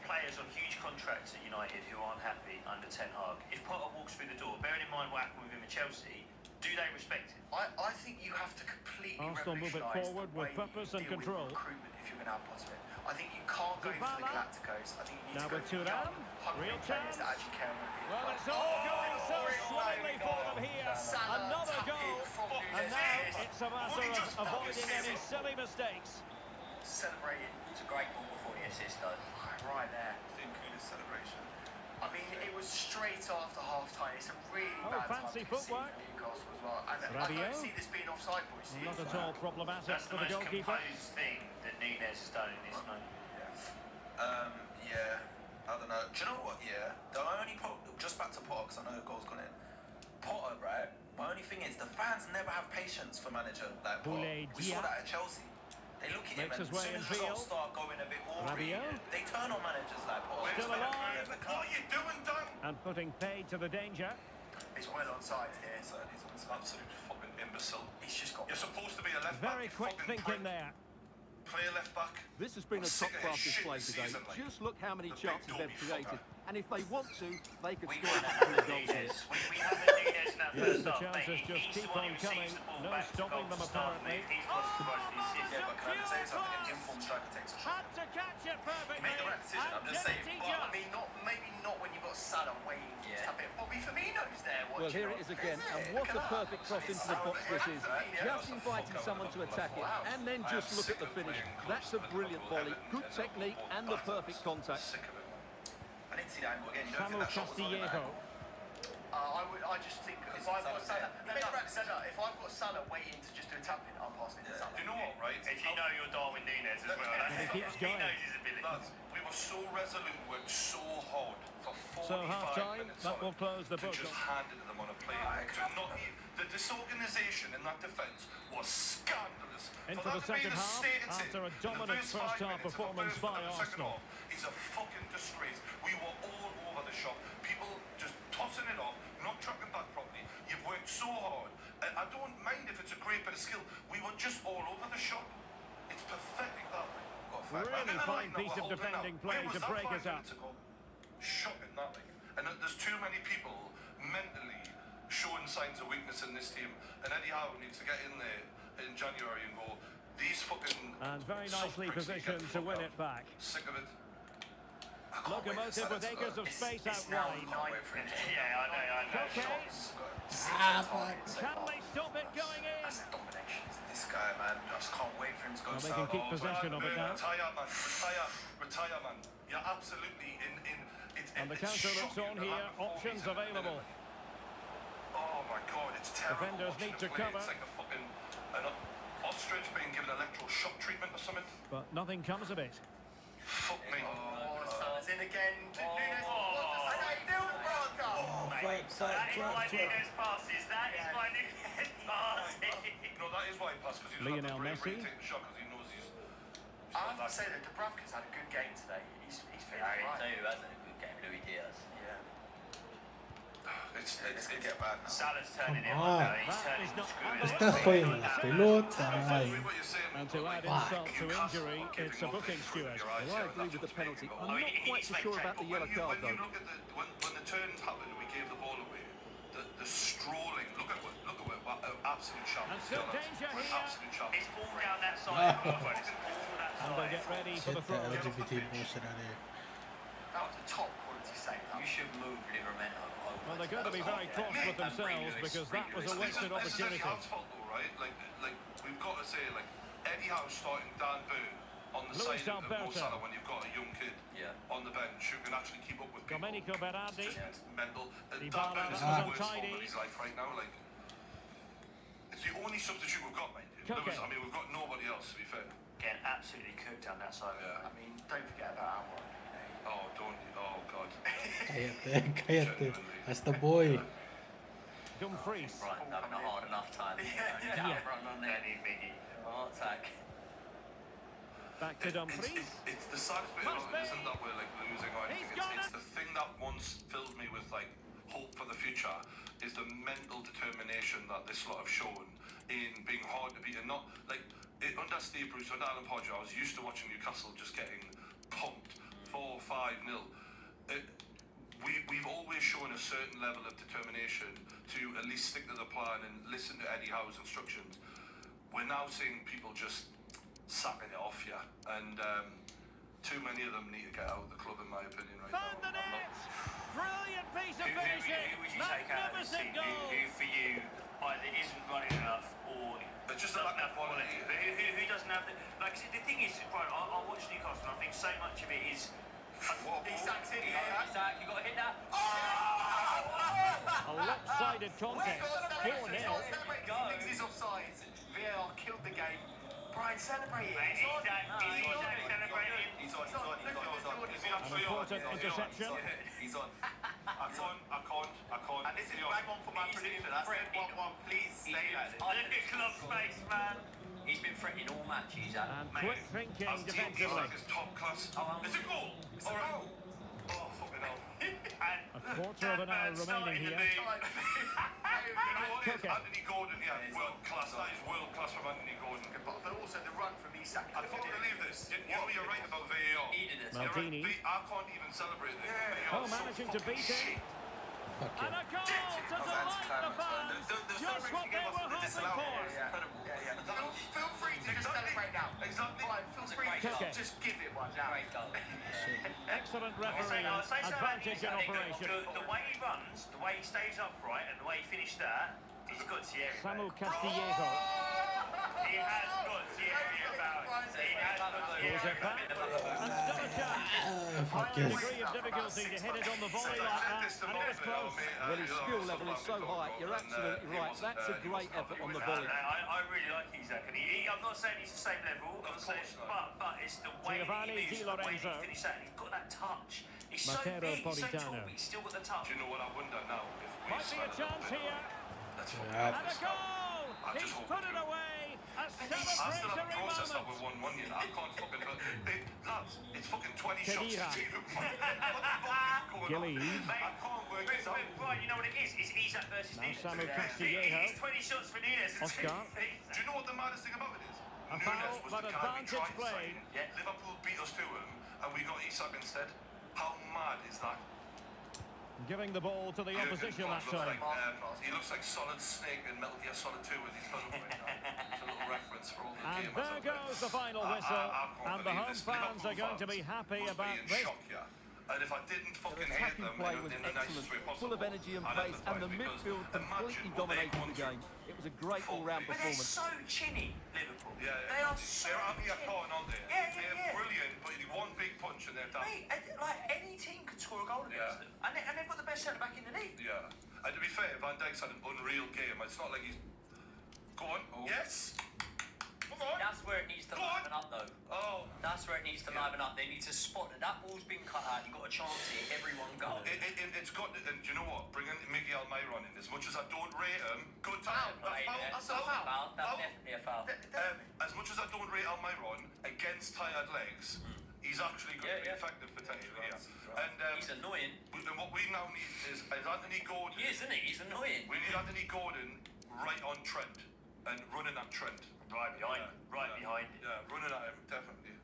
players on huge contracts at United who aren't happy under Ten Hag. If Potter walks through the door, bearing in mind what happened with him at Chelsea, do they respect him? I think you have to completely Arsenal move it revolutionise forward the way with purpose you and deal control. with recruitment if you're going to have Potter in. I think you can't go for the Galacticos. I think you need Now to go with for Thuram, young, hungry real players chance. that actually care about being Well, club. it's all going so swimmingly for them here. Salah Another tapping goal. from And Nunes. now it's a matter of avoiding any silly mistakes. Celebrating It's a great ball before the assist, though. right there. think Kunis celebration. I mean, it was straight after half-time. It's a really Oh, bad fancy time to concede footwork. for Newcastle as well. And I Rabiot. don't see this being offside, boys. Do you? Not at all problematic That's the for the most goalkeeper. composed thing that Nunes has done in this moment. Yeah, I don't know. Do you know what? Yeah, the only just back to Potter because I know the goal's gone in. Potter, right? My only thing is the fans never have patience for manager like Potter. Boulay We saw Dia. that at Chelsea. They look at him Makes and his as way soon in as results field. start going a bit ornery, Rabiot. they turn on managers like Potter. Still alive. What are you doing, Dan? And putting paid to the danger. It's well onside here. So he's on side. Absolute fucking imbecile. He's just got. You're supposed to be a left Very back. quick fucking thinking prick. there. Play a left back. This has been a I'm sick of top-class his shit display this today. season, like. Just look how many The big chances they've dopey created. fucker. And if they want to, they could We score can't two have goals here. Nunes. We have the Nunes in that Yes, first the half. chances mate. just He's keep the one on who coming. receives the ball No back to stopping goal them, to start apparently. with. He's got to go to the assist. Yeah, but can I say something? An informed striker takes a shot. Had to catch it perfectly. Made the right decision, I'm just saying. And Well, I mean, maybe not when you've got Salah waiting to Yeah. tap it. Bobby Firmino's there watching. Well, here it is again, and what a perfect cross into the box this is. Just inviting someone to attack it, and then just look at the finish. That's a brilliant volley, good technique, and the perfect contact. Sick of it, man. I didn't see that angle again. You don't Samuel think that shot was on in that Castillejo. angle? I just think if I've got Salah, if I've got Salah waiting to just do a tap in, I'm passing it to Salah. You know what, right? If you know you're Darwin Nunes as well, He keeps he going. knows his ability. Lads, we were so resolute, worked so hard for 45 So half-time, minutes. that will close the to book. just hand it to them on a play. The disorganisation in that defence was scandalous. Into For the that to be second the half, state it's after in, a dominant the first first 5 half minutes, performance the first by and the second Arsenal. half is a fucking disgrace. We were all over the shop. People just tossing it off, not tracking back properly. You've worked so hard. And I don't mind if it's a great bit of skill. We were just all over the shop. It's pathetic that way. Really fine piece of defending play to break us up. Shocking that thing. And there's too many people mentally showing signs of weakness in this team. And Eddie Howe needs to get in there in January and go, these fucking... And very soft nicely pricks need to get positioned the to fuck win out. it back. Sick of it. I can't wait for Locomotive Salah with to acres go. of space out It's now wide. 9 for him. Yeah, I know. Okay. Ah, fuck. Can they stop it going in? That's domination. This guy, man, I just can't wait for him to go Well, they south. can keep possession of it now. Retire, man. Retire, man. You're absolutely in it's And the it's counter looks shocking on that here. that performance Options is in a minute. available. Oh my god, it's terrible. Defenders watching need the to play. cover. It's like a fucking an ostrich being given electroshock treatment or something. But nothing comes of it. Fuck me. Oh, Salah's in again. Nunes. Oh. And they do, brother. Mate, that is my Nunes passes. That is my Nunes passes. No, that is why he passed, because he doesn't Lionel have the bravery Messi. to take the shot, because he knows he's I have to say that Dubravka's had a good game today. He's feeling I right. tell you, hasn't a good game, Louis Diaz. Yeah. It's gonna get bad now. Salah's turning him on. on now. He's That turning is the not screw. under Estás jugando la pelota. Ay. And to add insult to injury, it's a booking, Stuart. Well, I agree with the penalty. I'm not quite so sure about the yellow card, When you though. look at when the turns happened and we gave the ball away, the strolling. Look at what absolute champ. And still danger We're here. absolute champ. It's all down that side. It's all that And they side. get ready for the Get the throw. LGBT bullshit out of here. That was a top quality save. You should move Livermento over. Well, they're going to be very cross with themselves because that was a wasted opportunity. This is Eddie Howe's fault though, right? Like we've got to say, like Eddie Howe starting Dan Burn on the Luis side of Mo Alberto. Salah when you've got a young kid on the bench who can actually keep up with people. Domenico Berardi. It's just mental. Dan Dybala Burn is was in the worst untidy. form of his life right now. Like it's the only substitute we've got, mind you. Koke. I mean, we've got nobody else. To be fair. Getting absolutely cooked down that side. Yeah. I mean, don't forget about Amor. Oh, don't you? Oh God. Cállate. That's the boy. Dumfries. Right, having a hard enough time. Yeah. Run on there. Benny Biggie. Heart attack. Back to Dumfries. It's the saddest bit Must about it be. isn't that we're like losing or He's anything. got It's it. the thing that once filled me with like hope for the future is the mental determination that this lot have shown in being hard to beat and not like under Steve Bruce, under Alan Podger, I was used to watching Newcastle just getting pumped 4-5-0. We've always shown a certain level of determination to at least stick to the plan and listen to Eddie Howe's instructions. We're now seeing people just sacking it off here, and too many of them need to get out of the club, in my opinion, right Found the now. net! Brilliant piece of Who finishing! would you take out of this team? Magnificent goal! Who for you either isn't running enough or But just doesn't like have quality? But who doesn't have the... Like, the thing is, Brian, I watch Newcastle and I think so much of it is... Isak's in here. Isak, you got to hit that. A lopsided contest. 4-0. Thinks he's offside. VAR killed the game. Brian, celebrate it. He's celebrating. He's on. An important interception. He's on. I can't. And this is bang on for my prediction. That's it. 1-1. Please stay like this. Look at club's face, man. He's been threatening all match, Isak. And quick thinking As team defensively. is top class. It's a goal. All right. Oh, fucking hell. A quarter of an hour remaining here. Cooker. Anthony Gordon, world class. That is world class from Anthony Gordon. But also the run from Isak. I can't believe this. You know you're right about VAR. Needed it. Maldini. I can't even celebrate this. Oh, managing to beat him. And a goal to delight the fans. Just what they were hoping for. Feel free to just celebrate now. Exactly. Feel free to just give it one now. Great goal. Excellent refereeing. Advantage in operation. The way he runs, the way he stays upright, and the way he finished that, he's got Thierry. Samu Castillejo. He has got Thierry about him. He has got Goes Thierry it back. about him. And still a chance. Fuck High yes. degree of difficulty to hit it on the volley like that. And it was close. Well, his skill level is so high. You're absolutely right. That's a great effort on the volley. I really like Isak, and I'm not saying he's the same level, but it's the way Giovanni he moves, Di the way he Lorenzo. finishes that, and he's got that touch. He's so Matero big, he's so tall, Politano. but he's still got the touch. Do you know what I wonder now? If we Might be a chance here. Let's Yeah. And a goal! He's put it away. A I still haven't celebratory processed that with moment. 1-1 yet. I can't fucking... Lads, it's fucking 20 shots Khedira. to two. What the fuck is going on? Gillies. I can't work this out. Brian, you know what it is? It's Isak versus Now Nunes. Samu Castillejo. He's 20 shots for Nunes. Oscar. Do you know what the maddest thing about it is? A Nunes foul, was but the guy we advantage tried to played. sign. Yeah. Liverpool beat us to him, and we got Isak instead. How mad is that? Giving the ball to the opposition that Looks time. like, he looks like Solid Snake in Metal Gear Solid 2 with his photo right now. It's a little reference for all the And gamers there out there. goes the final whistle. can't And the believe home this. fans Liverpool are going to be fans happy must about be in this. shock here. And if I didn't fucking hate Attacking them play in was the nicest way excellent, possible, full of energy and I'd pace, and the empathise, because midfield completely imagine what they've dominated gone the game. It was a great all-round But they're performance. so chinny, Liverpool. Yeah, They are so they're out here chinny. calling on there. Yeah. They're brilliant, but one big punch and they're down. Mate, like any team could score a goal against them. And they've got the best centre back in the league. Yeah. And to be fair, Van Dijk's had an unreal game. It's not like he's... Go on. Yes. Come on. That's where it needs to liven up, though. Oh. That's where it needs to liven up. They need to spot that that ball's been cut out. You've got a chance here. Everyone go. It's got... And do you know what? Bringing Miguel Almiron in, as much as I don't rate him, good time. That's a foul. That's definitely a foul. As much as I don't rate Almiron, against tired legs, he's actually going to be effective potentially. And He's annoying. and what we now need is Anthony Gordon. He is, isn't he? He's annoying. We need Anthony Gordon right on Trent and running at Trent. Right behind him. Yeah, running at him, definitely.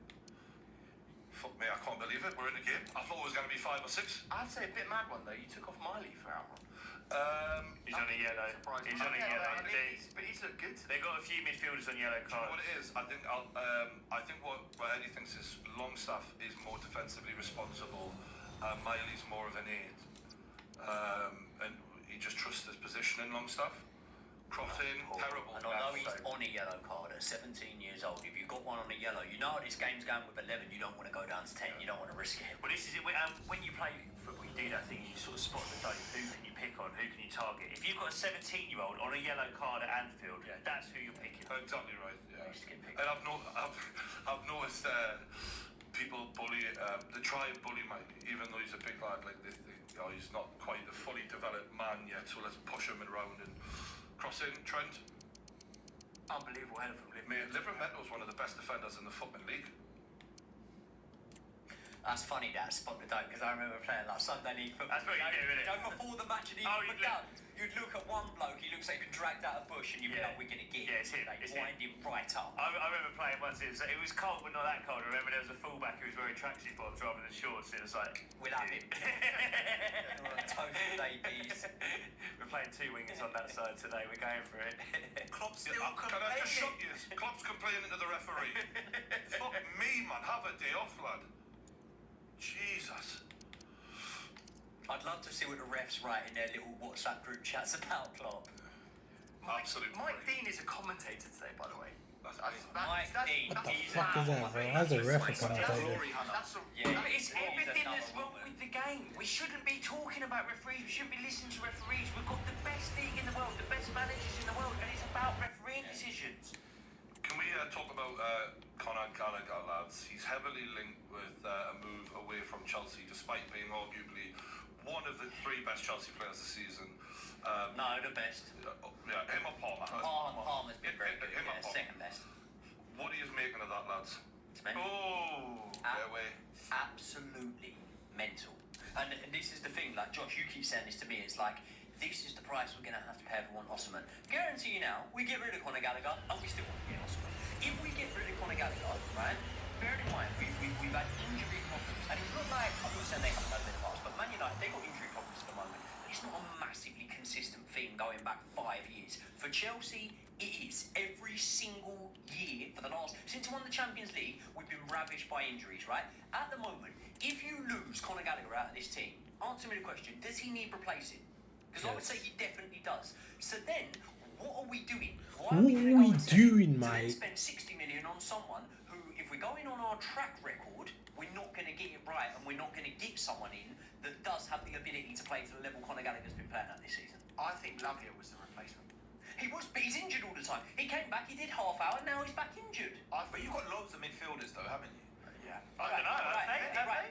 Fuck me, I can't believe it. We're in the game. I thought it was going to be 5 or 6. I'd say a bit mad one though. You took off Miley for that one. He's on a yellow. He's on a yellow. But he's looked good. They've got a few midfielders on yellow Do you know cards. what it is? I think what Eddie thinks is Longstaff is more defensively responsible. Miley's more of an aid. And he just trusts his position in Longstaff. Crossing, terrible. And although he's on a yellow card at 17 years old, if you've got one on a yellow, you know this game's going with 11, you don't want to go down to 10, you don't want to risk it. Well, this is it. When you play football, you do that thing, you sort of spot the dope. Who can you pick on? Who can you target? If you've got a 17-year-old on a yellow card at Anfield, that's who you're picking. Exactly right. Yeah. Used to get picked. And I've noticed people bully. They try and bully Miley, even though he's a big lad. Like he's not quite a fully developed man yet. So let's push him around and cross in. Trent. Unbelievable header from Mate, Liverpool's one of the best defenders in the fucking league. That's funny that spot the dope, because I remember playing like Sunday League football. That's what you do, isn't it? Before the match had even begun, you'd look at one bloke, he looks like he's been dragged out of bush, and you'd be like, we're going to get him. Yeah, it's him. They wind him right up. I remember playing once, it was cold, but not that cold. I remember there was a fullback who was wearing tracksuit bottoms rather than shorts, and it was like... We'll have him. Total babies. We're playing 2 wingers on that side today, we're going for it. Klopp's still Can I just shock you? Klopp's complaining to the referee. Fuck me, man. Have a day off, lad. Jesus. I'd love to see what the refs write in their little WhatsApp group chats about Klopp. Absolutely. Mike Dean is a commentator today, by the way. Mike Dean. What the fuck is that, bro? How's a ref a commentator? Yeah, But it's everything that's wrong with the game. We shouldn't be talking about referees. We shouldn't be listening to referees. We've got the best league in the world, the best managers in the world, and it's about refereeing decisions. Can we talk about Conor Gallagher, lads? He's heavily linked with a move away from Chelsea, despite being arguably one of the 3 best Chelsea players this season. No, the best. Yeah, him or Palmer. Palmer's been very good. Him or Yeah, Palmer. second best. What are you making of that, lads? It's mental. Oh, get away. Absolutely mental. And this is the thing, like, Josh, you keep saying this to me, it's like, this is the price we're going to have to pay for one Osimhen. Guarantee you now, we get rid of Conor Gallagher, and we still want to get Osimhen. If we get rid of Conor Gallagher, right, bear in mind, we've had injury problems, and it's not like, I'm not saying they haven't had it in the past, but Man United, they've got injury problems at the moment. It's not a massively consistent theme going back 5 years. For Chelsea, it is. Every single year for the last... Since we won the Champions League, we've been ravished by injuries, right? At the moment, if you lose Conor Gallagher out of this team, answer me the question, does he need replacing? Because I would say he definitely does. So then, what are we doing? Why are we doing, to mate? spend 60 million on someone who, if we're going on our track record, we're not going to get it right, and we're not going to get someone in that does have the ability to play to the level Conor Gallagher's been playing at this season. I think Lavia was the replacement. He was, but he's injured all the time. He came back, he did half hour, now he's back injured. But you've got loads of midfielders, though, haven't you? Yeah. I don't know.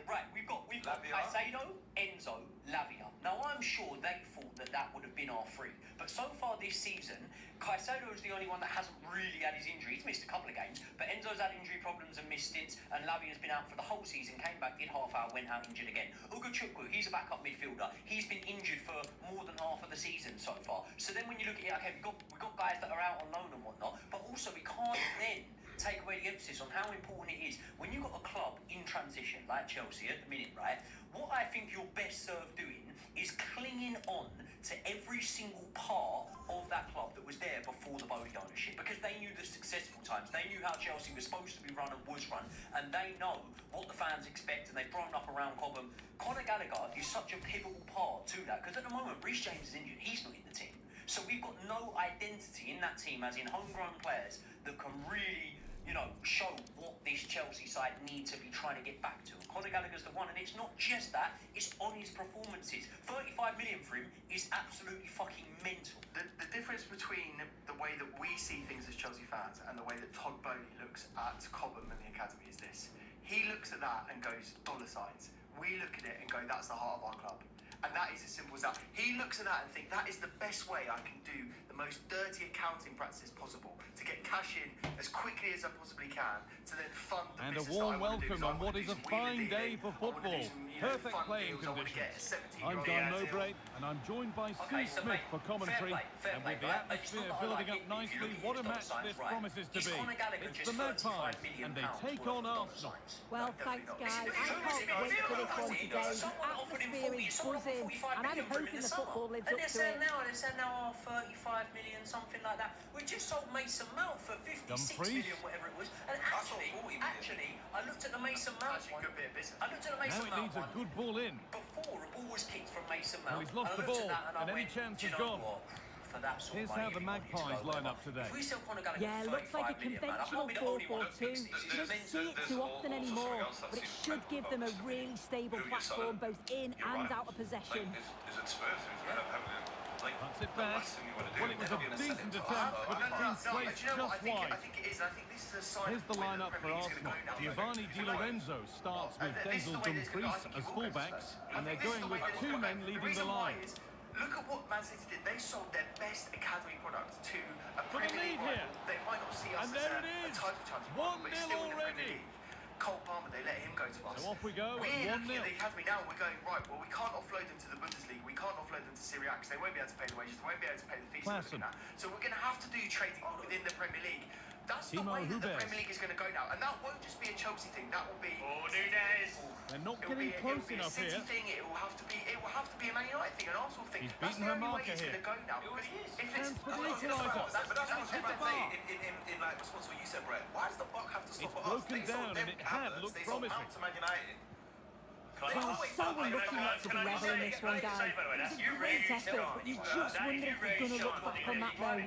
Right. We've got Caicedo, Enzo, Lavia. Now, I'm sure they thought that would have been our 3. But so far this season, Caicedo is the only one that hasn't really had his injury. He's missed a couple of games, but Enzo's had injury problems and missed stints, and Lavia's been out for the whole season, came back, did half hour, went out injured again. Ugochukwu, he's a backup midfielder. He's been injured for more than half of the season so far. So then when you look at it, okay, we've got guys that are out on loan and whatnot, but also we can't then take away the emphasis on how important it is when you've got a club in transition like Chelsea at the minute, right? What I think you're best served doing is clinging on to every single part of that club that was there before the Bodie ownership, because they knew the successful times, they knew how Chelsea was supposed to be run and was run, and they know what the fans expect, and they've grown up around Cobham. Conor Gallagher is such a pivotal part to that, because at the moment Reece James is injured, he's not in the team, so we've got no identity in that team as in homegrown players that can really, you know, show what this Chelsea side need to be trying to get back to. Conor Gallagher's the one, and it's not just that, it's on his performances. 35 million for him is absolutely fucking mental. The difference between the way that we see things as Chelsea fans and the way that Todd Bowley looks at Cobham and the academy is this. He looks at that and goes, dollar signs. We look at it and go, that's the heart of our club. And that is as simple as that. He looks at that and thinks, that is the best way I can do the most dirty accounting practices possible to get cash in as quickly as I possibly can to then fund the And a business warm that I want to do. welcome on what is a fine day for football. Perfect playing conditions. I'm Don Mowbray, and I'm joined by Steve Smith for commentary. And with the atmosphere building up nicely, what a match this promises to be. It's the Magpies, and they take on Arsenal. Well, thanks, guys. I can't wait for this one today. The atmosphere is buzzing, and I'm hoping the football lives up to it. They're saying now 35 million, something like that. We just sold Mason Mount for 56 million, whatever it was. And actually, I looked at the Mason Mount one. I looked at the Mason Now it needs a good ball in. Before a ball was kicked from Mason Mount. Well, he's lost the ball, and any chance is gone. Here's how the Magpies line up today. Yeah, looks like a conventional 4-4-2. You don't see it too often anymore, but it should give them a really stable platform both in and out of possession. Is it Spurs who's going to have That's it back. Well, it was a decent attempt, but it's been placed just wide. I think it is. I think this is a sign. Here's the lineup for Arsenal. Giovanni Di Lorenzo starts with Denzel Dumfries as fullbacks, and they're going with 2 men leading the line. Look at what Man City did. They sold their best academy product to a For the Premier lead League here. rival. They might not see us And as there a it is. title challenge, 1-0 but it's still in the Premier already. League. Cole Palmer they let him go to us. So off we go. We're 1-0. looking at the academy now and we're going, right, well, we can't offload them to the Bundesliga, we can't offload them to Serie A because they won't be able to pay the wages, they won't be able to pay the fees we're looking at. So we're going to have to do trading within the Premier League. That's the way that the Premier League is going to go now. And that won't just be a Chelsea thing, that will be... Oh, Nunez! They're not getting close enough here. here. Thing, it will have to be a Man United thing, an Arsenal thing. He's That's beaten the her only way marker it's here. going to go now. It already is. If it's for the equaliser. But that's what I'm saying in like response to what you said, Brett. Why does the buck have to stop It's at us? broken down and it had looked promising. To Man United. Well, so unlucky not to be level in this one, guys. It was a great effort, but you just wonder if they're going to look back on that road.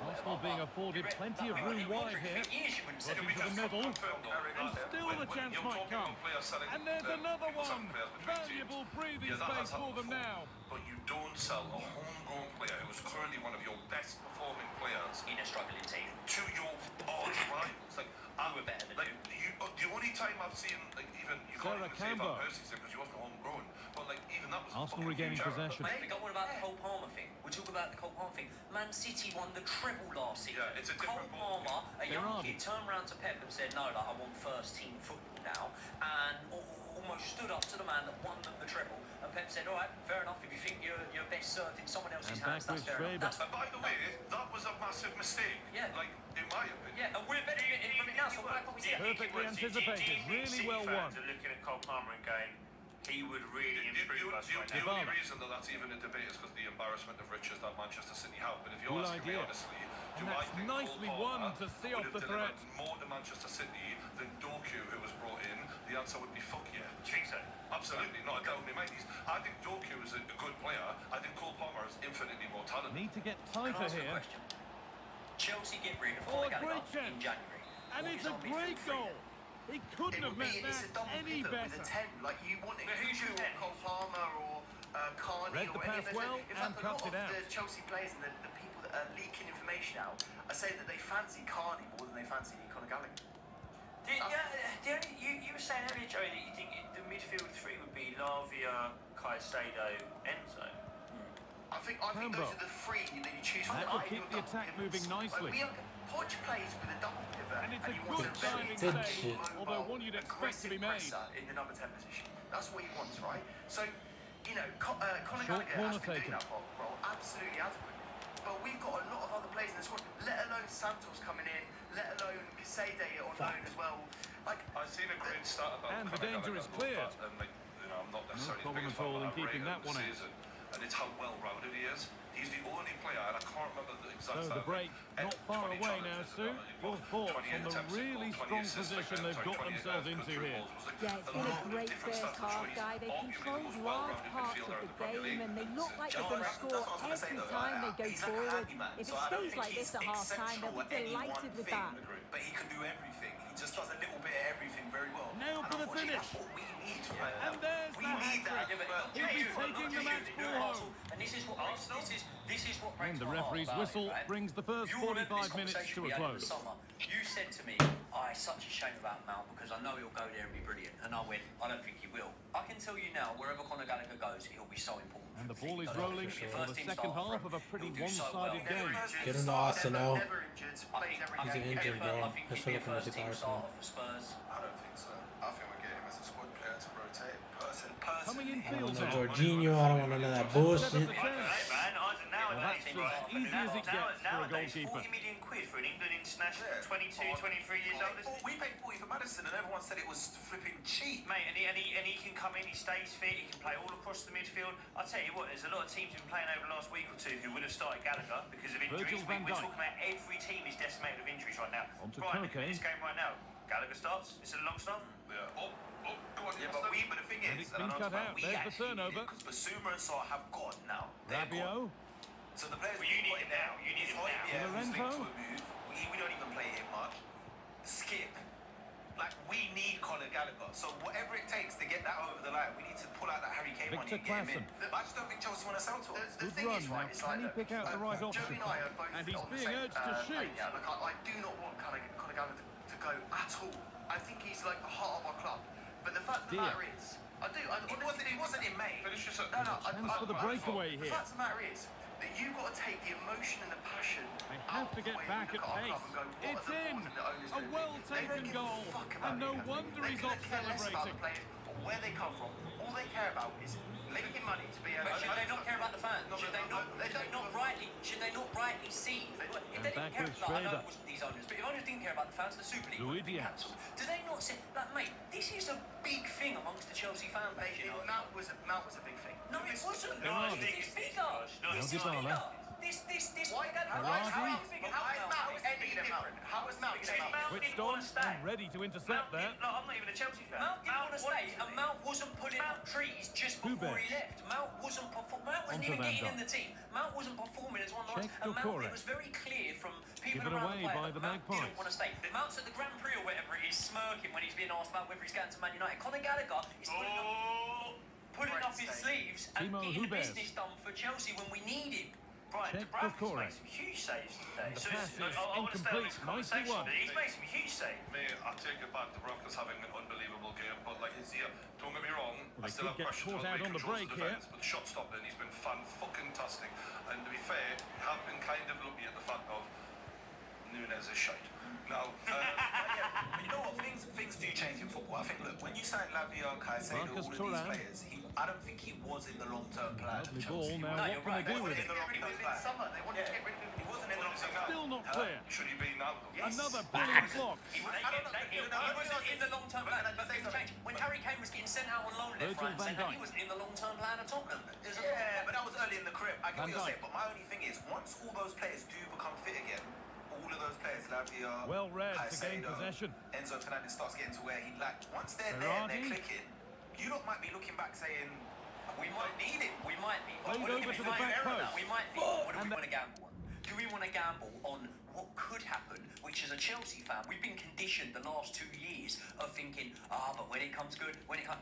Arsenal being afforded plenty of room wide here. Looking to the middle. And still the chance might come. And there's another one. Valuable breathing space for them now. But you don't sell a homegrown player who is currently one of your best performing players In a struggling team. to your arch rivals. Like, We're better than you. The only time I've seen, like, even you can't Sarah even say Campbell. about Percy's because he wasn't homegrown, but like even that was a Arsenal fucking regaining huge error. possession. Mate, we got one about the Cole Palmer thing. We'll talk about the Cole Palmer thing. Man City won the treble last season. Yeah, it's a Cole different ball. Palmer, a young Berardi. kid, turned around to Pep and said, no, like, I want first team football now. And almost stood up to the man that won them the treble. And Pep said, all right, fair enough. If you think you're best served in someone else's And hands, back that's with fair enough. Schwebe. And by the way, that was a massive mistake. Yeah. Like, in my opinion. Yeah, and we're better from it now, so why can't we see it? Perfectly anticipated, really well won. Fans are looking at Cole Palmer and going, he would really improve us right The now. only reason that that's even a debate is because the embarrassment of riches that Manchester City have. But if you're Good asking me idea. honestly, And do I that's think nicely Cole won Palmer to see would off have the delivered threat. more to Manchester City than Doku, who was brought in? The answer would be fuck yeah. Do you think so? Absolutely, not a doubt in my mind. I think Doku is a good player. I think Cole Palmer is infinitely more talented. Need to get Can I tighter ask you a here. question? Chelsea get rid of Oh, a Conor Gallagher great chance. in January. And What it's is a our great midfield goal. He couldn't have met It's a that double any pivot with a better. 10. Like, you want it But who's to your 10? Cole Palmer or Carney Read or the any pass of those. well In and fact, a cuts lot it of out. the Chelsea players and the people that are leaking information out are saying that they fancy Carney more than they fancy Conor Gallagher. You were saying earlier, Joey, that you think the midfield three would be Lavia, Caicedo, Enzo. I think those are the three that you choose from. That will keep the attack moving nicely. Poch plays with a double pivot, And it's a he wants good very diving Good save, shit. although one you'd expect to be made. aggressive presser in the number 10 position. That's what he wants, right? So, you know, Conor Short Gallagher corner has been taken. doing that role absolutely adequate. But we've got a lot of other players in the squad, let alone Santos coming in, let alone Caicedo on loan as well. Like, I've seen a great start about And the Conor danger Gallagher, is cleared. and like, you know, I'm not necessarily No problem the biggest at all fan, in but I keeping rate that him one this out. season, and it's how well-rounded he is. He's the only player, and I can't remember the exact So the stat, break like, not far 20 away now, challenges, Sue. Your thoughts 20 on the attempts, really 20 strong assists, position like, they've got 20 themselves into control here. balls. It was like Yeah, it's a been lot a of great different first stats from half, Joey. Guy. They Arguably the controlled most large well-rounded parts midfielder of in the Premier game, League. and they look like Do they're you know going to what? score That's what I was gonna say, every though. time they go He's like a forward. handyman, If so it I don't stays think like this he's at half-time, exceptional they'll at be any one delighted with thing, that. But he can do everything. He just does a little bit of everything very well. Nailed And for the unfortunately, finish. that's what we need right now. And there's We the need that. hat-trick. Well, He'll be taking the match ball home. And this is what breaks, this is what breaks And the my heart referee's about whistle it, right? brings the first You remember 45 this minutes conversation to we a had in the close. summer? You said to me, it's such a shame about Mount because I know he'll go there and be brilliant. And I went, I don't think he will. I can tell you now, wherever Conor Gallagher goes, he'll be so important. And the ball is rolling for the second half of a pretty one-sided game. Get him to Arsenal. Never injured, plays every He's an game. injured, bro. I think Let's he'd be a look at first team Arsenal. starter for Spurs. I don't think so. I think we're getting him as a squad player to rotate. Coming in I don't field want no now. Jorginho. I don't want none of that bullshit. Hey, man, now Well, that's as easy as it gets for a goalkeeper. 40 million quid for an England international, 22, 23 years old. We paid 40 for Maddison, and everyone said it was flipping cheap. Mate, and he can come in, he stays fit, he can play all across the midfield. I'll tell you what, there's a lot of teams been playing over the last week or two who would have started Gallagher because of injuries. We're talking about every team is decimated of injuries right now. On to Right, Koke. in this game right now, Gallagher starts. It's a long start. Yeah. Go on, Yeah, but the thing And is, it's been cut out. There's the turnover. because Basuma and Sarr have gone now. They're gone. Rabio. So the players Well, you need him now. You need him now. Yeah, who's Lorenzo. linked to a move. We don't even play him much. Skip. Like, we need Conor Gallagher. So whatever it takes to get that over the line, we need to pull out that Harry Kane money and Victor get him in. Klassen. But I just don't think Chelsea want to sell to us. The Good thing run is, now. right, it's Can he like, pick out the right option? Joey and I are both And he's on the being same, urged to shoot. page. Like, I do not want Conor Gallagher to go at all. I think he's like the heart of our club. But the fact of the Dear. matter is, I do. It wasn't in May. Finish yourself. No, Chance for the breakaway The here. fact of the matter is, that you've got to take the emotion and the passion. They have to get back at pace. It's in. A well-taken goal. And no wonder he's off celebrating. Where they come from, all they care about is making money to be a... But should they not care about the fans? Should they not rightly see? If they didn't care about, I know it wasn't these owners, but if owners didn't care about the fans, the Super League would be cancelled. Do they not say, like, mate, this is a big thing amongst the Chelsea fan base, you know? Mount was a big thing. No, it wasn't. No, This is bigger. This is bigger. This. Why How is Mount Switched on and ready to intercept there. I'm not even a Chelsea fan. Mount didn't want to stay, and Mount wasn't pulling up trees just before he left. Mount wasn't even getting in the team. Mount wasn't performing as one of the and Mount, it was very clear from people around the player that Mount didn't want to stay. Mount's at the Grand Prix or whatever it is, smirking when he's being asked about whether he's going to Man United. Conor Gallagher is pulling up his sleeves and getting the business done for Chelsea when we need him. Brian, Dubravka's made some huge saves today. The pass is incomplete, nicely won. He's made some huge saves. Mate, I take it back. Dubravka's having an unbelievable game, but like he's here. Don't get me wrong. I still have questions about the controls of defence, but the shot stopping, he's been fan-fucking-tastic. And to be fair, I have been kind of lucky at the fact of Nunes is shite. Now, but you know what? Things do change in football. I think, look, when you sign Lavia, Caicedo, all of these players, I don't think he was in the long-term plan. Lovely ball now. What can they do with it? They wanted to get rid of him. He wasn't in the long-term plan. Still not clear. should he be now? Another brilliant block. He wasn't in the long-term plan, but things changed. When Harry Kane was getting sent out on loan left, right, and centre, he wasn't in the long-term plan at Tottenham. Yeah, but that was early in the career. I get what you're saying, but my only thing is, once all those players do become fit again, all of those players, Lavia, Well read to gain Caicedo, possession. Enzo Fernandez starts getting to where he'd like. Once they're there and they're clicking, you lot might be looking back saying, we might need it. We might be. Played over to the back post. We might be. What do we want to gamble on? Do we want to gamble on what could happen, which as a Chelsea fan, we've been conditioned the last 2 years of thinking, but when it comes good,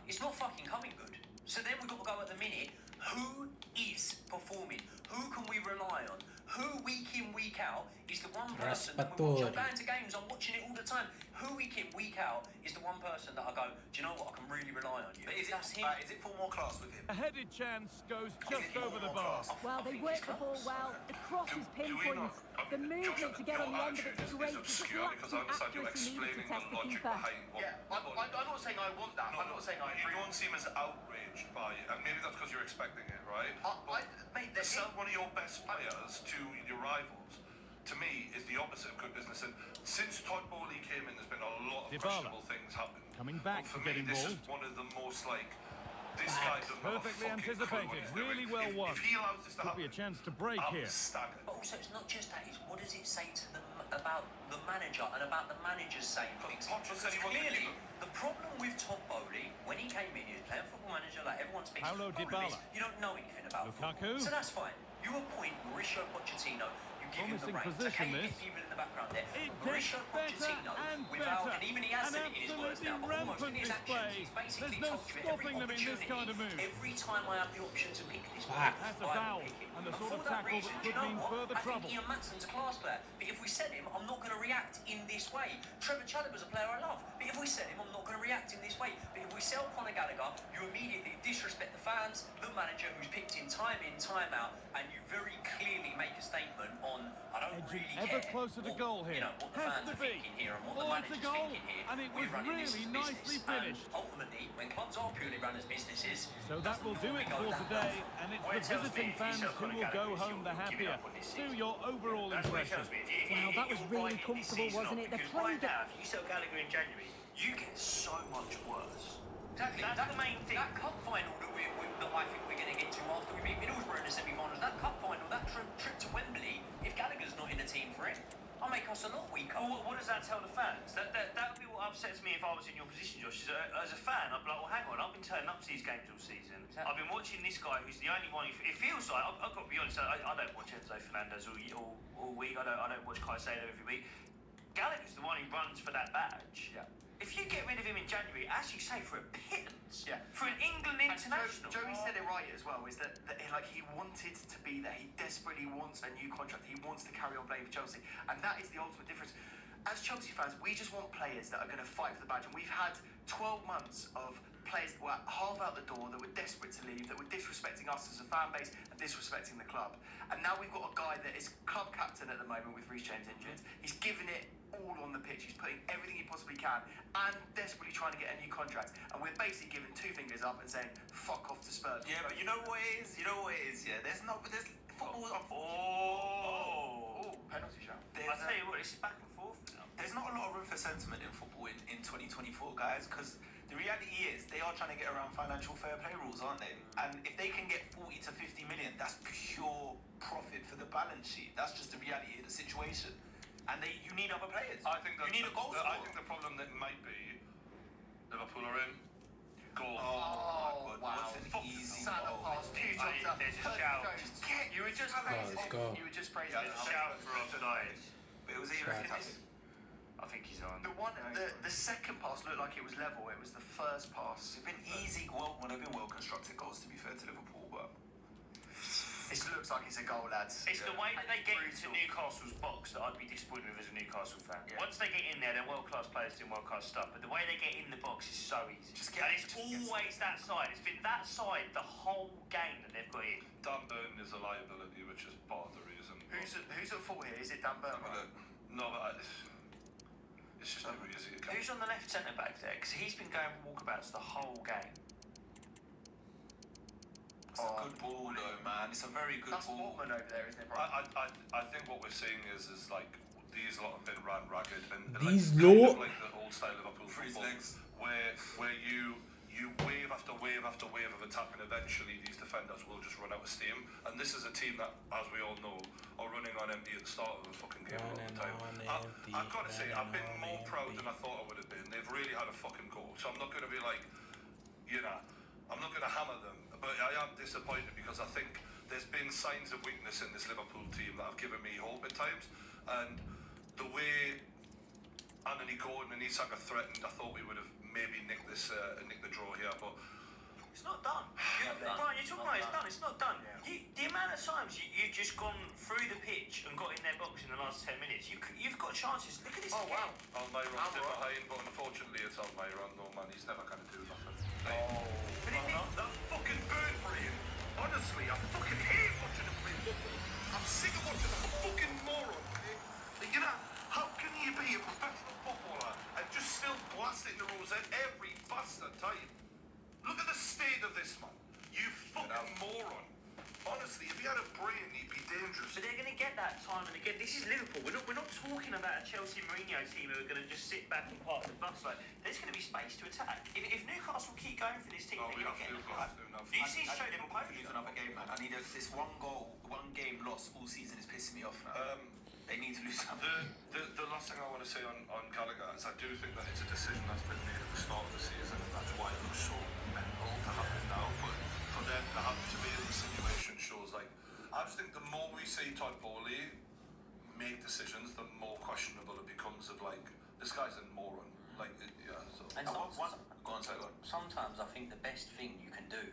it's not fucking coming good. So then we've got to go at the minute, who is performing? Who can we rely on? Who week in, week out is the one person that when we watch going to games, I'm watching it all the time. Who week in, week out is the one person that I go, do you know what, I can really rely on you. But is it for more class with him? A headed chance goes just over the bar. Well, they work the ball well. The cross is pinpoint. The movement to get on the end of it's great. It's just lacks some accuracy needed to test the keeper. Yeah, I'm not saying I want that. I'm not saying I agree. You don't seem as outraged by it, and maybe that's because you're expecting it, right? Mate, to sell one of your best players to your rivals, to me, is the opposite of good business. And since Todd Bowley came in, there's been a lot of questionable things happen. Coming back for to get me, this involved. is one of the most this guy doesn't have a Perfectly fucking clue anticipated, what he's really doing. well won. If he allows this to Could be happen, a chance to break I'm here. staggered. But also, it's not just that. It's what does it say to them about the manager and about the manager's saying things? Potter said he wasn't Clearly, gonna the problem with Todd Bowley, when he came in, he was playing Football Manager like everyone speaks. Paulo The problem Dybala. is, you don't know anything about Lukaku. football. So that's fine. You appoint Mauricio Pochettino. You give him the Promising reins. position, Okay, you this. get people in the background there. It Mauricio gets better Pochettino, and without, better. and even he has An said it in his words now, but almost in absolutely his rampant actions, he's display. basically There's no told you at every stopping them in this opportunity, kind of move. every time I have the option to pick this one, That's a I foul, will pick it. and the And sort for of that tackle reason, that do you could know mean what? further I trouble. think Ian Matson's a class player, but if we sell him, I'm not going to react in this way. Trevor Chalobah's a player I love, but if we sell him, I'm not going to react in this way. But if we sell Conor Gallagher, you immediately disrespect the fans, the manager who's picked in, time out, and you very clearly make a statement on, I don't Edging really ever care closer to what, goal here. you know, what the Has fans to are be. thinking here and what the Oh, it's a manager's goal, thinking here. and it We're was running this really as a nicely business, finished. and ultimately, when clubs are purely run as businesses, So that will do it for today, and it's the visiting fans who will go home the happier. Stu, your overall impression? Wow, that was really comfortable, wasn't it? The play If you sell Gallagher in January, you get so much worse. exactly. That's the main thing. That cup final that I think we're going to get to after we beat Middlesbrough in the semi-finals, that cup final, that trip to Wembley, if Gallagher's not in the team for it, I'll make us a lot weaker. Well, what does that tell the fans? That would be what upsets me if I was in your position, Josh. As a fan, I'd be like, well, hang on, I've been turning up to these games all season. Exactly. I've been watching this guy who's the only one. It feels like I've got to be honest. I don't watch Enzo Fernandez all week. I don't watch Caicedo every week. Gallagher's the one who runs for that badge. Yeah. If you get rid of him in January, as you say, for a pittance, Yeah. for an England international. Joey said it right as well, is that like he wanted to be there. He desperately wants a new contract. He wants to carry on playing for Chelsea. And that is the ultimate difference. as Chelsea fans, we just want players that are going to fight for the badge. And we've had 12 months of players that were half out the door, that were desperate to leave, that were disrespecting us as a fan base and disrespecting the club. And now we've got a guy that is club captain at the moment with Reece James injured. He's giving it all on the pitch. He's putting everything he possibly can and desperately trying to get a new contract. And we're basically giving two fingers up and saying, fuck off to Spurs. Yeah, but you know what it is? Yeah, there's football. Penalty shot. I tell you what, it's back and forth now. There's not a lot of room for sentiment in football in 2024, guys, because the reality is they are trying to get around financial fair play rules, aren't they? And if they can get 40 to 50 million, that's pure profit for the balance sheet. That's just the reality of the situation. And you need other players. I think that you need a goal scorer. I think the problem that might be Liverpool are in goal. Oh, wow. What an easy Salah goal. pass, two shots up. There's a shout. You were just praising. Let's go. You were just praising. There's a shout for offside. But it was even I think he's on. The second pass looked like it was level. It was the first pass. It's been easy, they've been well constructed goals, to be fair to Liverpool, but It looks like it's a goal, lads. It's the way that they get into Newcastle's box that I'd be disappointed with as a Newcastle fan. Yeah. Once they get in there, they're world-class players doing world-class stuff, but the way they get in the box is so easy. And it's always that side. It's been that side the whole game that they've got in. Dan Burn is a liability, which is part of the reason. Who's at fault here? Is it Dan Burn? No, but it's just never easy. Who's on the left centre-back there? Because he's been going walkabouts the whole game. it's a good ball, though, man. It's a very good That's ball. Mortman over there, isn't it, bro? I think what we're seeing is like these lot have been ran ragged and These like, lot? kind of like the old style Liverpool Freeze football, legs. where you wave after wave after wave of attack, and eventually these defenders will just run out of steam. And this is a team that, as we all know, are running on empty at the start of the fucking game all the time. I've got to say, I've been more proud than I thought I would have been. They've really had a fucking go. So I'm not going to be like, I'm not going to hammer them. But I am disappointed because I think there's been signs of weakness in this Liverpool team that have given me hope at times. And the way Anthony Gordon and Isak are threatened, I thought we would have maybe nicked the draw here, but It's not done. Brian, you're talking about it's done. It's not done. The amount of times you've just gone through the pitch and got in their box in the last 10 minutes, you've got chances. Look at this again. Wow. Almiron's still behind, but unfortunately it's Almiron. No man, he's never going to do nothing. That fucking bird brain. Honestly, I fucking hate watching him play football. I'm sick of watching that fucking moron. How can you be a professional footballer and just still blast it in the rosette every bastard time? Look at the state of this man. You fucking moron. Honestly, if he had a brain, he'd be dangerous. But they're going to get that time and again. This is Liverpool. We're not talking about a Chelsea Mourinho team who are going to just sit back and park the bus. Like, there's going to be space to attack. If Newcastle keep going for this team, they're going to get the You see straight in lose another game, man. I need this one game loss all season is pissing me off now. They need to lose something. The last thing I want to say on Gallagher is I do think that it's a decision that's been made at the start of the season, and that's why it looks so mental to happen now. But for them to have to be in the situation shows, like, I just think the more we see Todd Bowley make decisions, the more questionable it becomes of, like, this guy's a moron. Like, yeah, so. And sometimes I think the best thing you can do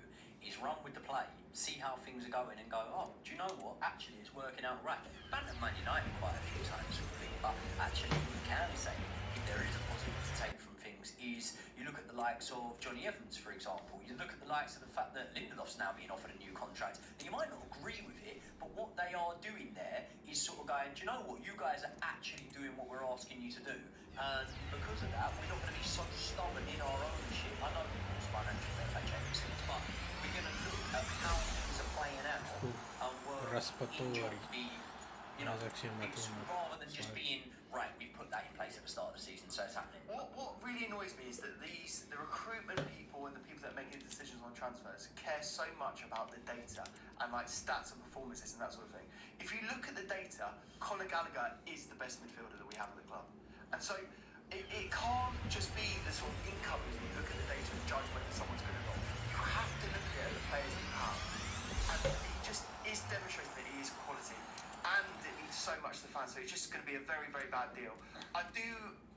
is run with the play, see how things are going, and go, oh, do you know what? Actually, it's working out right. Bantam Man United quite a few times, sort of thing. But actually, what you can say, if there is a positive to take from things, is you look at the likes of Johnny Evans, for example. You look at the likes of the fact that Lindelof's now being offered a new contract. And you might not agree with it, but what they are doing there is sort of going, do you know what? You guys are actually doing what we're asking you to do. And because of that, we're not going to be so stubborn in our ownership. I know, of course, financial fair play changes things, but we're going to look at how things are playing out and work rather than just being, right, we've put that in place at the start of the season, so it's happening. What really annoys me is that the recruitment people and the people that are making decisions on transfers care so much about the data and like stats and performances and that sort of thing. If you look at the data, Conor Gallagher is the best midfielder that we have in the club. And so it can't just be the sort of income as you look at the data and judge whether someone's good or not. You have to look at the players that you have. And he just is demonstrating that he is quality. And it means so much to the fans. So it's just going to be a very, very bad deal. I do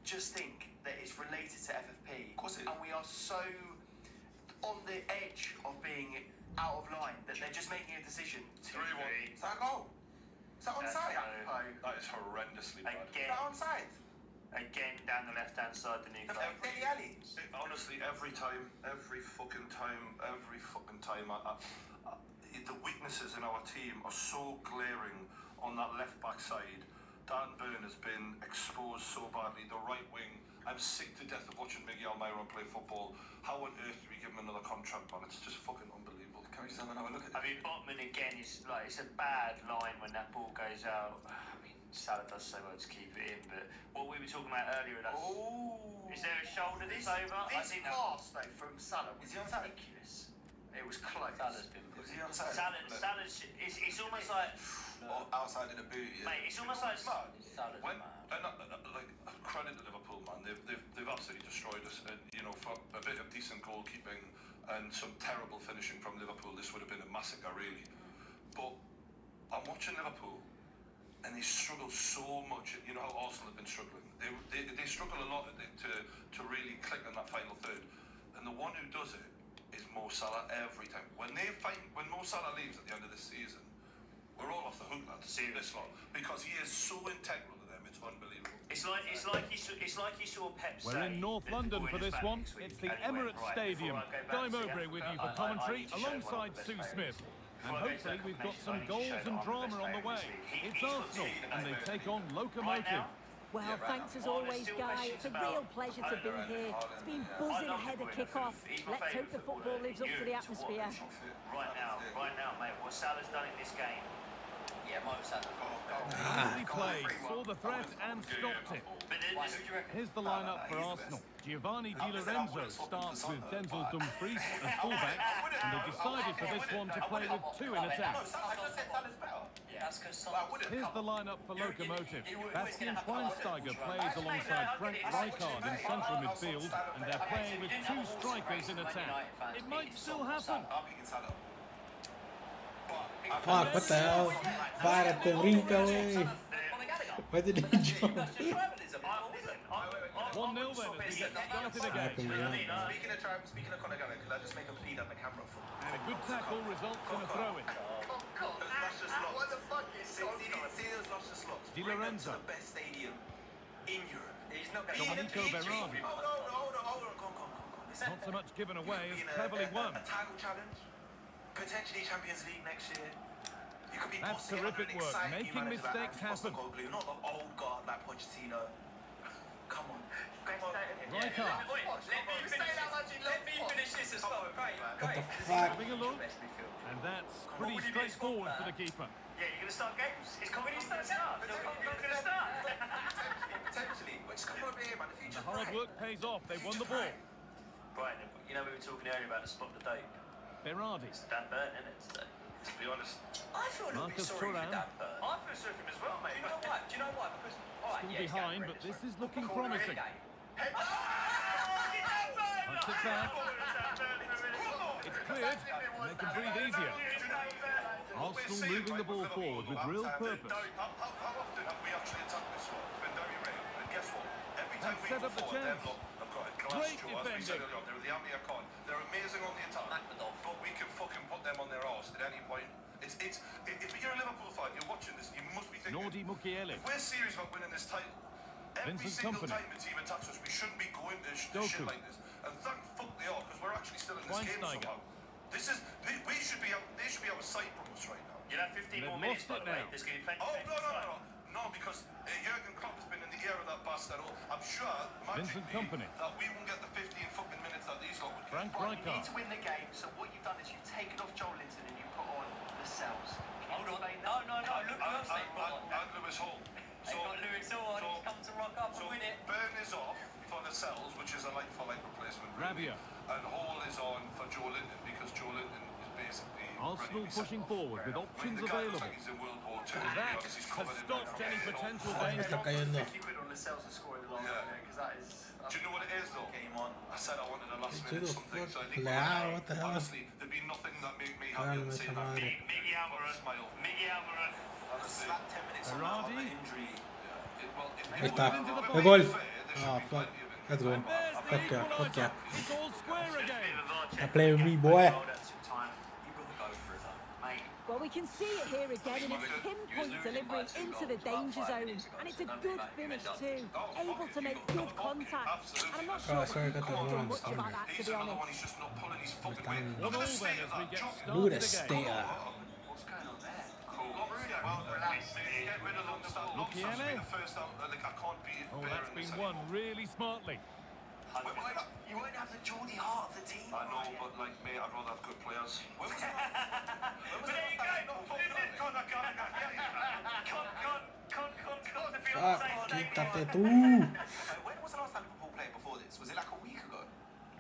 just think that it's related to FFP. Of course it is. And we are so on the edge of being out of line that they're just making a decision to... 3-1. Is that a goal? Is that onside? That is horrendously bad. Is that onside? Again, down the left-hand side, the new club. Honestly, every fucking time, the weaknesses in our team are so glaring on that left-back side. Dan Burn has been exposed so badly. The right wing, I'm sick to death of watching Miggy Almiron play football. How on earth do we give him another contract, man? It's just fucking unbelievable. Can we just have another look at it? I mean, Botman again is like, it's a bad line when that ball goes out. I mean, Salah does so well to keep it in, but what we were talking about earlier, is there a shoulder this over? This pass though from Salah was ridiculous. It was close. Salah's been Is he onside? Salah's, it's almost like, Outside of the boot, yeah. mate, it's almost like Salah's When, mad. like, credit to Liverpool, man. They've absolutely destroyed us. And, you know, for a bit of decent goalkeeping and some terrible finishing from Liverpool, this would have been a massacre, really. But I'm watching Liverpool, and they struggle so much. You know how Arsenal have been struggling. They struggle a lot to really click on that final third. And the one who does it is Mo Salah every time. When Mo Salah leaves at the end of this season, we're all off the hook, lads. See this lot, because he is so integral to them. It's unbelievable. it's like you saw Pep say. We're in North London for this one. It's the Emirates Stadium. Guy Mowbray with you for commentary alongside Sue Smith. And hopefully we've got some goals and drama on the way. It's Arsenal and they take on Locomotive. Well, thanks as always, Guy. It's a real pleasure to be here. It's been buzzing ahead of kick-off. Let's hope the football lives up to the atmosphere. Right now, mate, what Salah's done in this game. Yeah, Mo Salah. Easily played, saw the threat and stopped it. Here's the lineup for Arsenal. Giovanni Di Lorenzo starts with Denzel Dumfries as fullbacks, and they decided for this one to play with two in attack. Here's the lineup for Locomotive. Bastian Schweinsteiger plays alongside Frank Rijkaard in central midfield, and they're playing with two strikers in attack. It might still happen. Fuck, what the hell? Párate, brinca, wey. Why did he jump? 1-0 then as we get started again. Speaking of Conor Gallagher, could I just make a plea on the camera for? And a good tackle results in a throw-in. What the fuck is Di Lorenzo. The best stadium in Europe. He's not going Domenico Berardi. Hold on. Listen. Not so much given away as Being cleverly won. a title challenge, potentially Champions League next year. You could be That's bossy terrific and work, exciting making manager mistakes like happen. Postecoglou, not the old guard like Pochettino. Come on. Rijkaard. Let me finish this as well. Great. What the fuck? Having a look. And that's pretty straightforward for the keeper. Yeah, you're going to start games. It's coming in start. Not going to start. Potentially, but just come over here, man. The The future's hard bright. work pays off. They won the ball. Right, you know we were talking earlier about the spot the dope. Berardi. It's Dan Burton, isn't it, today? To be honest, I feel a little bit Marcus sorry for Thuram. Dan Burn. I feel sorry for him as well, mate. Do you know why? Because, alright, Still yeah, he's behind, going but for this it. is looking Corner promising. again. Puts it back. It's cleared, and they can breathe easier. Arsenal moving the ball forward with real purpose. How often have we actually attacked this one? It's been very rare. And guess what? Every time And we set go up the forward, chance. they've got a glass Great jaw, as we said defending. earlier on. They're the Amir Khan. They're amazing on the attack. But we can fucking put them on their arse at any point. If you're a Liverpool fan, you're watching this, you must be thinking, Nordi Mukiele. if we're serious about winning this title, every Vincent single Kompany. time a team attacks us, we shouldn't be going to shit Doku. like this. And thank fuck they are, because we're actually still in this game Schweinsteiger. somehow. They should be out of sight from us right now. You'll have 15 more They've minutes, lost by it the way. now. There's going to be plenty Oh, of time. no, because Jurgen Klopp has been in the ear of that bastard. I'm sure, Vincent Kompany. that we won't get the 15 fucking minutes that these lot would get. Frank Right, you need Rijkaard. to win the game, so what you've done is you've taken off Joel Linton and you put on the cells. Hold on. No. Look who else they've got on. And Lewis Hall. They've got Lewis Hall on. He's come to rock up and win it. Burn is off for the cells, which is a like-for-like replacement. Really. Rabiot. And Hall is on for Joe Linton, because Joe Linton is basically... Arsenal pushing forward with options the guy looks available. like he's in World War II. That because he's has covered in stopped that. any potential Fuck, danger. está cayendo. 50 quid on the cells to score in the last Yeah. minute, because that is... Do you know what it is though? Game on. I said I wanted a last Who minute the something, so I fuck? think Leao, what the hell? honestly, there'd be nothing that made me Calma, happy than seeing that madre. Miggy Almiron. smile. Miggy Almiron. Honestly. Slap 10 minutes on Berardi. the injury. Ahí está. El gol. Ah, fuck. Let's go. There's the Fuck yeah, fuck equaliser. yeah. It's all square again. I play with me, boy. Hold at some time. You've got to go for it, though. Mate. Well, Well, we can see it here again, and it's pinpoint delivery into the danger zone. And it's a good finish too, able to make good contact. And I'm not sure sorry, I got the Klopp wrong done much about that, to He's be another one, honest. he's just not pulling his fucking weight. 1 Look all at the then state as of we that, get John. started Look at the again. state of that. What's going on there? Cool. Well, relax. Get rid of long stuff. Long stuff should be the first out. Like, I can't be Oh, better that's in been this won anymore. really smartly. You won't have the Geordie heart of the team. I know, but like, mate, I'd rather have good players. But there you go. Fuck, quítate tú. When was the last time Liverpool played before this? Was it like a week ago?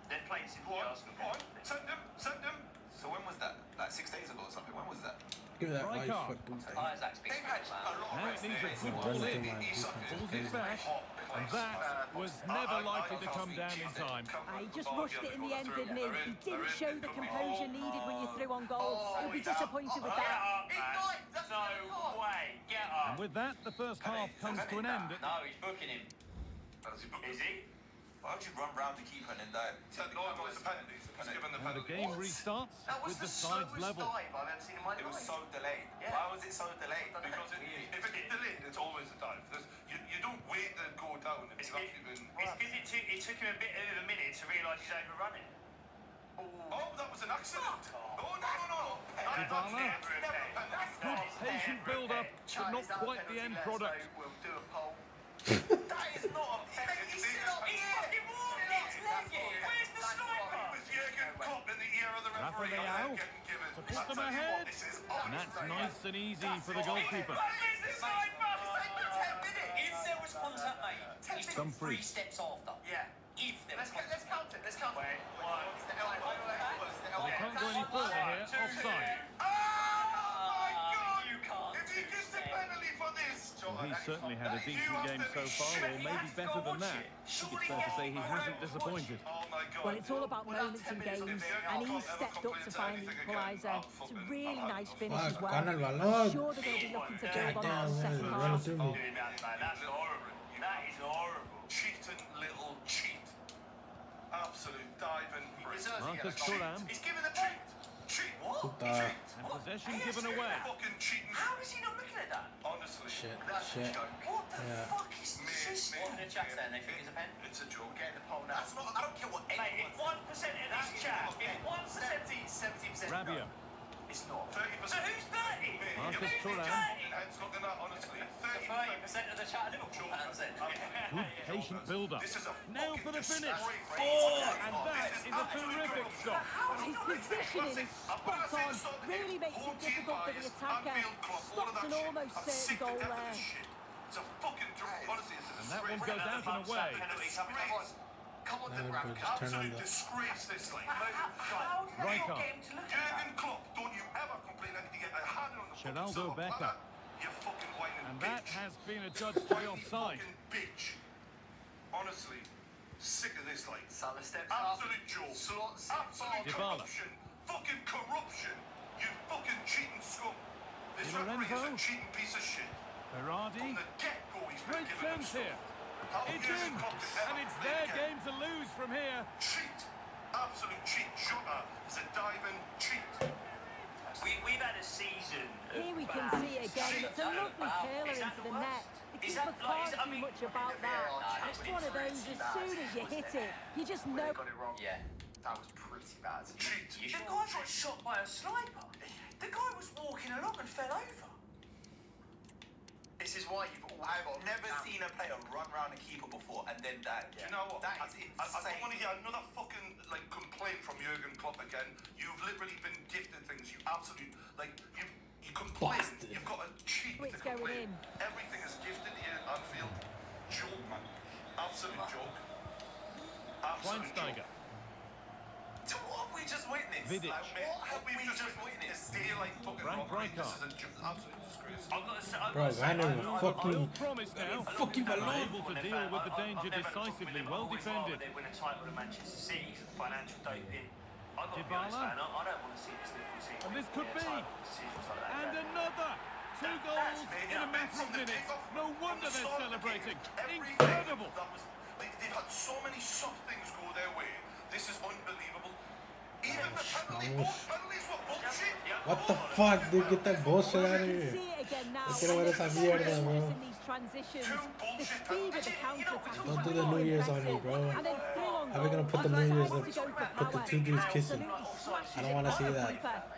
They're playing since the Arsenal. Go on, send him. So when was that? Like 6 days ago or something? When was that? Give me that Right right arm. foot boot. Isaac's big They've had man. a lot Now of it needs a rest good days. ball Running in. through my defense. Pulls it back. And that was never likely to come down in time. He just rushed it in the end, didn't he? He didn't show the composure needed when you're through on goal. He'll be disappointed with Get that. up, man. No way. Get up. And with that, the first half comes to an end. No, he's booking him. Is he? Why would you run round the keeper and then dive? It's a penalty. He's given the And the penalty. game restarts with the sides level. I've ever seen in my It was life. so delayed. Why was it so delayed? Because if it's delayed, it's always a dive. You don't wait and go down. It's actually been. It's because it took him a bit of a minute to realise he's overrunning. Oh, that was an accident. Oh, no. Dybala. Good patient build-up, but not quite the end product. We'll do a poll. That is not a penalty. He's fucking walking off his leg. Where's the sniper? With Jurgen Klopp in the ear of the referee. Rafael Getting given. to put them ahead. And that's nice and easy for the goalkeeper. Where's the sniper? If there was contact made, he took Dumfries. 3 steps after. Yeah. If there was Let's count it. Let's count it. Wait, one. It's the elbow. It's the They elbow. can't go any further here. Offside. You can't. If he gets the penalty for this, Well, he's certainly had a decent game so far, or maybe better than that. I think it's fair to say he hasn't disappointed. oh my God. Well, it's all about moments in games, and he's stepped up to find the equaliser. It's a really nice finish as well. Gana el I'm balón. sure they're going to be looking to build on that Goddamn, in the second man, half. run it through me. Doing that, man. That's horrible. That is horrible. Cheating little cheat. Absolute diving. Marcus Thuram. He's given the cheat. Cheat. Puta. And possession given away. Fucking cheating. How is he not looking at that? Honestly. Shit. What the Yeah. fuck is the system? What in the chat saying they think it's a pen? It's a joke. Get the poll now. That's not. I don't care what Mate, anyone if 1% of this chat, if 1%, 70%. Rabiot. It's not. 30%. so who's 30? Marcus Who's Thuram. 30? Heads looking at, honestly. 30% of the chat are Liverpool fans then. Good patient build-up. This is a Now fucking for the finish. disgrace. And that is a terrific shot. His positioning is spot on, really makes it difficult for the attacker. Stops an almost certain goal there. It's a fucking joke. Honestly, it's a And that one disgrace. goes out and away. Disgrace. Come on, then, Now Ram. we'll just turn on Absolute the... disgrace, this thing. How did they Right not on. get him to look at that? Jurgen Klopp, don't you ever complain that you get a hand on the fucking Geraldo silver Becker. platter. You fucking whining And bitch. that has been adjudged to be Whiny offside. fucking bitch. Honestly, sick of this, like. Salah steps up. Absolute joke. Slots. Absolute Dybala. corruption. Fucking corruption. You fucking cheating scum. This Di referee is a Lorenzo. cheating piece of shit. From Berardi. the get-go, he's been Great giving them chance stuff. here. How It's dare in. you come to ever And it's play their again? game to lose from here. Cheat. Absolute cheat. Jota is a diving cheat. We've had a season. Here we can see it again, and it's a lovely curler into the net. The keeper can't do much about that. It's one of those, as soon as you hit it, you just know. Got it wrong. Yeah. That was pretty bad. Cheat. The guy got shot by a sniper. The guy was walking along and fell over. This is why you've all I've got never seen a player run round a keeper before and then die. Do you know what? That is I don't insane. want to hear another fucking like complaint from Jurgen Klopp again. You've literally been gifted things. You absolute like you complain. Bastard. You've got a cheat It's to going complain. in. Everything is gifted here at Anfield. Joke, man. Absolute joke. Absolute Schweinsteiger. joke. So what have we just witnessed? Vidic. Like, what have we just witnessed? Daylight fucking Frank robbery. This Rijkaard. is an absolute disgrace. I've got to say, I've Bro, got to say, Van I Halen love- fucking... Full promise now. Fucking Are balloon. able to deal with the danger decisively. Well defended. They win a title to Manchester City for financial doping. I've got to be Dybala. honest, man. I don't want to see this Liverpool team. And this win could a be. title for decisions like that. And another. 2 goals in a matter of minutes. No wonder they're celebrating. Incredible. They've had so many soft things go their way. This is unbelievable. Even the penalty, Vamos. both penalties were bullshit. Yeah. What the fuck, dude? Get that bullshit out of You here. can see it again now. Let's get away with esa mierda, bro. In these transitions, the speed of the counter-attack. Don't do the New Year's on me, bro. And then through on How are we gonna put the New Year's up? Put the two dudes kissing. I don't want to see that.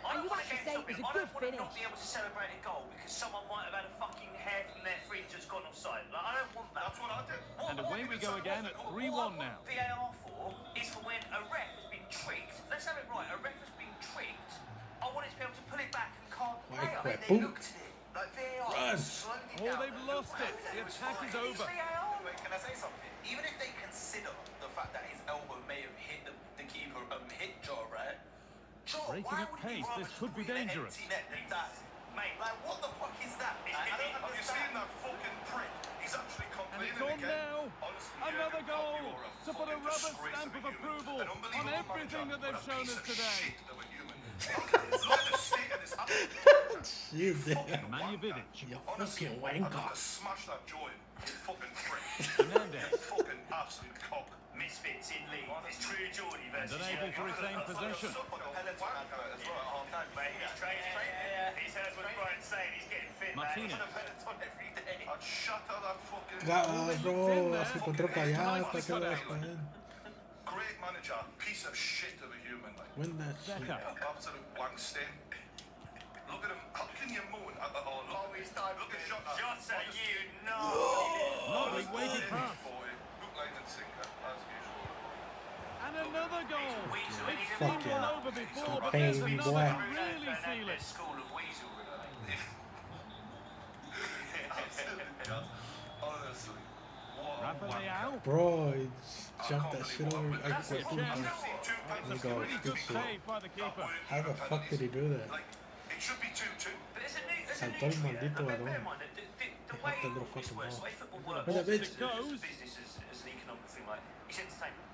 And you have to say it was a good finish. Not be able to celebrate a goal because someone might have had a fucking hair from their fringe that's gone offside. Like, I don't want that. That's what I did. And away we go again at 3-1 now. VAR for is for when a ref has been tricked. Let's have it right. A ref has been tricked. I want it to be able to pull it back and can't play. I mean, they looked at it. Like VAR slowed it down. Oh, they've lost it. The attack is over. Wait, can I say something? Even if they consider the fact that his elbow may have hit the keeper, hit Joe, right? Joe, Breaking why at would pace, he rather this could be put it in an dangerous. empty net than that? Mate, Like, what the fuck is that? I don't Have you seen that fucking prick? He's actually And complaining it's on again. now. Honestly, Another Jurgen Klopp, goal you are a to put a fucking rubber disgrace stamp of a human. approval An on unbelievable everything manager, that they've but a shown piece us of today. shit of a human. Look at the state of this You did. Manjevic. You Honestly, fucking I'd like wanker. to smash that joint. You fucking prick. Hernandez. You fucking absolute cock. misfits in league. It's true Geordie And versus unable to retain possession. Mate, he's training. He's heard what Brian's saying. He's getting fit, Martinez. I'd shatter that fucking... Bro, se encontró callado. ¿Para qué lo vas a él? Great manager, piece of shit of a human. Like, Win that shit. Becca. absolute wankstein. Look at him. How can you moan at the whole lot? Look at Jota. Jota, you know. Lovely weighted pass. Look like a sinker, as usual. And another goal. It's Fuck been yeah. all over before, but Pain, there's boy. another to really seal it. School of Weasel, really. Honestly. What a Rafa wanker. Leao. Bro, he just jumped that shit over. I That's could it, put Chelsea. Let me go. Pretty good save by the keeper. How the fuck did he do that? Like, it should be 2-2. But there's a new, Saltó el maldito bear balón. in mind that the way That little this fucking works, the ball. way football works, Where's that bitch? as a business, as an economic thing, like, it's entertainment.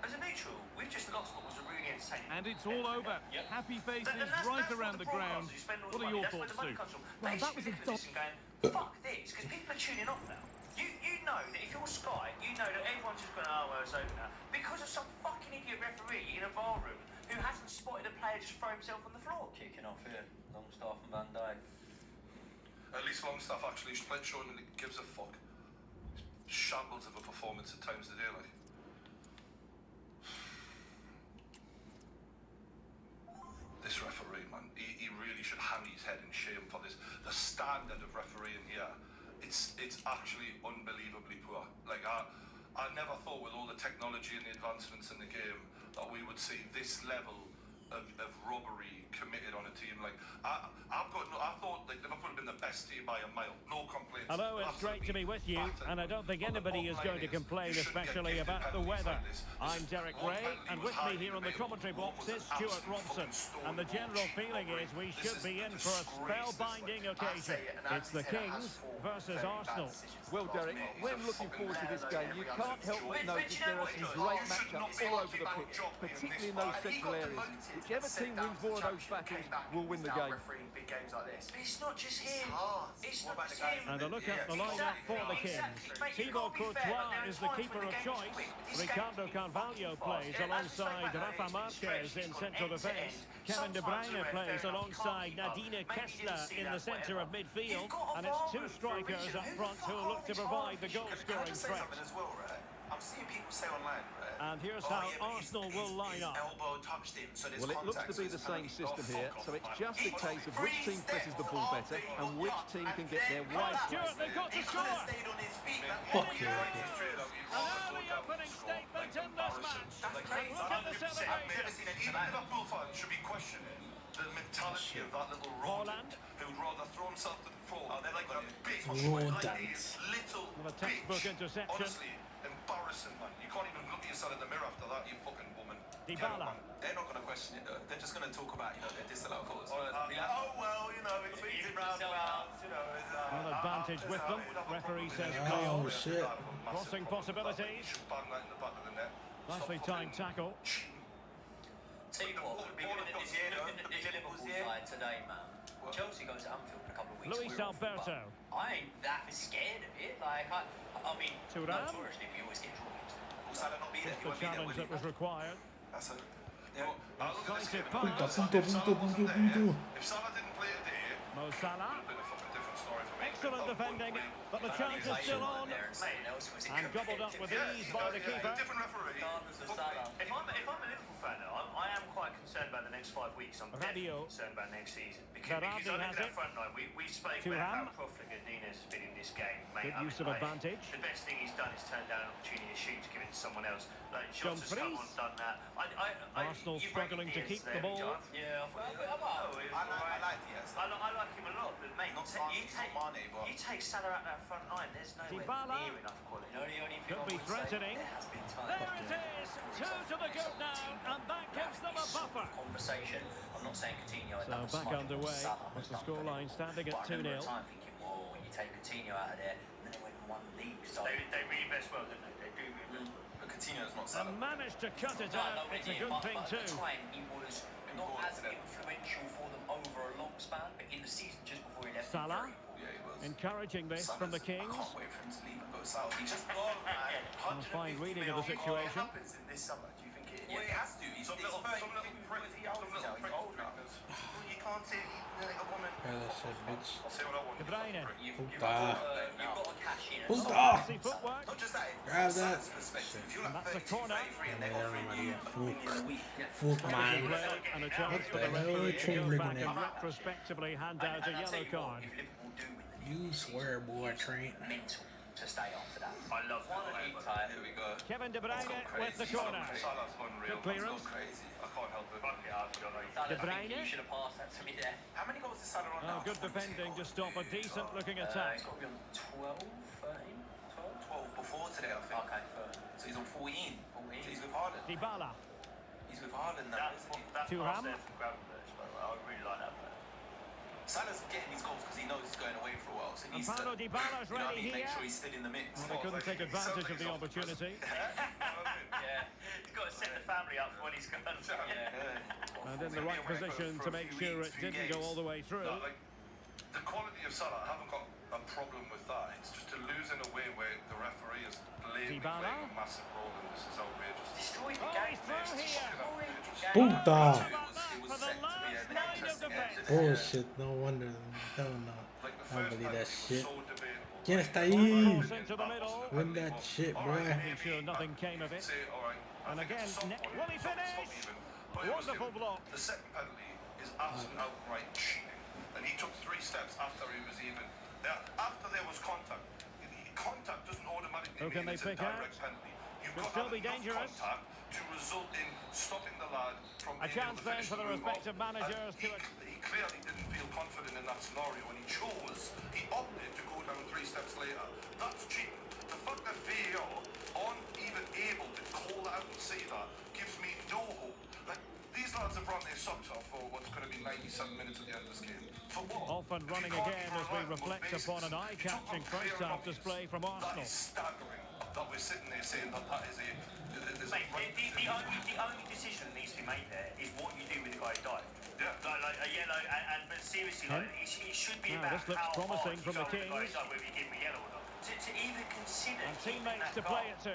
As a neutral, we've just lost what was a really entertaining. And it's all over. Happy faces And that's right what around the ground. broadcasters spend all What the are money. your That's where thoughts, the money Sue? comes from. Well, They that should was be a looking at this and going, fuck this, because people are tuning off now. You know that if you're Sky, you know that everyone's just going, oh, well, it's over now. Because of some fucking idiot referee in a bar room who hasn't spotted a player just throw himself on the floor. Kicking off here. Longstaff and Van Dijk. At least Longstaff actually showing that he gives a fuck. Shambles of a performance at times today, like. This referee, man, he really should hang his head in shame for this. The standard of refereeing here, it's actually unbelievably poor. Like, I never thought with all the technology and the advancements in the game that we would see this level of robbery committed on a team. Like, I thought like Liverpool had been the best team by a mile. No complaints. Hello, it's great to be with you, and I don't think anybody is going to complain, especially about the weather. I'm Derek Ray, and with me here on the commentary box is Stuart Robson. And the general feeling is we should be in for a spellbinding occasion. It's the Kings versus Arsenal. Well, Derek, when looking forward to this game, you can't help but notice there are some great matchups all over the pitch, particularly in those central areas. Whichever team wins more of those battles will win the game. Big games like this. But it's not just him. It's not just him. And a look at the lineup for the Kings. Thibaut Courtois is the keeper of choice. Ricardo Carvalho plays alongside Rafa Marquez in central defence. Kevin De Bruyne plays alongside Nadine Kessler in the centre of midfield. And it's two strikers up front who look to provide the goal-scoring threat. I'm seeing people say online, right? And here's how Arsenal will line up. Elbow touched him, so there's Well, it looks to be the same system here, so it's just a case of which team presses the ball better and which team can get there wide. Stuart, they've got to score! Stayed on his feet. Fuck yeah. An early opening statement in this match. And look at the celebration. Even Liverpool fans should be questioning the mentality of that little Haaland. rodent who'd rather throw himself to the floor. They're like a bitch. Rodent. Little With a textbook bitch. interception. Honestly, embarrassing, man. You can't even look at yourself in the mirror after that, you fucking woman. Dybala. They're not going to question it, though. They're just going to talk about, their disallowed goals. Oh, well, it's beating roundabouts, An advantage with them. Referee says play Oh on. shit. Crossing possibilities. Bang that in the back of the net. Nicely timed tackle. Tell you what, looking at this Liverpool side today, man. Chelsea goes to Anfield in a couple of weeks. Luis we're off, but Alberto. I ain't that scared of it. Like, I mean, Thuram. notoriously, we always get drawn into it. Salah not be there. Just the challenge that was required. That's it. I look at this game, Punto, if Salah didn't play today, Mo it Salah. would have been a fucking different story for me. Excellent defending, but the chance is still on. And gobbled up with ease by the keeper. Different referee. If I'm a Liverpool fan, though, I am quite concerned about the next 5 weeks. I'm definitely Radio. concerned about next season. Berardi Because I look has at that it. front line. We've spoken Thuram. about how profligate Nunez has been in this game. Mate, Good use of advantage. The best thing he's done is turn down an opportunity to shoot to give it to someone else. Like, Jones has come on, Dumfries. done that. Arsenal you struggling to rated keep Diaz the ball. there, Yeah, I like Diaz. I like him a lot, but mate, Not you Mane, but- take Salah out that front line. There's nowhere Dybala. near enough quality. Could be threatening. There it is. 2 to the good now, and that gives them a buffer. Conversation. I'm not saying Coutinho. So back underway. What's the scoreline standing at 2-0? Time thinking, whoa, when you take Coutinho out of there, and then they went and won the league. So They really best well, didn't they? They do really best. But Coutinho's not And Salah. managed to cut it out. It's a good thing At the too. time, he was not as influential for them over a long span, but in the season just before he left, Salah. very important. Yeah, he was. Encouraging this from the Kings. I can't wait for him to leave and go south. He just gone, man. A fine reading of the What situation. happens in this summer? Do you think it? Well, he has to. He's Some little prick. prick. He's old now. You can't say like a woman. Yeah, that's it, bitch. I'll say what I want. De Bruyne. You've Puta. got to cash in. Puta. See footwork. Not just that. Grab from that. Salah's perspective, if you're And like that's a 32, corner. 33 and they're offering you Yeah, $1 million a week. Fuck, Good man. play and a chance for the the hell referee to Chamberlain go back in? and retrospectively hand out a And I'll tell yellow you what, card. if Liverpool do win the You league, swear, boy, Trent. mental to stay after that. I love One that. league tie. Here we go. Kevin De Bruyne with the crazy. corner. Salah's unreal. Good clearance. It's gone crazy. I can't help it. Fuck it, I've got no. De I think Bruyne. you should have passed that to me there. How many goals is Salah on now? Oh, good 22 defending to goals. stop a decent looking attack. He's got to be on 12, 13, 12? 12 before today, I think. Okay, 13. So he's on 14. 14. So he's with Haaland. Dybala. He's with Haaland now, isn't he? That Thuram. pass there from Gravenberch, by the way, I really like that play. Salah's getting these goals because he knows he's going away for a while. So he And needs to, Paulo Dybala's you know what I ready mean? Make here. sure he's still in the mix. Well, they couldn't take advantage of the opportunity. Yeah, he's got to set the family up for when he's gone. And in the right position to make sure it didn't go all the way through. No, like, the quality of Salah, I haven't got a problem with that. It's just to lose in a way where the referee is blatantly Dybala. playing a massive role in this is outrageous. Destroyed the Oh, game. he's through here. Puta. It was For the set to be last an line of interesting defense. game. Bullshit, no wonder. Hell no. Like the I don't first believe that penalty shit. was so debatable. ¿Quién está Like, ahí? Cross into the middle. Win that shit, boy. Making sure nothing came of it. Say, all right, I And think again, at some will point, he something's finish? not even, but it was Wonderful him. block. The second penalty is absolute outright cheating, and he took 3 steps after he was even. After there was contact, contact doesn't automatically Who can mean they it's a pick out? direct penalty. You've Could got still to be have enough dangerous. contact to result in stopping the lad from A being chance able to then finish for the move off. respective managers And to he clearly didn't feel confident in that scenario, and he opted to go down 3 steps later. That's cheating. The fact that VAR aren't even able to call that out and see that gives me no hope. Like, these lads have run their socks off for what's going to be 97 minutes at the end of this game. For what? Off and If you running can't again even as we rely on those reflect basics, upon an you eye-catching talk about first clear half and obvious. display from That Arsenal. is staggering that we're sitting there saying that that is a Mate, right the only decision that needs to be made there is what you do with the guy who died. Yeah. Like a yellow, but seriously, like, it should be Now, about this looks how promising hard from you the go with the guy Kings. who died, whether you give him a yellow or not. To even consider And keeping teammates that to play goal, it to.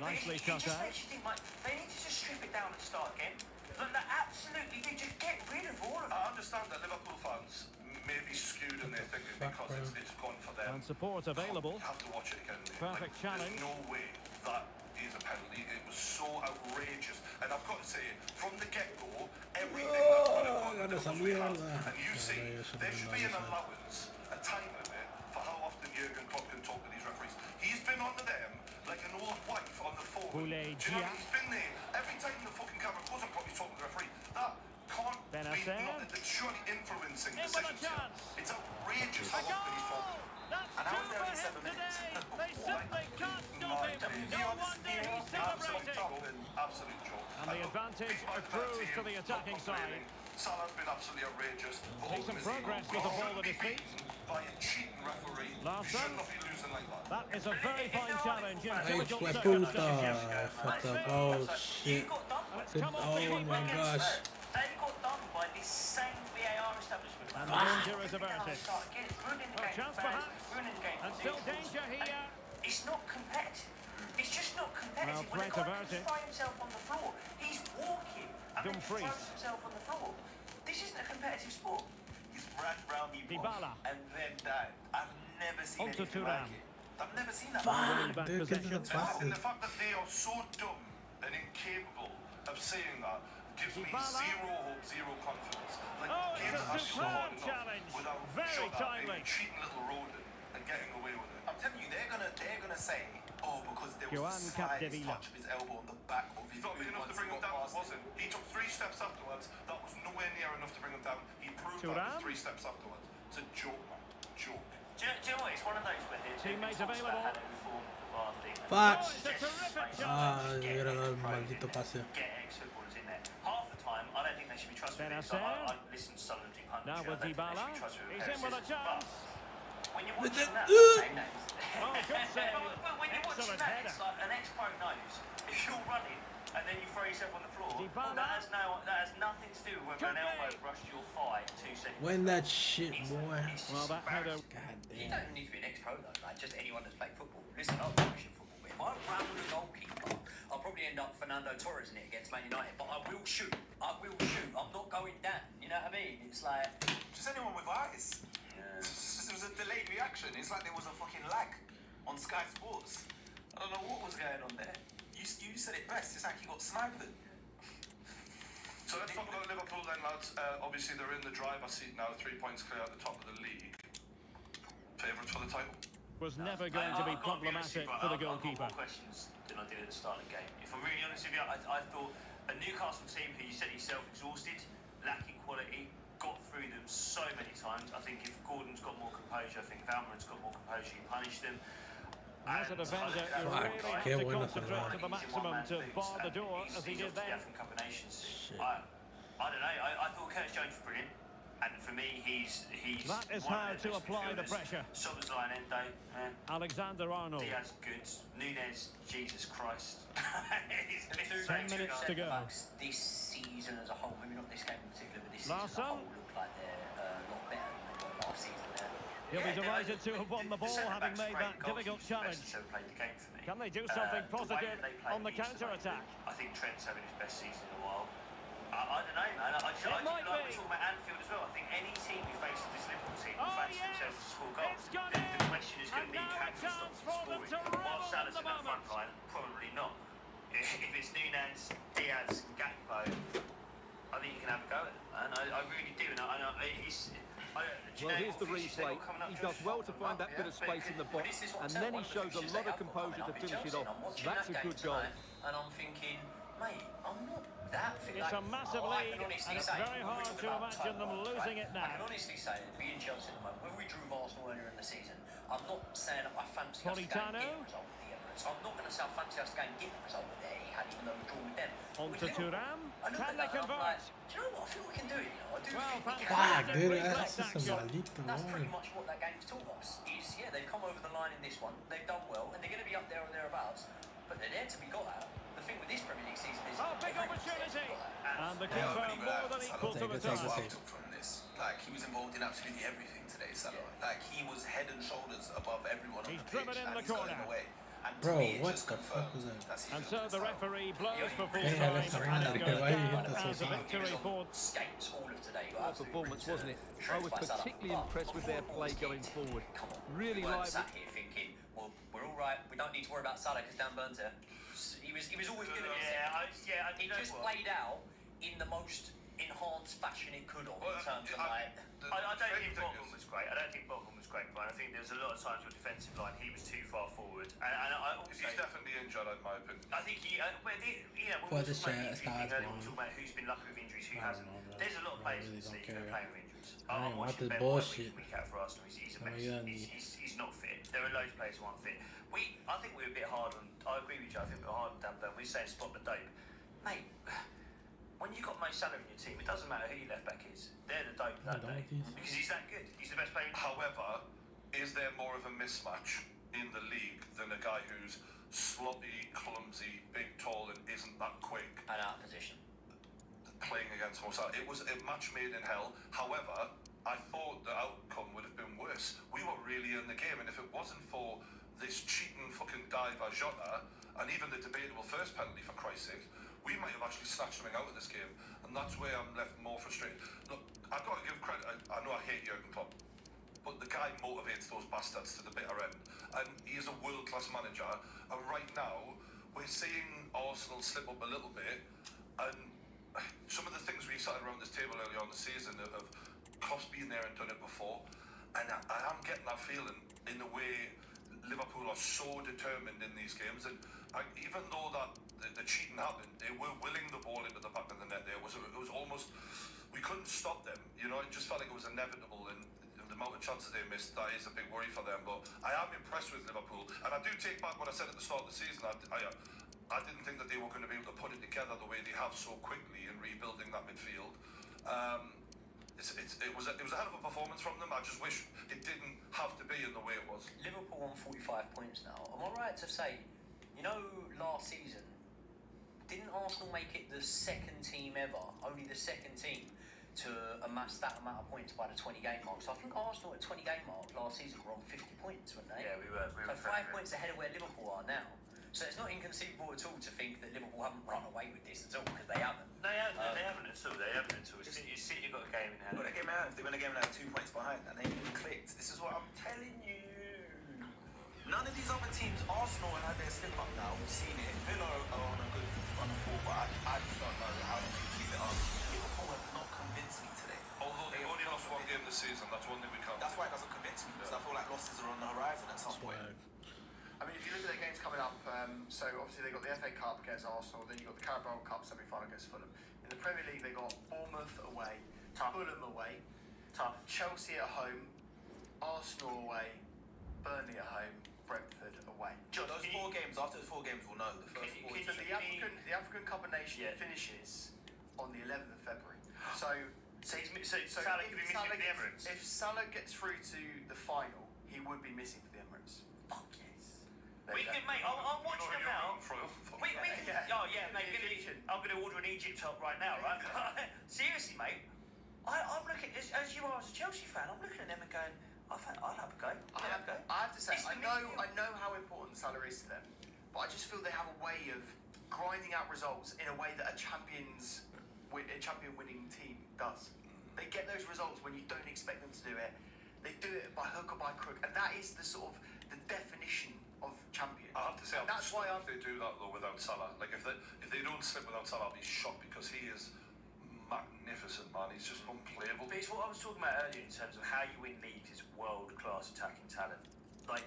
Nicely it cut just out. makes you think, like, they need to just strip it down and start again. Like, absolutely, they just get rid of all of it. I understand that Liverpool fans may be skewed in their thinking because it's gone for them. And support available. You have to watch it again. mate. Perfect challenge. There's no way that is a penalty. It was so outrageous. And I've got to say, from the get-go, everything that's going to come gana esa comes with mierda. us. And you see, eso there no should lo be an hizo. allowance, a time limit, for how often Jurgen Klopp can talk to these referees. He's been on to them like an old wife on the phone. Boulaye Do you know what I Dia. mean? He's been there. Every time the fucking camera goes on, probably talking to the referee. That can't be, Benacer. it's surely influencing In with a decisions here. chance. It's outrageous A how often he's goal! talking. That's And I was two there in for 7 him minutes. today. They simply can't stop him. No wonder he's celebrating. Absolute joke. And the advantage accrues to the attacking side. Salah's been absolutely outrageous. But Decent ultimately, progress with the ball at his feet. by a cheating referee. Larson. You should not be losing like that. That is a very fine challenge in Ay, difficult fue circumstances. puta. Fucked up. Oh, shit. You got done by It's Good. come off the Oh, my keeper. gosh. They got done by this same VAR establishment. And the danger is averted. Start again. It's ruining the A game chance for fans, perhaps. ruining the game for And still neutrals. danger here. And it's not competitive. It's just not competitive. Well, When the threat guy averted. can find himself on the floor, he's walking and then Dumfries. throws himself on the floor. This isn't a competitive sport. He's ran round the Dybala. and then dived. I've never seen Onto anything Thuram. like it. I've never seen that. Winning back Dude, get to the possession. passes. And the fact that they are so dumb and incapable of saying that gives me Dybala. zero hope, zero confidence. Like, Oh, games it's a are superb hard enough challenge. without Very Jota timely. being a cheating little rodent and getting away with it. I'm telling you, they're gonna say, oh, because there was Joan the slightest Capdevila. touch of his elbow on the back of his It's not big boot enough to once bring he him got down, past wasn't. He took 3 steps afterwards. That was nowhere near enough to bring him down. He proved that Thuram. with 3 steps afterwards. It's a joke, man. Joke. Do you know what? It's one of those where Teammate talks about available. how they reformed the VAR thing. Fuck. Oh, it's a terrific Ah, challenge. yo hubiera dado el maldito pase. Get ex-footballers in there. Half the time, I don't think they should be trusted with this. I listen to some of the pundits. Now with Dybala. He's in with a chance. When you're watching that, Oh, good save. but when you're watching Excellent that, header. it's like an ex-pro knows if you're running and then you throw yourself on the floor, Dybala. that has nothing to do with whether an elbow brushed your thigh 2 seconds. Win that shit, boy. Well, that header. God You damn. don't need to be an ex-pro though, like just anyone that's played football. Listen, I love watching football, but if I round a goalkeeper, I'll probably end up Fernando Torres in it against Man United. But I will shoot. I will shoot. I'm not going down. You know what I mean? It's like, Just anyone with eyes. It was a delayed reaction. It's like there was a fucking lag on Sky Sports. I don't know what was going on there. You said it best. It's like he got sniped. So let's talk about Liverpool then, lads. Obviously, they're in the driver's seat now, 3 points clear at the top of the league. Favourites for the title? Was never going to be problematic for the goalkeeper. I've got more questions than I did at the start of the game. If I'm really honest with you, I thought a Newcastle team who you said yourself exhausted, lacking quality, got through them so many times. I think if Gordon's got more composure, I think Valman's got more composure, he punished them. As a defender, you really have to concentrate to the maximum to bar the door as he did then. Shit. I don't know. I thought Curtis Jones was brilliant, and for me, he's. That is one how of the to best apply the midfielders. pressure. Szoboszlai and Endo. Alexander-Arnold. Diaz good. Nunez, Jesus Christ. 10 minutes to go. this season as a whole, maybe not this game in particular, but this Larson. season as a whole look like they're a lot better than they were last season. He'll be delighted to have won the ball, having made that difficult challenge. Can they do something positive on the counter-attack? I think Trent's having his best season in a while. I don't know, man. I might like be. we're talking about Anfield as well. I think any team who faces this Liverpool team will Oh, fancy yes. themselves to score goals. It's gone The in. question is going to And be, now can a we stop chance them for them scoring? to While revel Salah's in the in that front moment. line, probably not. If it's Nunez, Diaz, Gakpo, I think you can have a go at them, man. I really do. Well, here's the replay. He does well to find that bit of space in the box, and then he shows a lot of composure to finish it off. That's a good goal. And I'm thinking, mate, I'm not that fit. It's a massive lead, and it's very hard to imagine them losing it now. I can honestly say, being Chelsea at the moment, when we drew Arsenal earlier in the season, I'm not saying I fancy us to go and get a result with the Emirates. I'm not going to say I fancy us to go and get the result with Etihad, even though we're drawn with them. On to Thuram. Do Can they convert? you know what? I feel we can do it. I do Well, think we can. Fuck, dude, Reflex that's just action. a maldito, That's pretty man. much what that game's taught us. Is they've come over the line in this one. They've done well, and they're going to be up there or thereabouts. But they're there to be got at. The thing with this Premier League season is Oh, big everyone's there to be opportunity. got at. And the keeper more than equal to the Take it, task. take it. From this, like he was involved in absolutely everything today, Salah. Like he was head and shoulders above everyone on He's the pitch, driven in and the he's going corner. away. And to Bro, me, it what just the fuck confirmed was that? that's his And so the style. referee blows for full Yeah, time, that's the and man. it goes Why you down hit that so as a hard? victory for Skates all of today. What a performance, wasn't it? I was particularly impressed with their play going forward. Really we weren't lively. sat here thinking, well, we're all right. We don't need to worry about Salah because Dan burnt it. He was always good at it. He just played out in the most enhanced fashion it could have in terms of like. I don't think Botman was great. I don't think Botman was great, but I think there was a lot of times with defensive line he was too far forward. And I also, He's definitely injured, in my opinion. I think he, when For we the talk about share, injuries, stars, earlier, we man. talk about who's been lucky with injuries, who I don't hasn't. know, bro. There's a lot of I players in really this don't league care. who are playing with injuries. I I'm don't want watching this Ben White bullshit. week out for Arsenal. He's a Oh, mess. yeah, He's not fit. There are loads of players who aren't fit. I think we were a bit hard on. I agree with you. I think we were hard on Dan Burn. We're saying spot the dope, mate. When you've got Mo Salah in your team, it doesn't matter who your left back is. They're the dope that day because he's that good. He's the best player. However, is there more of a mismatch in the league than a guy who's sloppy, clumsy, big, tall, and isn't that quick And out of position. playing against Mo Salah? It was a match made in hell. However, I thought the outcome would have been worse. We were really in the game, and if it wasn't for this cheating fucking dive by Jota, and even the debatable first penalty, for Christ's sake, we might have actually snatched something out of this game, and that's where I'm left more frustrated. Look, I've got to give credit. I know I hate Jurgen Klopp, but the guy motivates those bastards to the bitter end, and he is a world-class manager. And right now, we're seeing Arsenal slip up a little bit, and some of the things we started around this table early on the season of Klopp's been there and done it before, and I am getting that feeling in the way Liverpool are so determined in these games, and even though that the cheating happened, they were willing the ball into the back of the net. It was almost, we couldn't stop them. You know, it just felt like it was inevitable, and the amount of chances they missed, that is a big worry for them. But I am impressed with Liverpool, and I do take back what I said at the start of the season. I didn't think that they were going to be able to put it together the way they have so quickly in rebuilding that midfield. It was a hell of a performance from them. I just wish it didn't have to be in the way it was. Liverpool on 45 points now. Am I right to say, you know, last season, didn't Arsenal make it the second team ever, only the second team, to amass that amount of points by the 20-game mark? So I think Arsenal at 20-game mark last season were on 50 points, weren't they? Yeah, we were. So 5 points ahead of where Liverpool are now. So it's not inconceivable at all to think that Liverpool haven't run away with this at all, because they haven't. They haven't at all. They haven't at all. You see, you've got a game in hand. Got a game in hand. If they win a game and have 2 points behind, and they even clicked. This is what I'm telling you. None of these other teams, Arsenal have had their slip up now. We've seen it. Villa are on a fall, but I just don't know how they can keep it up. Liverpool have not convinced me today. Although they've only lost one game this season, that's one thing we can't. That's why it doesn't convince me, because I feel like losses are on the horizon at some point. I mean, if you look at their games coming up, so obviously they got the FA Cup against Arsenal, then you got the Carabao Cup semi-final against Fulham. In the Premier League, they got Bournemouth away, Fulham away, Chelsea at home, Arsenal away, Burnley at home, Brentford away. Those 4 games, after the 4 games, we'll know. The first 4 So the African Cup of Nations finishes on the 11th of February. So Salah could be missing for the Emirates. If Salah gets through to the final, he would be missing for the Emirates. Fuck yes. We can, mate. I'm watching them now. We can. Oh yeah, mate. I'm going to order an Egypt top right now, right? Seriously, mate. I'm looking as you are as a Chelsea fan. I'm looking at them and going, I'll have a go. I have to say, I know how important Salah is to them, but I just feel they have a way of grinding out results in a way that a champion winning team does. They get those results when you don't expect them to do it. They do it by hook or by crook, and that is the sort of the definition of champion. I have to say, that's why they do that though without Salah. Like if they don't slip without Salah, I'll be shocked, because he is magnificent, man. He's just unplayable. But it's what I was talking about earlier in terms of how you win leagues is world-class attacking talent. Like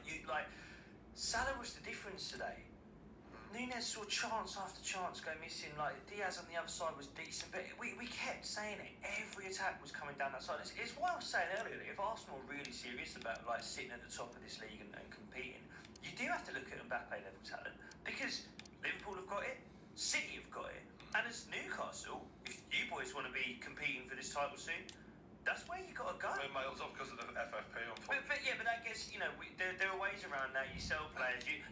Salah was the difference today. Núñez saw chance after chance go missing. Like Diaz on the other side was decent, but we kept saying it. Every attack was coming down that side. It's what I was saying earlier. If Arsenal are really serious about like sitting at the top of this league and competing, you do have to look at Mbappe level talent, because Liverpool have got it, City have got it, and as Newcastle, if you boys want to be competing for this title soon, that's where you got to go. We're miles off because of the FFP, unfortunately. But I guess, you know, there are ways around that. You sell players. You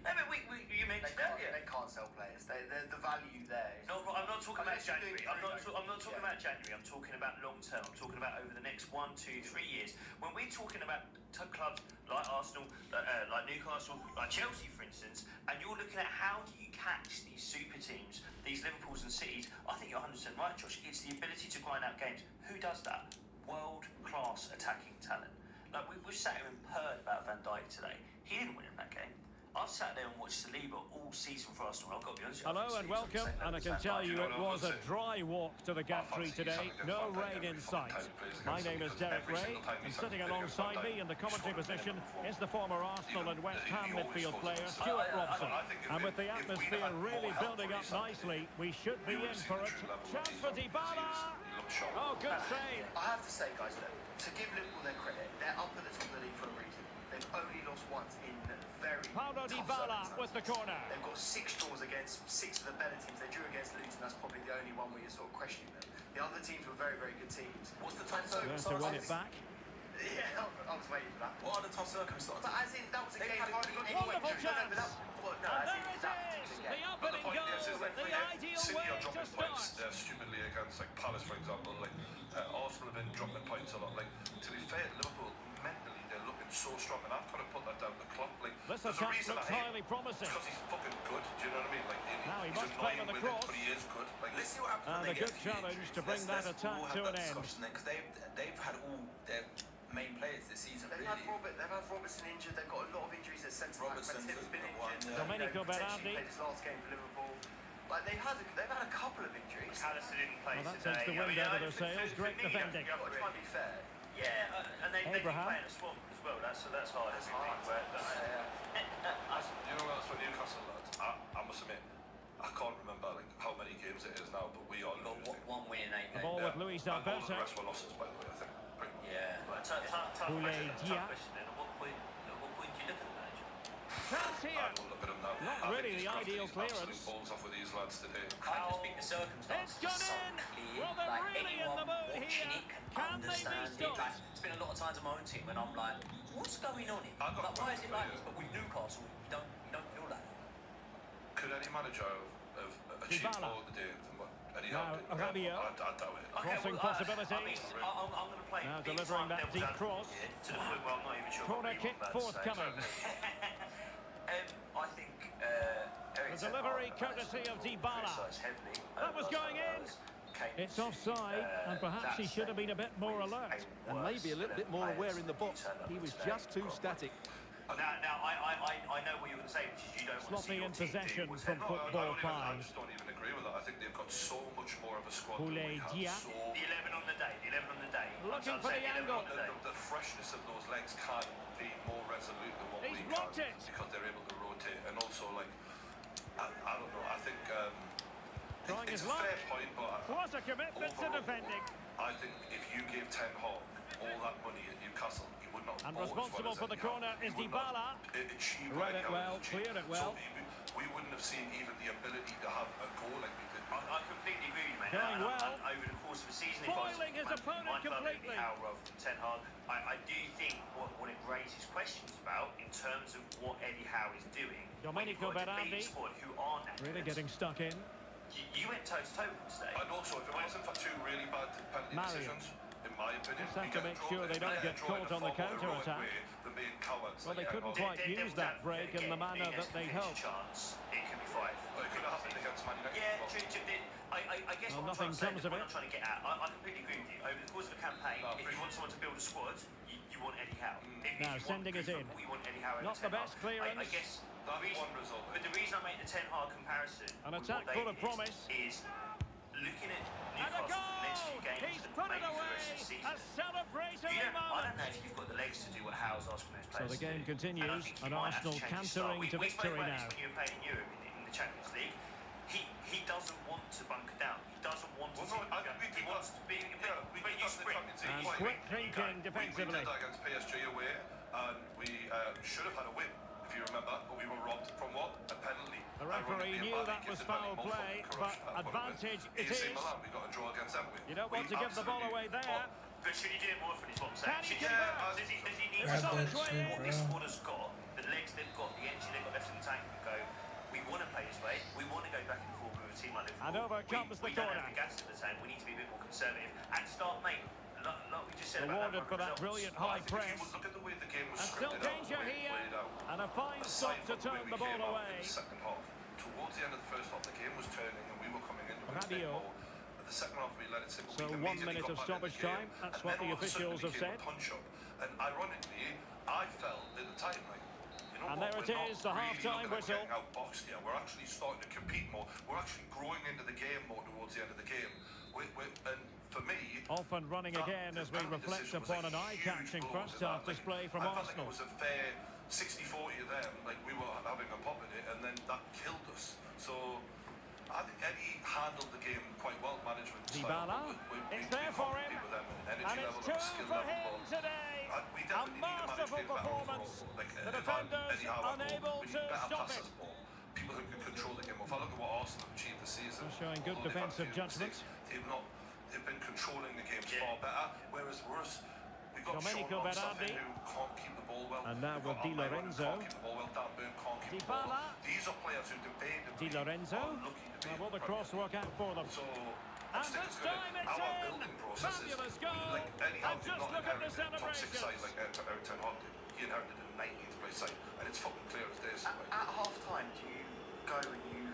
mentioned earlier. They can't sell players. The value there. No, I'm not talking about January. I'm not talking about January. I'm talking about long term. I'm talking about over the next 1, 2, 3 years. When we're talking about clubs like Arsenal, like Newcastle, like Chelsea, for instance, and you're looking at how do you catch these super teams, these Liverpools and Cities, I think you're 100% right, Josh. It's the ability to grind out games. Who does that? World-class attacking talent. Like we've sat here and purred about Van Dijk today. He didn't win in that game. I've sat there and watched Saliba all season for Arsenal. I've got to be honest with you. Hello and welcome, and I can tell you it was a dry walk to the gantry today. No rain in sight. My name is Derek Ray, and sitting alongside me in the commentary position is the former Arsenal and West Ham midfield player Stuart Robson. And with the atmosphere really building up nicely, we should be in for a chance for Dybala. Oh, good save. I have to say, guys, look, to give Liverpool their credit, they're up at the top of the league for a reason. They've only lost once in very Paulo Dybala with the corner. They've got 6 draws against 6 of the better teams. They drew against Luton. That's probably the only one where you're sort of questioning them. The other teams were very, very good teams. What's the time To win it back. Yeah, I was waiting for that. What are the tough circumstances? But as in, that was a game that Wonderful chance. And there it is. The opening goal. The ideal City way are to dropping start. points stupidly against like Palace, for example. Like Arsenal have been dropping points a lot. Like to be fair, Liverpool mentally they're looking so strong, and I've got to put that down to Klopp. Like This there's a attack reason looks I hate highly promising. because he's fucking good. Do you know what I mean? Like Now he He's must favour annoying the with it, cross. but he is good. Like, Let's see what happens when And they a get good a few challenge injuries. to bring that Let's all attack have to that an end. discussion then, because they've had all their main players this season. They've Really. had Robertson injured. They've got a lot of injuries at centre back. Robertson's Matip's been the one, injured. yeah. Domenico potentially Berardi. played his last game for Liverpool. Like they've had a couple of injuries. McAllister didn't play Well, that today. takes the wind out of their sails. Great defending. You've got to try and be fair. Yeah, and they did Abraham. play in a swamp as well. That's hard. That's hard. You know what else for Newcastle, lads? I must admit, I can't remember like how many games it is now, but we are Got losing. one win in 8 The games. ball with Luis And all the Alberto. rest were losses, by the way, I think. Pretty much. Yeah. But tough Boulaye question. Dia. Tough question. Then, at what point do you look at the manager? Chance here. I will look at him now. Not I think really he's the crafted ideal his absolute clearance. balls off with these lads today. I just think the circumstances It's gone are so in. clear. Well, they're like really in anyone the mood watching here. it can Can they be understand it. stopped? Like, it's been a lot of times on my own team when I'm like, what's going on here? I got Like, why is it one like for this? you. But with Newcastle, you don't feel like that. Could any manager have achieved Dybala. more today than what Eddie Now, Howe did? Rabiot. I doubt it. Crossing possibilities. I mean, I'm going to play Now big delivering time that devil's deep advocate cross. here, to the point where I'm not even sure Corner what kick I'm about to say. forthcoming. I think Eric The delivery courtesy of Dybala. That was going in. It's offside, and perhaps he should have been a bit more alert. And maybe a little bit more aware in the box. He was just too static. Now, I know what you're going to say, which is you don't want to Sloppy see your in team possession do from No, football I piles. just don't even agree with that. I think they've got so much more of a squad than Boulaye we Dia. have. So the 11 on the day. Looking I'm for saying the 11 angle. on the day. the freshness of those legs can be more resolute than what He's we blocked can it. because they're able to rotate. And also, like, I don't know. I think Trying it's his a luck. fair point, but What a commitment to overall, defending. I think if you gave Ten Hag all that money at Newcastle, he would not. And ball as responsible well as for the Eddie corner Howe. He is would not Dybala. achieve Read what it Eddie Howe well, achieved. cleared it well. So we wouldn't have seen even the ability to have a goal like we did. I completely agree with you, mate. Going And well. over the course of the season, Foiling his opponent my club would be completely. Howe rather than Ten Hag. I do think what it raises questions about in terms of what Eddie Howe is doing. Domenico when you've got a Berardi. depleted squad who aren't Really accurate. getting stuck in. You went toe to toe with them today. And also, if it wasn't for two really bad penalty Mario. decisions, in my opinion, Just have we to get a make draw. sure they If don't we get a draw in caught a on the far more heroic counter-attack. way than being cowards Well, like they Ten couldn't Hag. quite use that break in the manner that they hoped. Chance, it could be 5. Well, it could have happened against Man United. Yeah, but- I guess Well, what I'm nothing trying to say, comes the of point it. I'm trying to get at, I completely agree with you. Over the course of a campaign, No, if you want someone to build a squad, you want Eddie Howe. If Now, you want sending good it in. football, you want Eddie Howe over Not Ten the best Hag. clearance. I guess That's one result. But the reason I make the Ten Hag comparison An with attack what they full of did promise. is looking at And a Newcastle for the next few goal! games He's and put it maybe for the away! rest of the season. A celebratory I don't moment! know if you've got the legs to do what Howe's asking those So players the to game do. continues, And I think you and might have to Arsenal change his cantering style. to We spoke victory about now. this when you were playing in Europe in the Champions League. He doesn't want to bunker down. He doesn't want to. Well, no, I think we he did wants that. to be. Yeah, we but did you that in the sprint. Champions League. And Why? quick thinking We defensively. did that against PSG away, and we should have had a win, if you remember, but we were robbed from what? A penalty. The referee Ironically, knew Mbappe that gives was the penalty foul more play, fucking but corruption. advantage it AC is. Milan, we got a draw against them. You don't want to give the ball away there. But should he do it more often? Is what I'm saying. Can he Should convert? does he need Grab to that what shit, this bro. squad has got, the legs they've got, the energy they've got left in the tank, and go, we want to play this way, we want to go back and forth with a team like Liverpool. And over comes the we don't corner. have the gas in the tank, we need to be a bit more conservative and start, mate, like we just said Rewarded about for that results. brilliant I high think if press. you would look at the way the game was And still scripted out, danger the way it here. played out, And a fine stop aside to from the way turn we the ball came out away. in the second half, towards the end of the first half, the game was turning and we were coming into it a bit Rabiot. more. At the second half, we let it sit. So 1 minute of stoppage time, that's what the officials have said. Punch up. And ironically, I felt at the time, like, you know And what, there it we're not is, the really half-time looking at whistle. getting outboxed here. We're actually starting to compete more. We're actually growing into the game more towards the end of the game. And for me, Off and running again as we reflect upon an eye-catching first half display from I felt Arsenal. like it was a fair 60-40 of them, like we were having a pop at it, and then that killed us. So I think Eddie handled the game quite well, management style. Dybala, it's there we for compete him. with them, and And energy it's level, two and skill for level, him but today. we A definitely need to manage masterful it better performance. overall. Like, The if defenders Eddie Howe had unable we need to better stop passers it. ball. People who can control the game. If I look at what Arsenal have achieved this season, Showing good although they've had a defensive few judgment. mistakes, they've been controlling the games far better. Whereas worse, we've got Domenico Sean Berardi Berardi. who can't keep the ball well. And now We've with got Di Almiron who Lorenzo. can't keep the ball well. Dan Burn can't keep the ball Dybala. well. These are players who debatably Di Lorenzo. are looking to be Now will the in cross Premier work out for them? So, And I just think this it's gonna- time it's our in. building process is Fabulous goal. like Eddie Howe And did just not look at the inherit a top six celebrations. side like Eric Ten Hag did. He inherited a 19th place side, and it's fucking clear as day. At half time, do you go and you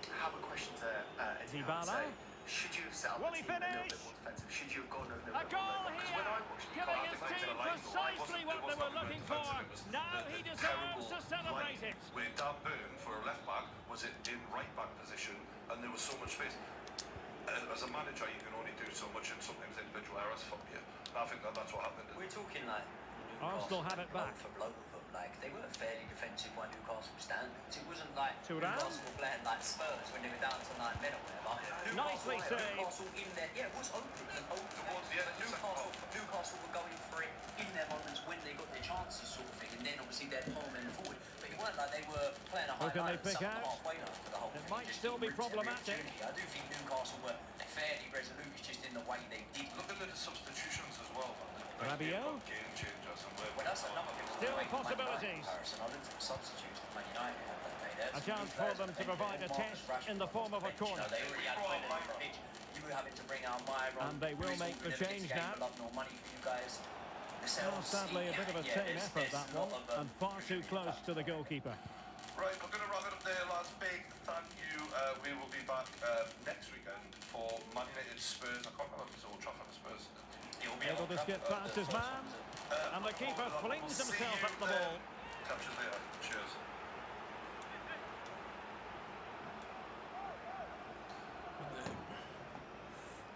have a question to Eddie. Dybala. Should you have set up Will the he team a little finish? bit more defensive? Should you have gone a little A bit goal more because when I here, watched giving Cardiff, his I team was like, precisely what they were looking for. Now he deserves to celebrate it. With Dan Burn for a left back, was it in right back position, and there was so much space. As a manager, you can only do so much, and sometimes individual errors from you. And I think that's what happened. We're talking like Arsenal have it back. For blow for like they were fairly defensive by Newcastle standards. It wasn't like Thuram. Newcastle were playing like Spurs when they were down to 9 men or whatever. Nicely saved. Newcastle in there, yeah, it was open. Towards the end of the second half. Newcastle were going for it in their moments when they got their chances, sort of thing, and then obviously they're palming forward. But it weren't like they were playing a high Who can they line pick and out? halfway line for the whole It thing. might Just still be ripped every problematic. opportunity. I do think Newcastle were fairly resolute, it's just in the way they did. Look at the substitutions as well. Rabiot. Game changers and Well, that's another thing. Still When I make the Man United possibilities. comparison, I looked at the substitutes for Man United and they made it. A chance for them to provide a test in the form of a corner. They already had players on the pitch. You were having to bring out Myron. And they will make the change now. Love no money for you guys. Well, sadly, a bit of a tame effort, that one, and far too close to the goalkeeper. Right, we're going to wrap it up there, lads. Big thank you. We will be back next weekend for Man United Spurs. I can't remember if it's Old Trafford or Spurs. Able to skip past his man, and the keeper flings himself at the ball. Catch us later. Cheers.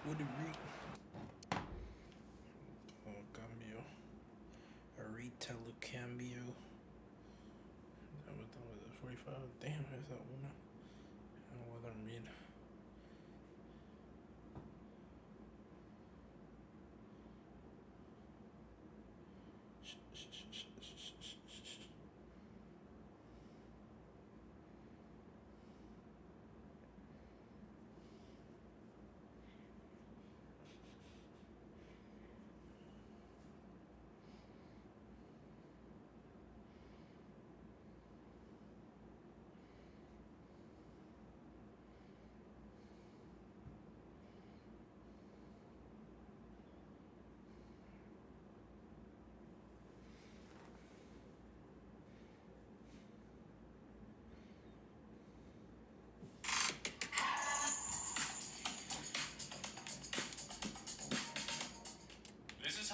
What do we? Oh, cambio. A retailer cambio. That was 45. Damn, esa una. No voy a dormir.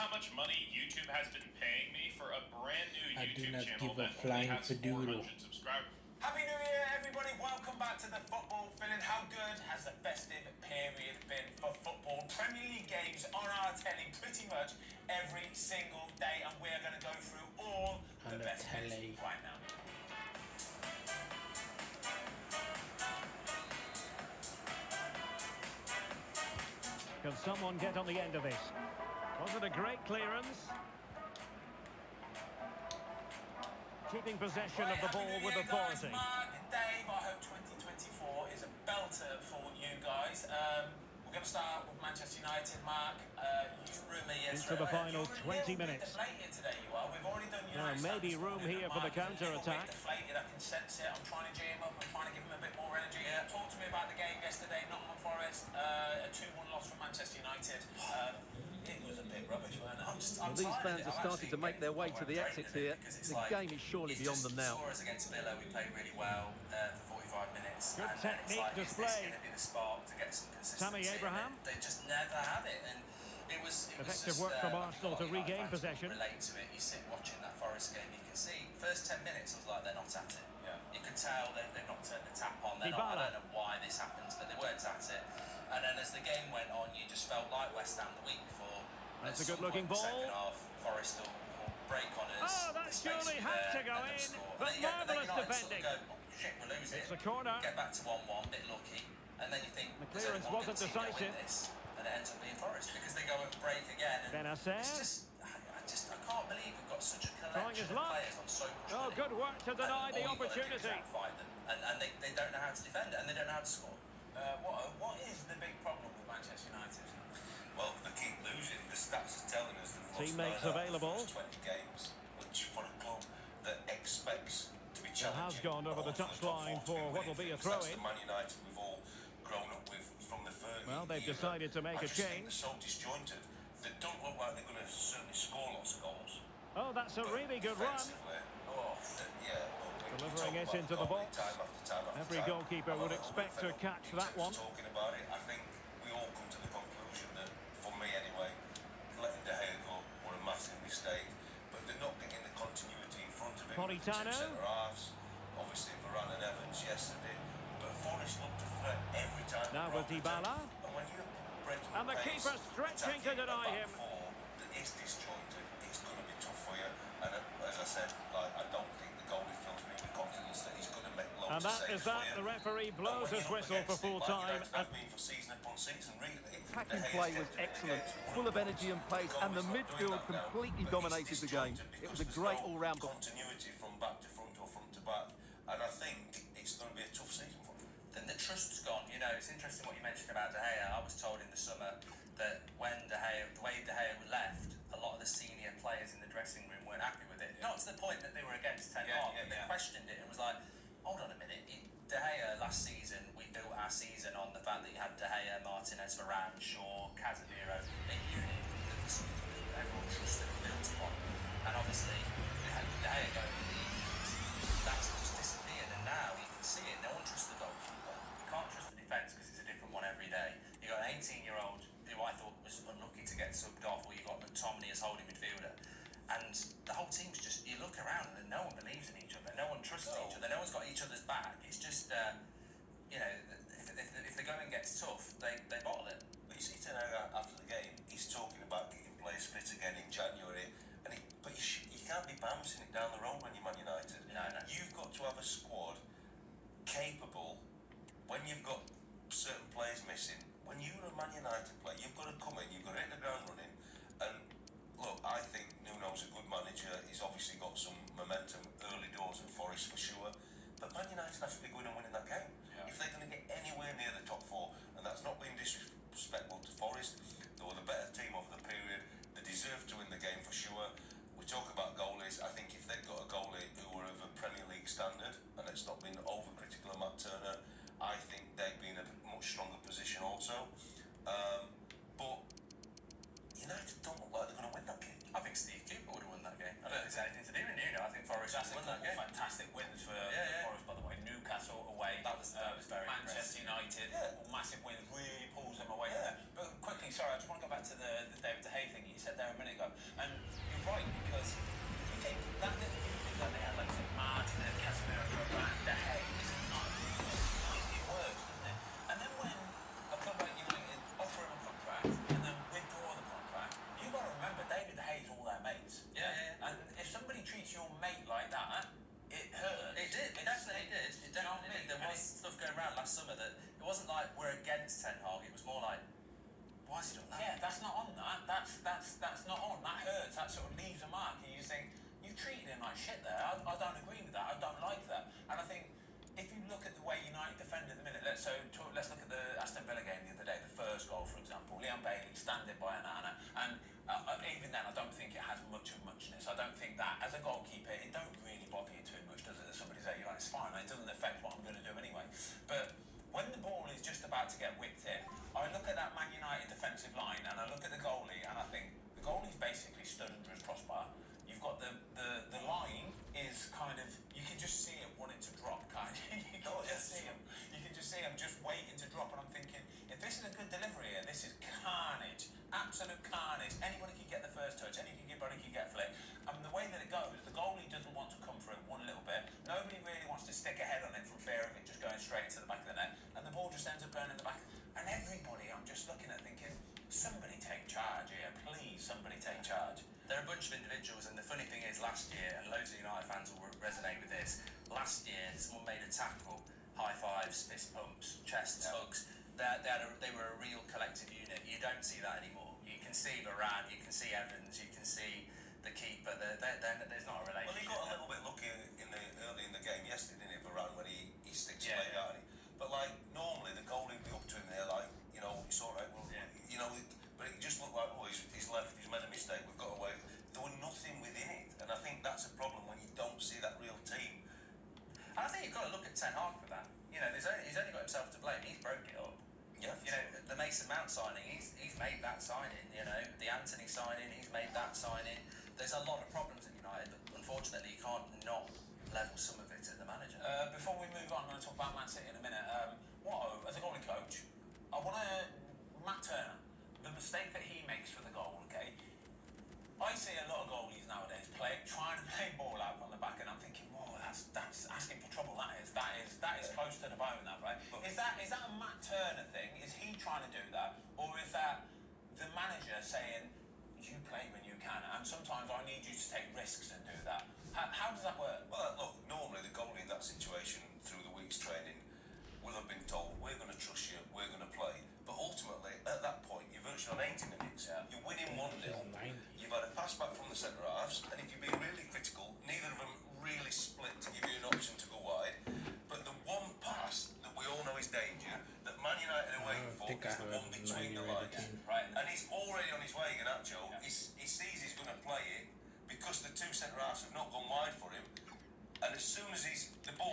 How much money YouTube has been paying me for a brand new I do YouTube not channel give a that flying only has fadoodle. 400 subscribers. Happy New Year, everybody. Welcome back to the football feeling. How good has the festive period been for football? Premier League games on our telly pretty much every single day, and we're going to go through all the best bits right now. Can someone get on the end of this? Was it a great clearance? Keeping possession of the ball with authority. Mark, Dave, I hope 2024 is a belter for you guys. We're going to start with Manchester United, Mark. Into the final 20 minutes. Today you are. We've already done maybe room here for the counter-attack. Deflated, I can sense it. I'm trying to G him up. I'm trying to give him a bit more energy. Talk to me about the game yesterday, Nottingham Forest, a 2-1 loss from Manchester United. It was a bit rubbish, wasn't it? Well, these fans are starting to make their way to the exits here. The game is surely beyond them now. Saw us against Villa, we played really well for 45 minutes. Good technique display. Be the spark to get some consistency. Tammy Abraham. They just never have it, and it was Effective just, work from Arsenal to regain possession. Relate to it. You sit watching that Forest game, you can see first 10 minutes was like they're not at it. Yeah. You could tell they're not turned the tap on. I don't know why this happens, but they weren't at it. And then as the game went on, you just felt like West Ham the week before. That's a good-looking ball. Second half, Forest will break on us. Oh, that surely had to go in, but marvellous defending. Sort of go, oh, shit, we're losing. It's a corner. Get back to 1-1, bit lucky, and then you think The clearance wasn't decisive. And it ends up being Forest because they go and break again. And Benacer. I can't believe we've got such a Trying his collection of luck. players on so much Oh, money. good work to deny the And all you've got to do is opportunity. outfight them. And they don't know how to defend it, and they don't know how to score. What is the big problem with Manchester United? Well, they keep losing. The stats are telling us they've lost Teammates 9 available. out of the first 20 games, which for a club that expects to be It challenging. has gone over the touchline for what will be a That's throw-in. the Man United we've all grown up with from the Fergie Well, they've era. decided to make I a just think change. they're so disjointed. They don't look like they're going to certainly score lots of goals. Oh, that's a But really good run. defensively, yeah, well, Delivering it into the box. Every goalkeeper would expect to catch that one. Talking about it, I think we all come to the conclusion that, for me anyway, letting De Gea go were a massive mistake. But they're not getting the continuity in front of him. Politano. Centre-halves, obviously Varane and Evans yesterday. But Forest looked a threat every time. Now with Dybala. And when you're breaking And the keeper stretching to deny him. That is disjointed. It's going to be tough for you. And as I said, like, I don't think the goalie fills me with confidence that he's going to make loads And that is that. The referee blows his whistle for full time. Attacking play was excellent, full of energy and pace, and the midfield completely dominated the game. It was a great all-round continuity from back to front or front to back, and I think it's going to be a tough season for him. Then the trust's gone. You know, it's interesting what you mentioned about De Gea. I was told in the summer that when the way De Gea left, a lot of the senior players in the dressing room weren't happy with it. Not to the point that they were against Ten Hag, but they questioned it and was like, hold on a minute, De Gea last season, we built our season on the fact that you had De Gea, Martinez, Varane, Shaw, Casemiro, a unit that everyone trusted and built upon. And obviously, they had De Gea going in the evenings. That's just disappeared, and now you can see it. No one trusts the goalkeeper. You can't trust the defence because it's a different one every day. You got an 18-year-old who I thought was unlucky to get subbed off, or you got McTominay as holding midfielder. And the whole team's just, you look around and no one believes in each other, no one trusts each other, no one's got each other's back. It's just, you know, if the going gets tough, they bottle it. But you see tonight after the game, he's talking about getting players fit again in January, and but you can't be bouncing it down the road when you're Man United. No. You've got to have a squad capable, when you've got certain players missing, when you're a Man United player, you've got to come in, you've got to hit the ground running, and look, I think Nuno's a good manager. He's obviously got some momentum early doors at Forest for sure. But Man United have to be going and winning that game. Yeah. If they're going to get anywhere near the top four, and that's not being disrespectful to Forest, they were the better team over the period. They deserve to win the game for sure. We talk about goalies. I think if they've got a goalie who were of a Premier League standard, and it's not been overcritical of Matt Turner, I think they'd be in a much stronger position also. But United don't look like they're going to win that game. I think Steve Cooper would have won that game. I don't think it's anything to do with Nuno. I think Forest would have won that game. Fantastic wins for Forest, by the way. Newcastle away. That was very Manchester United, massive wins, really pulls them away from there. But quickly, sorry, I just want to go back to the David De Gea thing you said there a minute ago. And you're right, because you think that little unit that they had, like Martinez, Casemiro, Varane, De Gea, is not it works, doesn't it? And then when a club like United offer him a contract and then withdraw the contract, you've got to remember David De Gea's all their mates. Yeah. And if somebody treats your mate like that, it hurts. It did. It definitely did. It definitely did. There was stuff going around last summer that it wasn't like we're against Ten Hag. It was more like, why has he done that? Yeah, that's not on that. That's not on. That hurts. That sort of leaves a mark. And you think you treated him like shit there. I don't agree with that. I don't like that. And I think if you look at the way United defended at the minute, let's look at the Aston Villa game the other day. The first goal, for example, Leon Bailey standing by Anana, and even then, I don't think it has much of muchness. I don't think that as a goalkeeper, it don't really bother you too much, does it? That somebody's at you like, it's fine. It doesn't affect what I'm going to do anyway. But when the ball is just about to get whipped in, I look at that Man United defensive line and I look at the goalie and I think the goalie's basically stood under his crossbar. You've got the line is kind of, you can just see him wanting to drop, can't you? You can just see him. You can just see him just waiting to drop, and I'm thinking, if this is a good delivery here, this is carnage, absolute carnage. Anybody can get the first touch, anybody can get flick. And the way that it goes, the goalie doesn't want to come through one little bit. Nobody really wants to stick a head on it from fear of it just going straight into the back of the net, and the ball just ends up going in the back. And everybody, I'm just looking at thinking, somebody take charge here, please, somebody take charge. There are a bunch of individuals, and the funny thing is, last year, and loads of United fans will resonate with this, last year, someone made a tackle, high fives, fist pumps, chests, hugs. They were a real collective unit. You don't see that anymore. You can see Varane, you can see Evans, you can see the keeper. There's not a relationship. Well, he got a little bit lucky early in the game yesterday, didn't he, Varane, when he sticks away out. But like normally the goalie would be up to him there, like, you know, it's all right. Well, you know, but it just looked like, oh, he's left, he's made a mistake, we've got away. There was nothing within it, and I think that's a problem when you don't see that real team. And I think you've got to look at Ten Hag for that. You know, he's only got himself to blame. He's broke it up. Yeah. You know, the Mason Mount signing, he's made that signing. You know, the Anthony signing, he's made that signing. There's a lot of problems at United, but unfortunately, you can't not level some of it at the manager. Before we move on, I'm going to talk about Man City in a minute. Watto, as a goalie coach, I want to... Matt Turner, the mistake that he makes for the goal, okay? I see a lot of goalies nowadays trying to play ball out on the back, and I'm thinking, whoa, that's asking for trouble. That is close to the bone, that, right? Is that a Matt Turner thing? Is he trying to do that, or is that the manager saying, you play when you can, and sometimes I need you to take risks and do that? How does that work? Well, look, normally the goalie in that situation through the week's training will have been told, we're going to trust you, we're going to play. But ultimately, at that point, you're virtually on 80 minutes. Yeah. You're winning 1-0. You've had a pass back from the centre halves, and if you're being really critical, neither of them really split to give you an option to go wide. But the one pass that we all know is danger, that Man United are waiting for, is the one between the lines. Right? And he's already on his way, Garnacho. Yeah. He sees he's going to play it because the two centre halves have not gone wide for him. And as soon as the ball